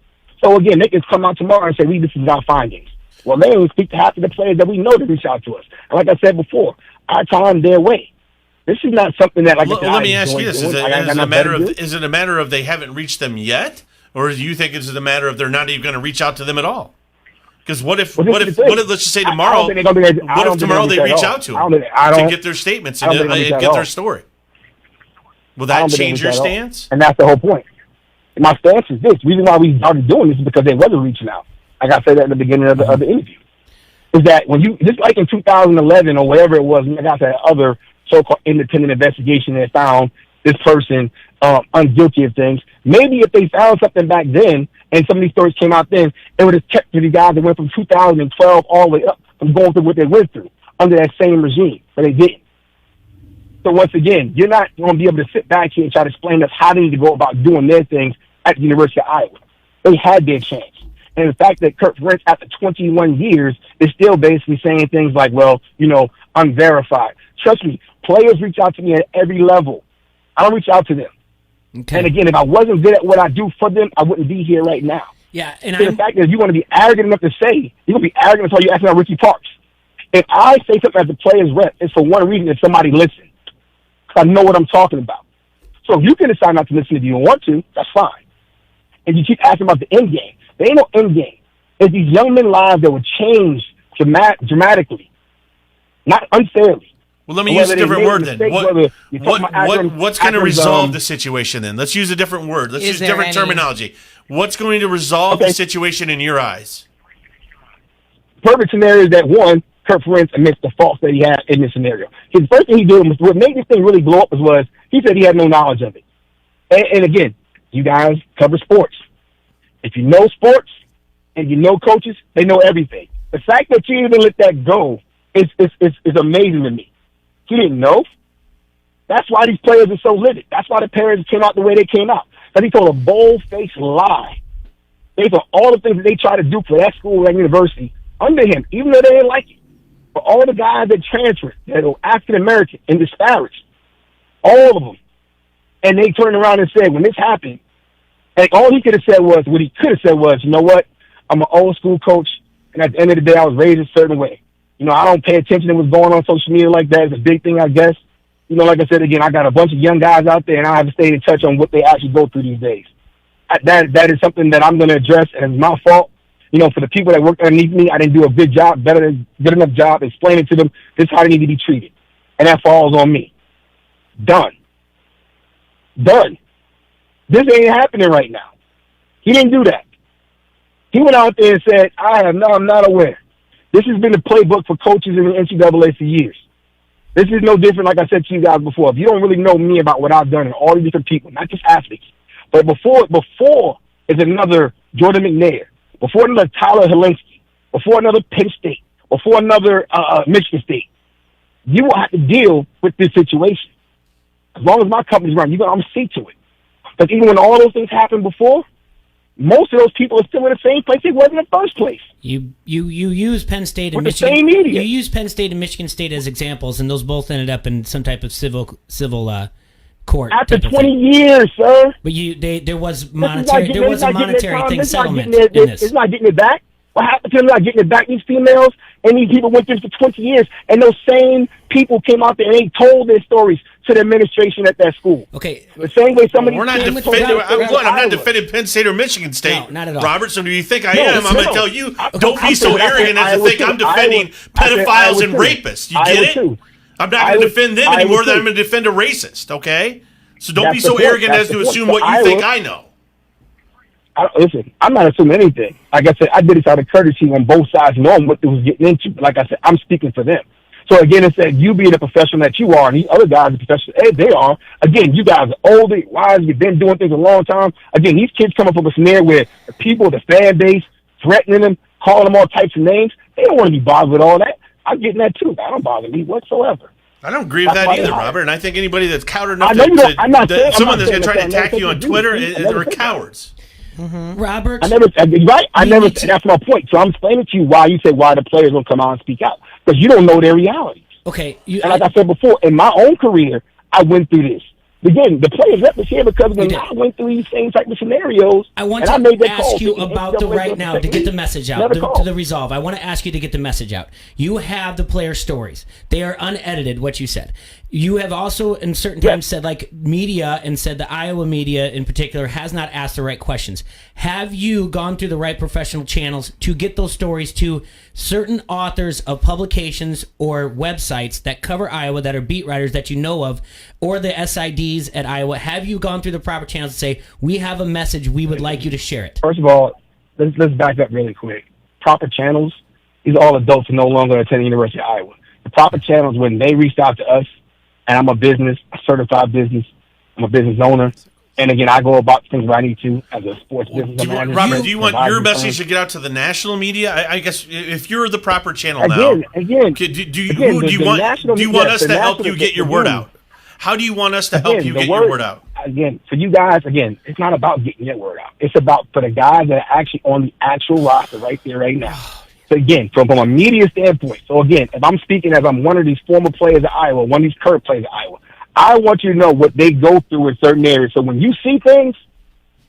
So again, they can come out tomorrow and say, this is our findings. Well, they don't speak to half of the players that we know to reach out to us. And like I said before, our time, their way. This is not something that let me ask you this. Is it a matter of they haven't reached them yet? Or do you think it's a matter of they're not even going to reach out to them at all? Because what if let's just say tomorrow, what if tomorrow they reach out to them to get their statements and get their story? Will that change your stance? And that's the whole point. And my stance is this. The reason why we started doing this is because they wasn't reaching out. Like I said at the beginning of the interview. Is that when you, just like in 2011 or whatever it was, I got that other so-called independent investigation that found this person unguilty of things. Maybe if they found something back then and some of these stories came out then, it would have kept to the guys that went from 2012 all the way up from going through what they went through under that same regime, but they didn't. So once again, you're not going to be able to sit back here and try to explain to us how they need to go about doing their things at the University of Iowa. They had their chance. And the fact that Kurt Ferentz, after 21 years, is still basically saying things like, unverified. Trust me, players reach out to me at every level. I don't reach out to them. Okay. And again, if I wasn't good at what I do for them, I wouldn't be here right now. Yeah, and the fact is, you're going to be arrogant enough to say, you're going to be arrogant until you ask me about Ricky Parks. If I say something as a player's rep, it's for one reason, if somebody listens. Because I know what I'm talking about. So if you can decide not to listen if you don't want to, that's fine. And you keep asking about the end game. There ain't no end game. It's these young men's lives that would change dramatically, not unfairly. Well, let me use a different word then. What's going to resolve the situation then? Let's use a different word. Let's use different terminology. What's going to resolve the situation in your eyes? Perfect scenario is that, one, Kurt Ferentz admits the faults that he had in this scenario. His first thing he did was, what made this thing really blow up was he said he had no knowledge of it. And again, you guys cover sports. If you know sports and you know coaches, they know everything. The fact that you even let that go is amazing to me. He didn't know. That's why these players are so livid. That's why the parents came out the way they came out. Because he told a bold-faced lie based on all the things that they tried to do for that school, that university, under him, even though they didn't like it. For all the guys that transferred, that were African-American and disparaged, all of them. And they turned around and said, when this happened, and all he could have said was, what he could have said was, you know what, I'm an old-school coach, and at the end of the day, I was raised a certain way. You know, I don't pay attention to what's going on social media like that. It's a big thing, I guess. You know, like I said, again, I got a bunch of young guys out there, and I have to stay in touch on what they actually go through these days. That is something that I'm going to address, and it's my fault. You know, for the people that work underneath me, I didn't do a good enough job explaining to them this is how they need to be treated. And that falls on me. Done. This ain't happening right now. He didn't do that. He went out there and said, I'm not aware. This has been the playbook for coaches in the NCAA for years. This is no different, like I said to you guys before. If you don't really know me about what I've done and all these different people, not just athletes, but before is another Jordan McNair, before another Tyler Helinski, before another Penn State, before another Michigan State, you will have to deal with this situation. As long as my company's running, I'm going to see to it. Because even when all those things happened before, most of those people are still in the same place they was in the first place. You use Penn State and With the Michigan. same media. You use Penn State and Michigan State as examples, and those both ended up in some type of civil court. After 20 years, sir. But there was a monetary thing settlement in this. It's not getting it back. What happened to them not getting it back? These females and these people went through this for 20 years, and those same people came out there and they told their stories to the administration at that school. Okay. The same way somebody... We're not defending... I'm not defending Penn State or Michigan State. No, not at all. Robert, so do you think I am? I'm going to tell you, don't be so arrogant as to think I'm defending pedophiles and rapists. You get it? I'm not going to defend them anymore than I'm going to defend a racist, okay? So don't be so arrogant as to assume what you think I know. Listen, I'm not assuming anything. Like I said, I did this out of courtesy on both sides, knowing what they was getting into. But like I said, I'm speaking for them. So again, it said you being the professional that you are, and these other guys are professional. Hey, they are. Again, you guys are older, wise, you've been doing things a long time. Again, these kids come up with a scenario where the people, the fan base, threatening them, calling them all types of names. They don't want to be bothered with all that. I'm getting that too. That don't bother me whatsoever. I don't agree with that either, Robert. And I think anybody that's coward enough someone that's going to try to attack you on Twitter, they're cowards. Mm-hmm. Robert, That's my point. So I'm explaining to you why you say why the players don't come out and speak out, because you don't know their realities. Okay, and like I said before, in my own career, I went through this. Again, the players rep is here because when I went through these same type of scenarios, I want to ask you about the right now to get the message out, to the resolve. I want to ask you to get the message out. You have the player stories. They are unedited, what you said. You have also, in certain times, said, like, media, and said the Iowa media in particular has not asked the right questions. Have you gone through the right professional channels to get those stories to certain authors of publications or websites that cover Iowa, that are beat writers that you know of, or the SIDs at Iowa? Have you gone through the proper channels to say, we have a message, we would like you to share it? First of all, let's back up really quick. Proper channels, these all adults are no longer attending the University of Iowa. The proper channels, when they reached out to us, and I'm a certified business, I'm a business owner, and again, I go about things where I need to as a sports business owner. Robert, do you want your message to get out to the national media? I guess if you're the proper channel now, do you want us to help you get your word out? How do you want us to help you get your word out? Again, for you guys, it's not about getting your word out. It's about for the guys that are actually on the actual roster right there, right now. So again, from a media standpoint, so again, if I'm speaking as I'm one of these former players at Iowa, one of these current players at Iowa, I want you to know what they go through in certain areas. So when you see things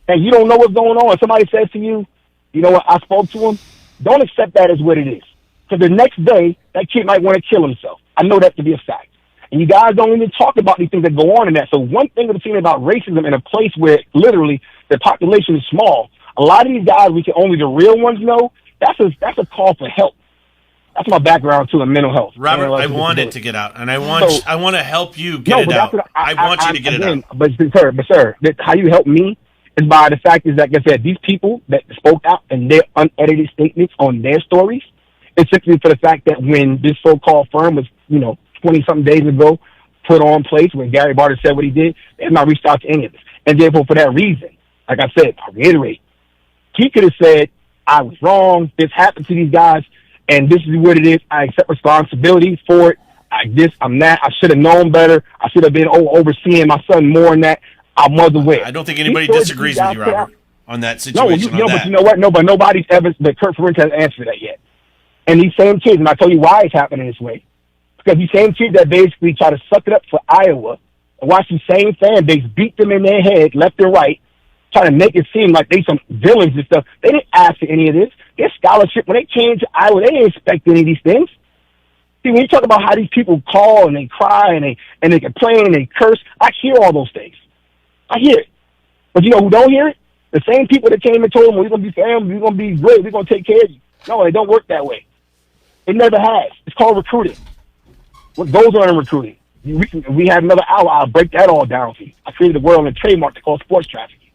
and you don't know what's going on, and somebody says to you, you know what, I spoke to him, don't accept that as what it is. Because the next day, that kid might want to kill himself. I know that to be a fact. And you guys don't even talk about these things that go on in that. So one thing of the thing about racism in a place where literally the population is small, a lot of these guys, we can only the real ones know, that's a call for help. That's my background too in mental health. Robert, I want it to get out, and I want to help you get it out. I want you to get it out. But sir, how you help me is by the fact is that, like I said, these people that spoke out and their unedited statements on their stories, it's simply for the fact that when this so-called firm was, 20-something days ago put on place, when Gary Barter said what he did, they have not reached out to any of us. And therefore, for that reason, like I said, I reiterate, he could have said, I was wrong, this happened to these guys, and this is what it is. I accept responsibility for it. I'm that. I should have known better. I should have been overseeing my son more than that. I was aware. I don't think anybody disagrees with you, Robert, on that situation. But you know what? No, but nobody's ever, but Kurt Ferentz has answered that yet. And these same kids, and I tell you why it's happening this way. Because these same kids that basically try to suck it up for Iowa and watch the same fan base beat them in their head, left and right, trying to make it seem like they some villains and stuff. They didn't ask for any of this. Their scholarship, when they came to Iowa, they didn't expect any of these things. See, when you talk about how these people call and they cry and they complain and they curse, I hear all those things. I hear it. But you know who don't hear it? The same people that came and told them, we're going to be family, we're going to be great, we're going to take care of you. No, it don't work that way. It never has. It's called recruiting. What goes on in recruiting? We have another hour. I'll break that all down for you. I created a world and trademark called sports trafficking.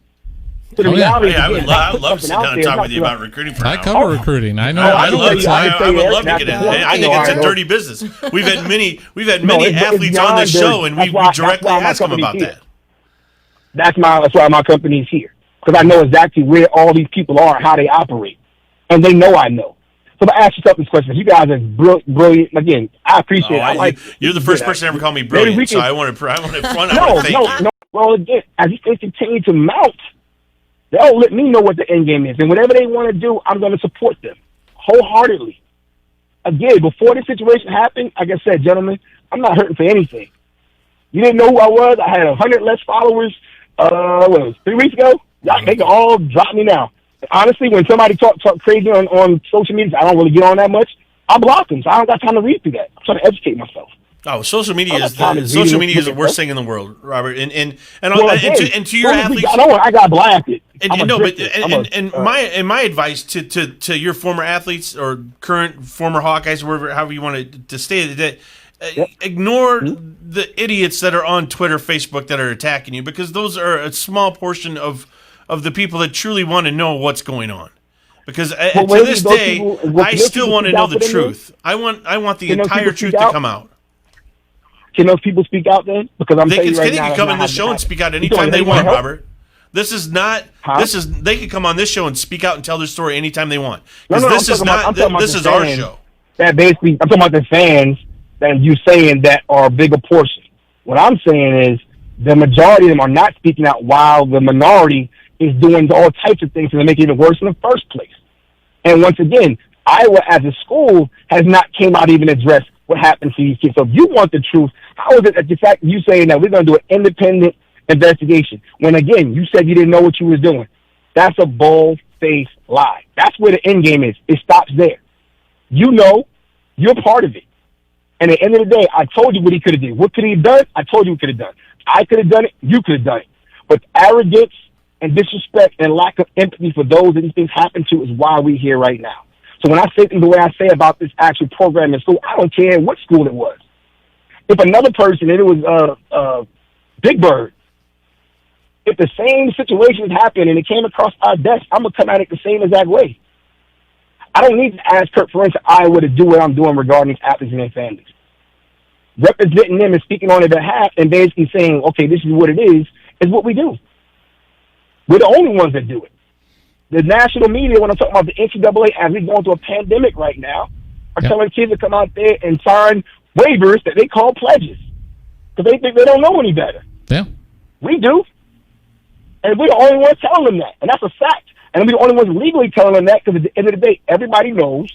So the reality I would love to sit down and talk with you about recruiting. I cover recruiting. I know. I would love to get in. I think it's a dirty business. We've had many athletes on this show, and we directly ask them about that. That's why my company is here, because I know exactly where all these people are and how they operate, and they know I know. So I ask yourself these questions. You guys are brilliant. Again, I appreciate it. You're the first person to ever call me brilliant, so I want to thank you. No. Well, again, as these things continue to mount, they'll let me know what the end game is. And whatever they want to do, I'm going to support them wholeheartedly. Again, before this situation happened, like I said, gentlemen, I'm not hurting for anything. You didn't know who I was. I had 100 less followers, 3 weeks ago? Y'all, they can all drop me now. Honestly, when somebody talk crazy on social media, I don't really get on that much. I block them, so I don't got time to read through that. I'm trying to educate myself. Oh, social media is the worst thing in the world, Robert. And to your athletes, I got blasted. My advice to your former athletes or current former Hawkeyes, however you want to state it, that ignore the idiots that are on Twitter, Facebook that are attacking you, because those are a small portion of the people that truly want to know what's going on. Because to this day, I still want to know the truth. I want the entire truth to come out. Can those people speak out then? Because they can come on this show and speak out anytime they want, Robert. This is not. They can come on this show and speak out and tell their story anytime they want. Because this is our show. That basically, I'm talking about the fans that you saying that are a bigger portion. What I'm saying is the majority of them are not speaking out, while the minority is doing all types of things to make it even worse in the first place. And once again, Iowa as a school has not came out even address what happened to these kids. So if you want the truth, how is it that the fact you saying that we're going to do an independent investigation when, again, you said you didn't know what you was doing? That's a bold-faced lie. That's where the end game is. It stops there. You know, you're part of it. And at the end of the day, I told you what he could have done. What could he have done? I told you what could have done. I could have done it. You could have done it. But arrogance and disrespect and lack of empathy for those that these things happen to is why we're here right now. So when I say things the way I say about this actual program in school, I don't care what school it was. If another person, and it was Big Bird, if the same situation happened and it came across our desk, I'm going to come at it the same exact way. I don't need to ask Kurt Ferentz of Iowa to do what I'm doing regarding these athletes and their families. Representing them and speaking on their behalf and basically saying, okay, this is what it is what we do. We're the only ones that do it. The national media, when I'm talking about the NCAA, as we're going through a pandemic right now, are telling kids to come out there and sign waivers that they call pledges because they think they don't know any better. Yeah. We do. And we're the only ones telling them that. And that's a fact. And we're the only ones legally telling them that because at the end of the day, everybody knows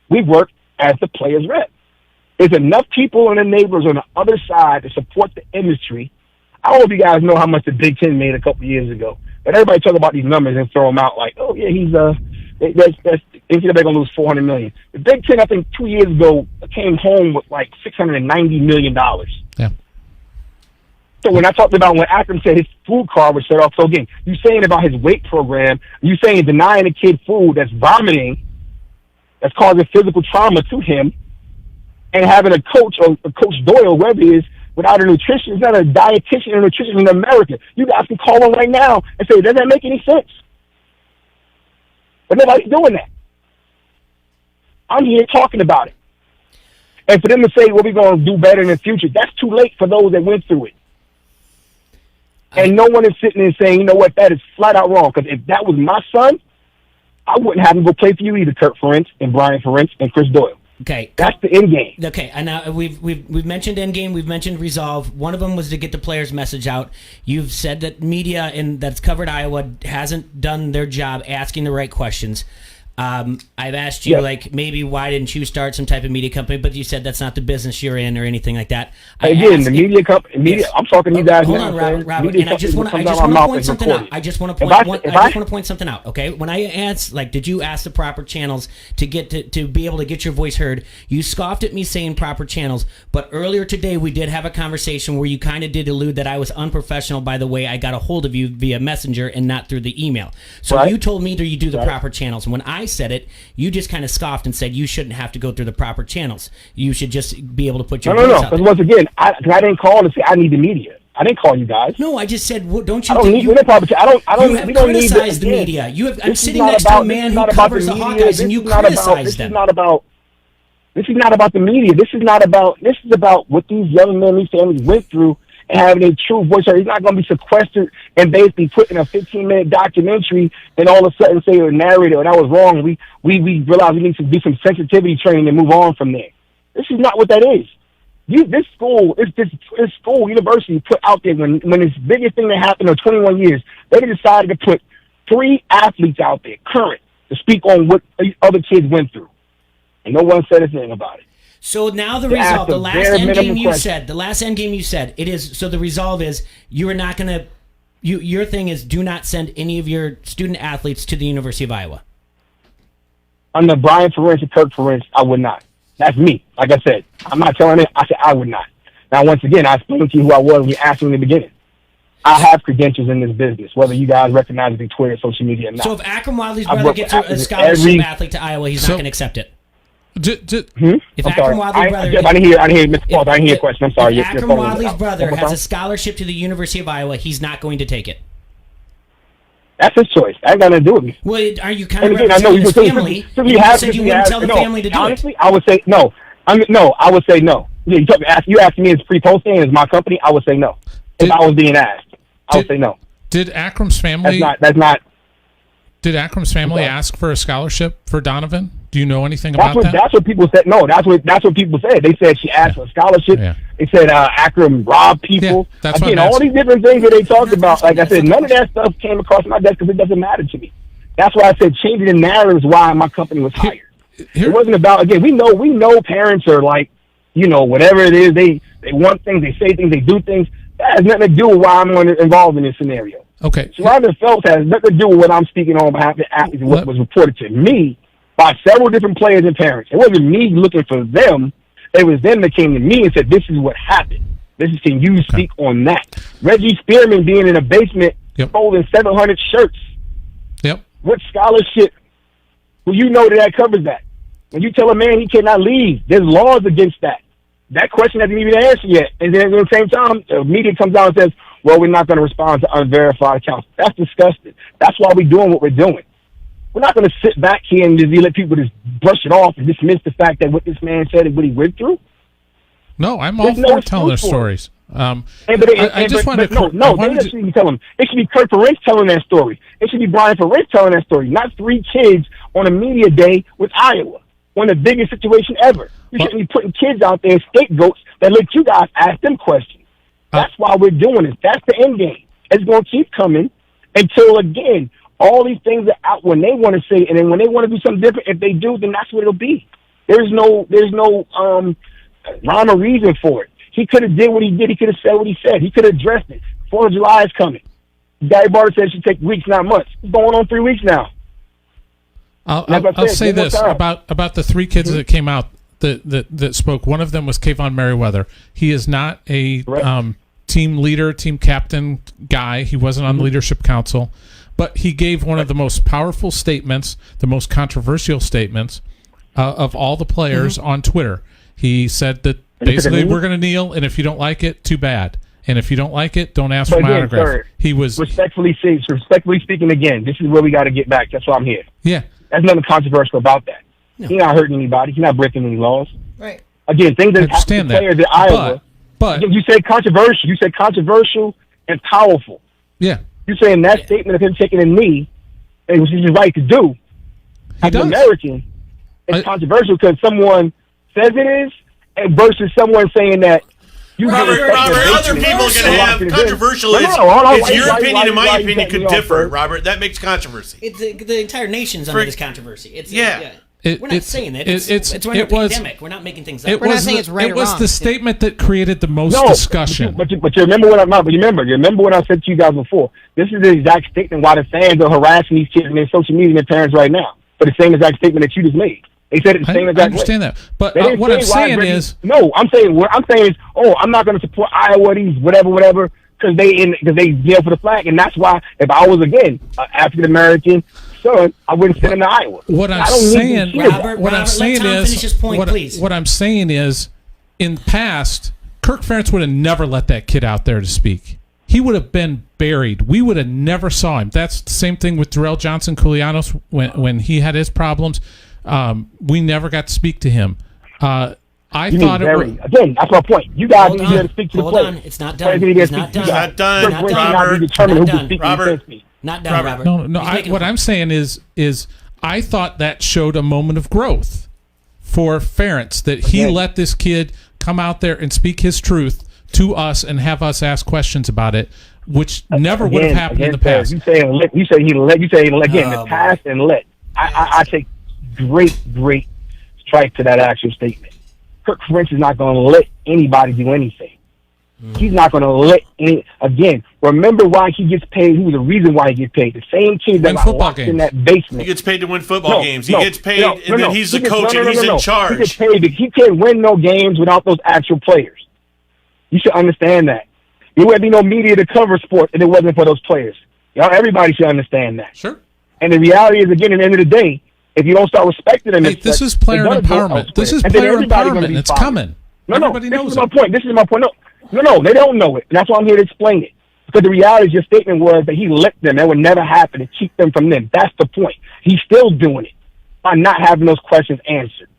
we work as the player's rep. There's enough people in the neighbors on the other side to support the industry. I don't know if you guys know how much the Big Ten made a couple years ago, but everybody talk about these numbers and throw them out like, oh yeah, he's NCAA gonna lose $400 million. The Big Ten, I think 2 years ago, came home with like $690 million. Yeah. So when I talked about when Akram said his food card was shut off, so again, you saying about his weight program, you saying denying a kid food that's vomiting, that's causing physical trauma to him, and having a coach or Coach Doyle, whoever it is, without a nutrition, he's not a dietitian or nutrition in America. You guys can call him right now and say, does that make any sense? But nobody's doing that. I'm here talking about it. And for them to say, well, we're going to do better in the future, that's too late for those that went through it. And no one is sitting there saying, you know what, that is flat out wrong. Because if that was my son, I wouldn't have him go play for you either, Kurt Ferentz and Brian Ferentz and Chris Doyle. Okay, that's the end game. Okay, and now we've mentioned end game, we've mentioned resolve. One of them was to get the players' message out. You've said that media that's covered Iowa hasn't done their job asking the right questions. I've asked you, like, maybe why didn't you start some type of media company? But you said that's not the business you're in or anything like that. Again, the media company, yes. I'm talking to you guys. Hold now, on, Robert. And I just want to point something out. I just want to point something out. Okay, when I asked, like, did you ask the proper channels to get to be able to get your voice heard? You scoffed at me saying proper channels, but earlier today we did have a conversation where you kind of did allude that I was unprofessional by the way I got a hold of you via Messenger and not through the email. So you told me that you do the proper channels. When I said it, you just kind of scoffed and said you shouldn't have to go through the proper channels. You should just be able to put your voice out there. Because once again, I didn't call to say I need the media. I didn't call you guys. No, I just said, don't you? I don't need the proper. I don't. You have we don't criticized the media. You have. I'm sitting next to a man who covers the Hawkeyes, and you criticize them. This is not about the media. This is about what these young men, these families went through, and having a true voice. He's not going to be sequestered and basically put in a 15-minute documentary and all of a sudden say or narrate it, or that was wrong. We realized we need to do some sensitivity training and move on from there. This is not what that is. This school, university put out there when this biggest thing that happened in 21 years, they decided to put 3 athletes out there, current, to speak on what other kids went through. And no one said a thing about it. So now the result, the last end game you said, it is, so the resolve is you are not going to, your thing is do not send any of your student athletes to the University of Iowa. Under Brian Ferentz and Kirk Ferentz, I would not. That's me. Like I said, I'm not telling it. I said I would not. Now, once again, I explained to you who I was when you asked me in the beginning. I have credentials in this business, whether you guys recognize it through Twitter, social media, or not. So if Akram Wadley's brother gets a scholarship athlete to Iowa, he's not going to accept it. If Akram Wadley's brother, I didn't hear Mr. Paul. I didn't hear your question. I'm sorry. If Akram Wadley's brother has a scholarship to the University of Iowa, he's not going to take it. That's his choice. That ain't got nothing to do with me. Well, are you kind of representing his family? You said you wouldn't tell the family to do it. Honestly, I would say no. I would say no. You asked me as pre-post game as my company. I would say no. If I was being asked, I would say no. Did Akram's family? That's not. Did Akram's family ask for a scholarship for Donovan? Do you know anything about that? That's what people said. No, that's what people said. They said she asked for a scholarship. Yeah. They said Akram robbed people. Yeah, that's again, all these different things that they talked about. Like I said, none of that stuff came across my desk because it doesn't matter to me. That's why I said changing the narrative is why my company was hired. It wasn't about, again, we know parents are like, whatever it is, they want things, they say things, they do things. That has nothing to do with why I'm involved in this scenario. Okay. Sharonda Phelps has nothing to do with what I'm speaking on behalf of the athletes and what was reported to me by several different players and parents. It wasn't me looking for them. It was them that came to me and said, this is what happened. Can you speak on that? Reggie Spearman being in a basement folding 700 shirts. Yep. What scholarship? Well, that covers that. When you tell a man he cannot leave, there's laws against that. That question hasn't even been answered yet. And then at the same time, the media comes out and says, well, we're not going to respond to unverified accounts. That's disgusting. That's why we're doing what we're doing. We're not going to sit back here and just let people just brush it off and dismiss the fact that what this man said and what he went through. No, I'm all for telling their stories. They shouldn't tell them. It should be Kurt Ferentz telling that story. It should be Brian Ferentz telling that story, not 3 kids on a media day with Iowa. One of the biggest situations ever. You shouldn't be putting kids out there as scapegoats that let you guys ask them questions. That's why we're doing this. That's the end game. It's going to keep coming until, again, all these things are out when they want to say, and then when they want to do something different, if they do, then that's what it'll be. There's no rhyme or reason for it. He could have did what he did. He could have said what he said. He could have addressed it. 4th of July is coming. Gary Barter said it should take weeks, not months. It's going on 3 weeks now. I'll say this about the 3 kids that came out that spoke. One of them was Kayvon Merriweather. He is not a team leader, team captain guy. He wasn't on the leadership council, but he gave one of the most powerful statements, the most controversial statements of all the players on Twitter. He said that basically we're going to kneel, and if you don't like it, too bad. And if you don't like it, don't ask for my autograph. Sir, he was respectfully speaking. Again, this is where we got to get back. That's why I'm here. Yeah, there's nothing controversial about that. No. He's not hurting anybody. He's not breaking any laws. Right. Again, things that happen to players in Iowa. But you said controversial. You said controversial and powerful. Yeah. You're saying that statement of him taking a knee, which is his right to do, as an American, it's controversial because someone says it is, and versus someone saying that. Robert, other people can have controversial. It's your opinion and my opinion could differ, Robert. That makes controversy. The entire nation's under this controversy. We're not saying that. It's we're in a pandemic. We're not making things up. We're not saying it's right or wrong. It was the statement that created the most discussion. But you remember what I said to you guys before. This is the exact statement why the fans are harassing these kids and their social media and their parents right now for the same exact statement that you just made. They said it the same exact way. I understand that, but what I'm saying is, I'm saying, I'm not going to support Iowa, these whatever, because they yell for the flag, and that's why if I was again an African American son, I wouldn't send him to Iowa. What I'm saying is, in the past, Kirk Ferentz would have never let that kid out there to speak. He would have been buried. We would have never saw him. That's the same thing with Darrell Johnson-Koulianos when he had his problems. We never got to speak to him. Again, that's my point. You guys need to speak to the player. It's not done. It's not done. Not done, Robert. No. What I'm saying is I thought that showed a moment of growth for Ferentz, that he let this kid come out there and speak his truth to us and have us ask questions about it, which never would have happened in the past. You say again the past and let. I take great strike to that actual statement. Kirk Ferentz is not going to let anybody do anything. He's not going to let again, remember why he gets paid, who's the reason why he gets paid. The same kid that got locked in that basement. He gets paid to win football games. He gets paid, and then he's the coach and he's in charge. He gets paid. He can't win no games without those actual players. You should understand that. There wouldn't be no media to cover sports if it wasn't for those players. Everybody should understand that. Sure. And the reality is, again, at the end of the day, if you don't start respecting them, this is player empowerment. This is player empowerment. It's coming. Everybody knows it. This is my point. No, they don't know it. And that's why I'm here to explain it. Because the reality is your statement was that he let them. That would never happen to keep them from them. That's the point. He's still doing it by not having those questions answered.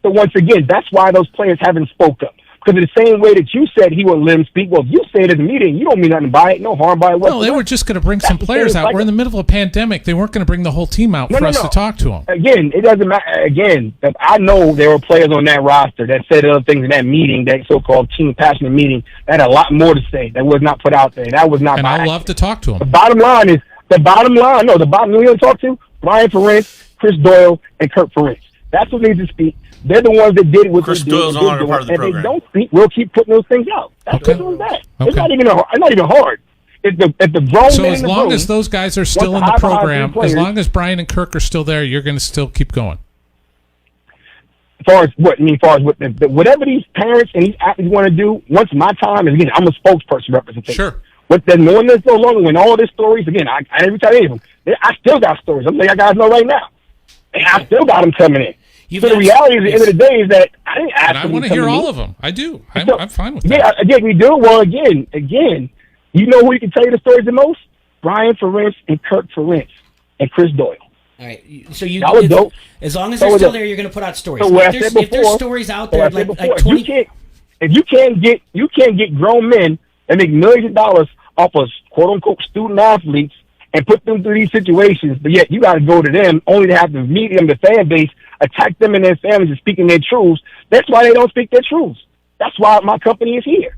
So once again, that's why those players haven't spoke up. Because in the same way that you said he wouldn't let him speak, well, if you say it at the meeting, you don't mean nothing by it, no harm by it whatsoever. No, they were just going to bring some players out. We're in the middle of a pandemic. They weren't going to bring the whole team out for us to talk to them. Again, it doesn't matter. Again, I know there were players on that roster that said other things in that meeting, that so-called team passionate meeting, that had a lot more to say that was not put out there. That was not. And I love to talk to them. The bottom line, you want to talk to? Brian Ferentz, Chris Doyle, and Kirk Ferentz. That's what needs to speak. They're the ones that did it with Chris Doyle's no longer part of the program. If they don't speak, we'll keep putting those things out. That's what doing that. It's not even hard. If the grown so as long as those guys are still in the program, as long as Brian and Kirk are still there, you're going to still keep going. As far as whatever these parents and these athletes want to do, once my time is, again, I'm a spokesperson representation. Sure. But then knowing this no longer, when all these stories, again, I never tell any of them. I still got stories. I'm letting you guys know right now. And I still got them coming in. So the reality at the end of the day is that I didn't ask. And I want to hear all of them. I do. I'm fine with that. Yeah, again, we do. Well, again, you know who you can tell you the stories the most? Brian Ferentz and Kirk Ferentz and Chris Doyle. All right. So as long as they're still there, you're going to put out stories. So if there's stories out there like 20, if you can't get grown men and make millions of dollars off of quote unquote student athletes and put them through these situations, but yet you got to go to them only to have the medium, the fan base, attack them and their families and speaking their truths. That's why they don't speak their truths. That's why my company is here.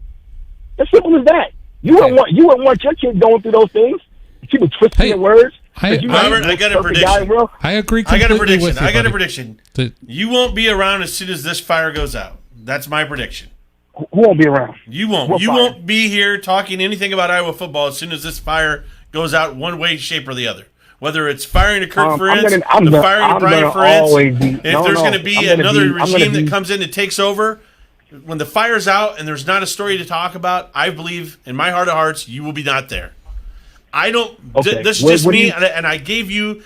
As simple as that. You wouldn't want your kids going through those things. People twisting their words. Robert, I got a prediction. I agree. I got a prediction. You won't be around as soon as this fire goes out. That's my prediction. Who won't be around? You won't. What You fire? won't be here talking anything about Iowa football as soon as this fire goes out one way, shape, or the other. Whether it's firing to Kirk Ferentz, the firing to Brian Ferentz, if there's going to be another regime that comes in and takes over, when the fire's out and there's not a story to talk about, I believe in my heart of hearts you will be not there. I don't. Okay. This is just me, and I gave you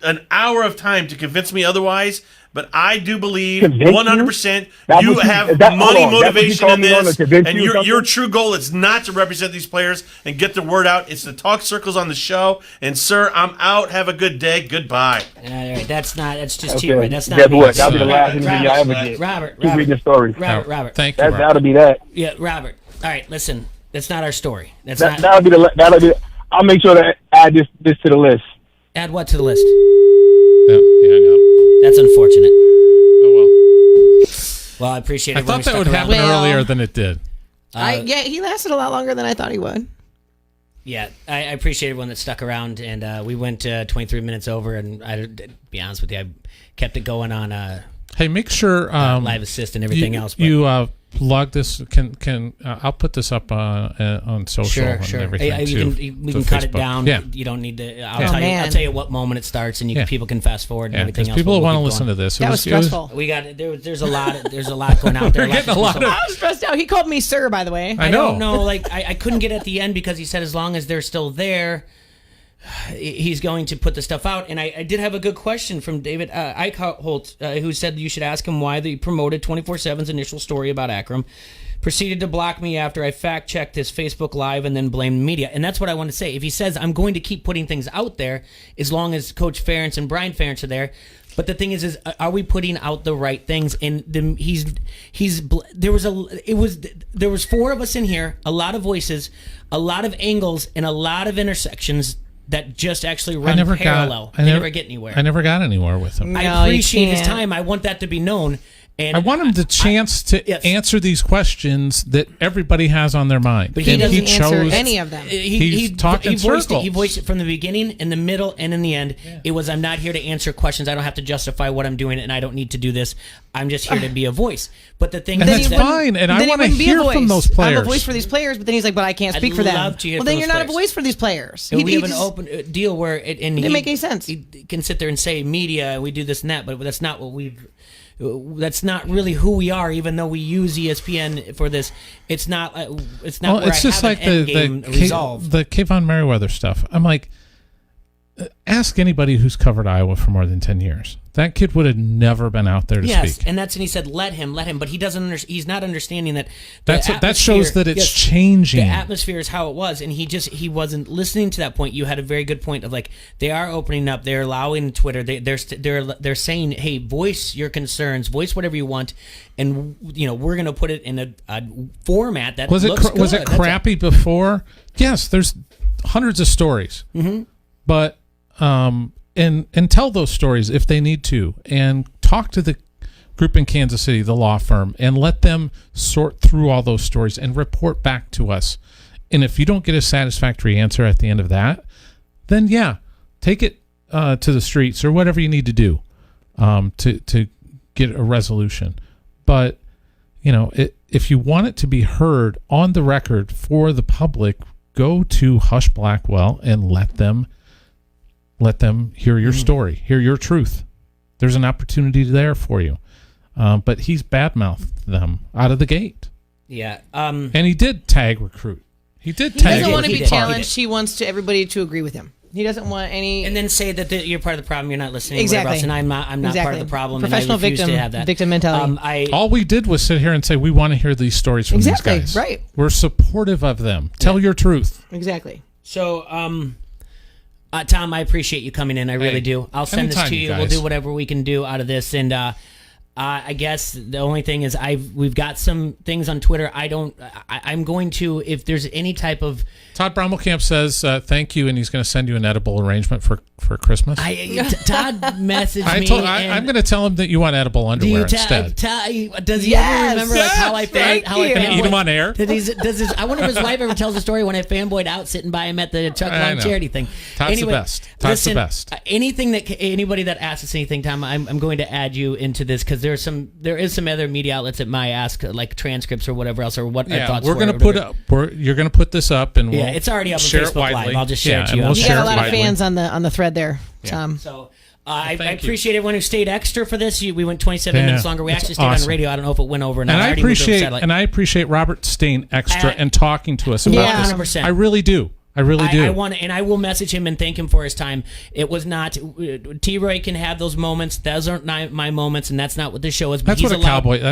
an hour of time to convince me otherwise. But I do believe 100% you have money motivation in this, and your true goal is not to represent these players and get the word out. It's to talk circles on the show. And sir, I'm out. Have a good day. Goodbye. All right, that's just Okay. cheap. Right? That's not. Guess me. what? That'll be the last interview I ever get. Robert. Keep reading the story. Robert. Thank you. That'll be that. Yeah, Robert. All right, listen. That's not our story. That'll be. I'll make sure to add this to the list. Add what to the list? Yeah, I know. That's unfortunate. Oh Well, I appreciate well. I everyone thought that would stuck happen around. earlier than it did. Yeah, he lasted a lot longer than I thought he would. Yeah, I appreciate everyone that stuck around, and we went 23 minutes over, and to be honest with you, I kept it going on Hey, make sure live assist and everything else. But You log this. Can I'll put this up on social and everything too. We can cut it Facebook. down. Yeah. You don't need to. I'll tell you what moment it starts, and people can fast forward and everything else. People want to listen to this. That was stressful. We got there's a lot going out there. We're getting a lot of. I was stressed out. He called me sir, by the way. I don't know. Like I couldn't get at the end because he said as long as they're still there, he's going to put the stuff out. And I did have a good question from David Eichholt, who said you should ask him why they promoted 24/7's initial story about Akram. Proceeded to block me after I fact-checked his Facebook Live and then blamed the media. And that's what I want to say. If he says, I'm going to keep putting things out there as long as Coach Ferentz and Brian Ferentz are there. But the thing is are we putting out the right things? And there was four of us in here, a lot of voices, a lot of angles, and a lot of intersections that just actually run parallel. They never get anywhere. I never got anywhere with him. I appreciate his time. I want that to be known. And I want him the chance to answer these questions that everybody has on their mind. But he doesn't answer any of them. He's talking circles. He voiced it from the beginning, in the middle, and in the end. Yeah. It was, I'm not here to answer questions. I don't have to justify what I'm doing, and I don't need to do this. I'm just here to be a voice. But the thing is, that's fine, and I want to hear from those players. I'm a voice for these players, but then he's like, but I can't speak for them. Well, then you're not a voice for these players. We have an open deal where it didn't make any sense. He can sit there and say media, we do this and that, but that's not what we've. That's not really who we are, even though we use ESPN for this. It's not. It's not. Well, it's just like the Kayvon Merriweather stuff. I'm like, ask anybody who's covered Iowa for more than 10 years. That kid would have never been out there to speak. And he said, let him, but he doesn't. He's not understanding that. That shows that it's changing. The atmosphere is how it was, and he wasn't listening to that point. You had a very good point of like they are opening up, they're allowing Twitter. They're saying, hey, voice your concerns, voice whatever you want, and we're going to put it in a format that looks good. Was it crappy before? Yes, there's hundreds of stories, but. And tell those stories if they need to, and talk to the group in Kansas City, the law firm, and let them sort through all those stories and report back to us. And if you don't get a satisfactory answer at the end of that, then take it to the streets or whatever you need to do to get a resolution. But if you want it to be heard on the record for the public, go to Hush Blackwell and let them hear your story, hear your truth. There's an opportunity there for you. But he's badmouthed them out of the gate. Yeah. And he did tag recruit. He doesn't want to be challenged. He wants everybody to agree with him. He doesn't want any... And then say that you're part of the problem, you're not listening. Exactly. Else, and I'm not part of the problem. Professional and I refuse to have that. victim mentality. All we did was sit here and say, we want to hear these stories from these guys. Right. We're supportive of them. Tell your truth. Exactly. So, Tom, I appreciate you coming in. I really do. I'll send this to you. We'll do whatever we can do out of this. And I guess the only thing is we've got some things on Twitter. I'm going to, if there's any type of... Todd Bromelkamp says thank you, and he's going to send you an edible arrangement for Christmas. Todd messaged me. I'm going to tell him that you want edible underwear instead. Does he ever remember how I fanboyed? Eat him on air? I wonder if his wife ever tells the story when I fanboyed out sitting by him at the Chuck Long charity thing. Todd's the best. Todd's the best. Anybody that asks us anything, Tom, I'm going to add you into this because there is some other media outlets that might ask like transcripts or whatever else or what our thoughts we're were. gonna put up. You're gonna put this up, and we'll it's already up on share it Facebook widely. Live. I'll just share it to you. We'll You got a lot of fans on the thread there, Tom. So I appreciate everyone who stayed extra for this. We went 27 minutes longer. We actually stayed on radio. I don't know if it went over. And I appreciate Robert staying extra and talking to us about this. 100%. I really do. I really do. I will message him and thank him for his time. It was not T-Roy can have those moments. Those aren't my moments, and that's not what this show is. But That's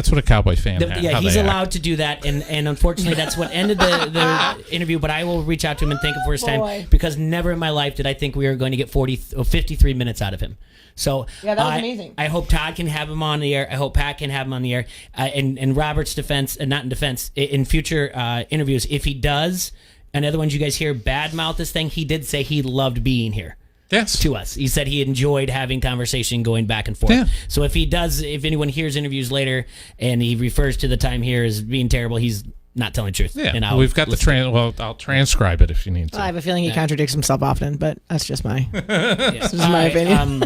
what a cowboy fan. He's allowed to do that, and unfortunately, that's what ended the interview. But I will reach out to him and thank him for his time because never in my life did I think we were going to get 53 minutes out of him. So yeah, that was amazing. I hope Todd can have him on the air. I hope Pat can have him on the air. In Robert's defense, not in defense, in future interviews, if he does. And other ones you guys hear badmouth this thing, he did say he loved being here. Yes. To us. He said he enjoyed having conversation going back and forth. Yeah. So if anyone hears interviews later and he refers to the time here as being terrible, he's not telling the truth. Yeah. And We've got I'll transcribe it if you need to. Well, I have a feeling he contradicts himself often, but that's just my opinion.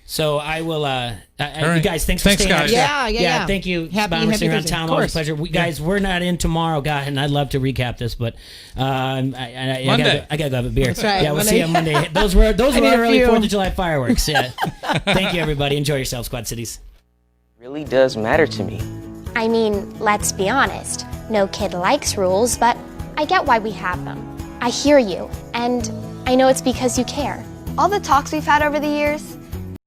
So I will. right. You guys, thanks for staying. Guys. Yeah. Thank you. Happy Sitting around Thursday. town, Of always course. a pleasure. Guys, we're not in tomorrow, God, and I'd love to recap this, but I gotta go have a beer. That's right. Yeah, we'll see you on Monday. Those were our early few. 4th of July fireworks. Yeah. Thank you, everybody. Enjoy yourselves, Quad Cities. Really does matter to me. I mean, let's be honest. No kid likes rules, but I get why we have them. I hear you, and I know it's because you care. All the talks we've had over the years,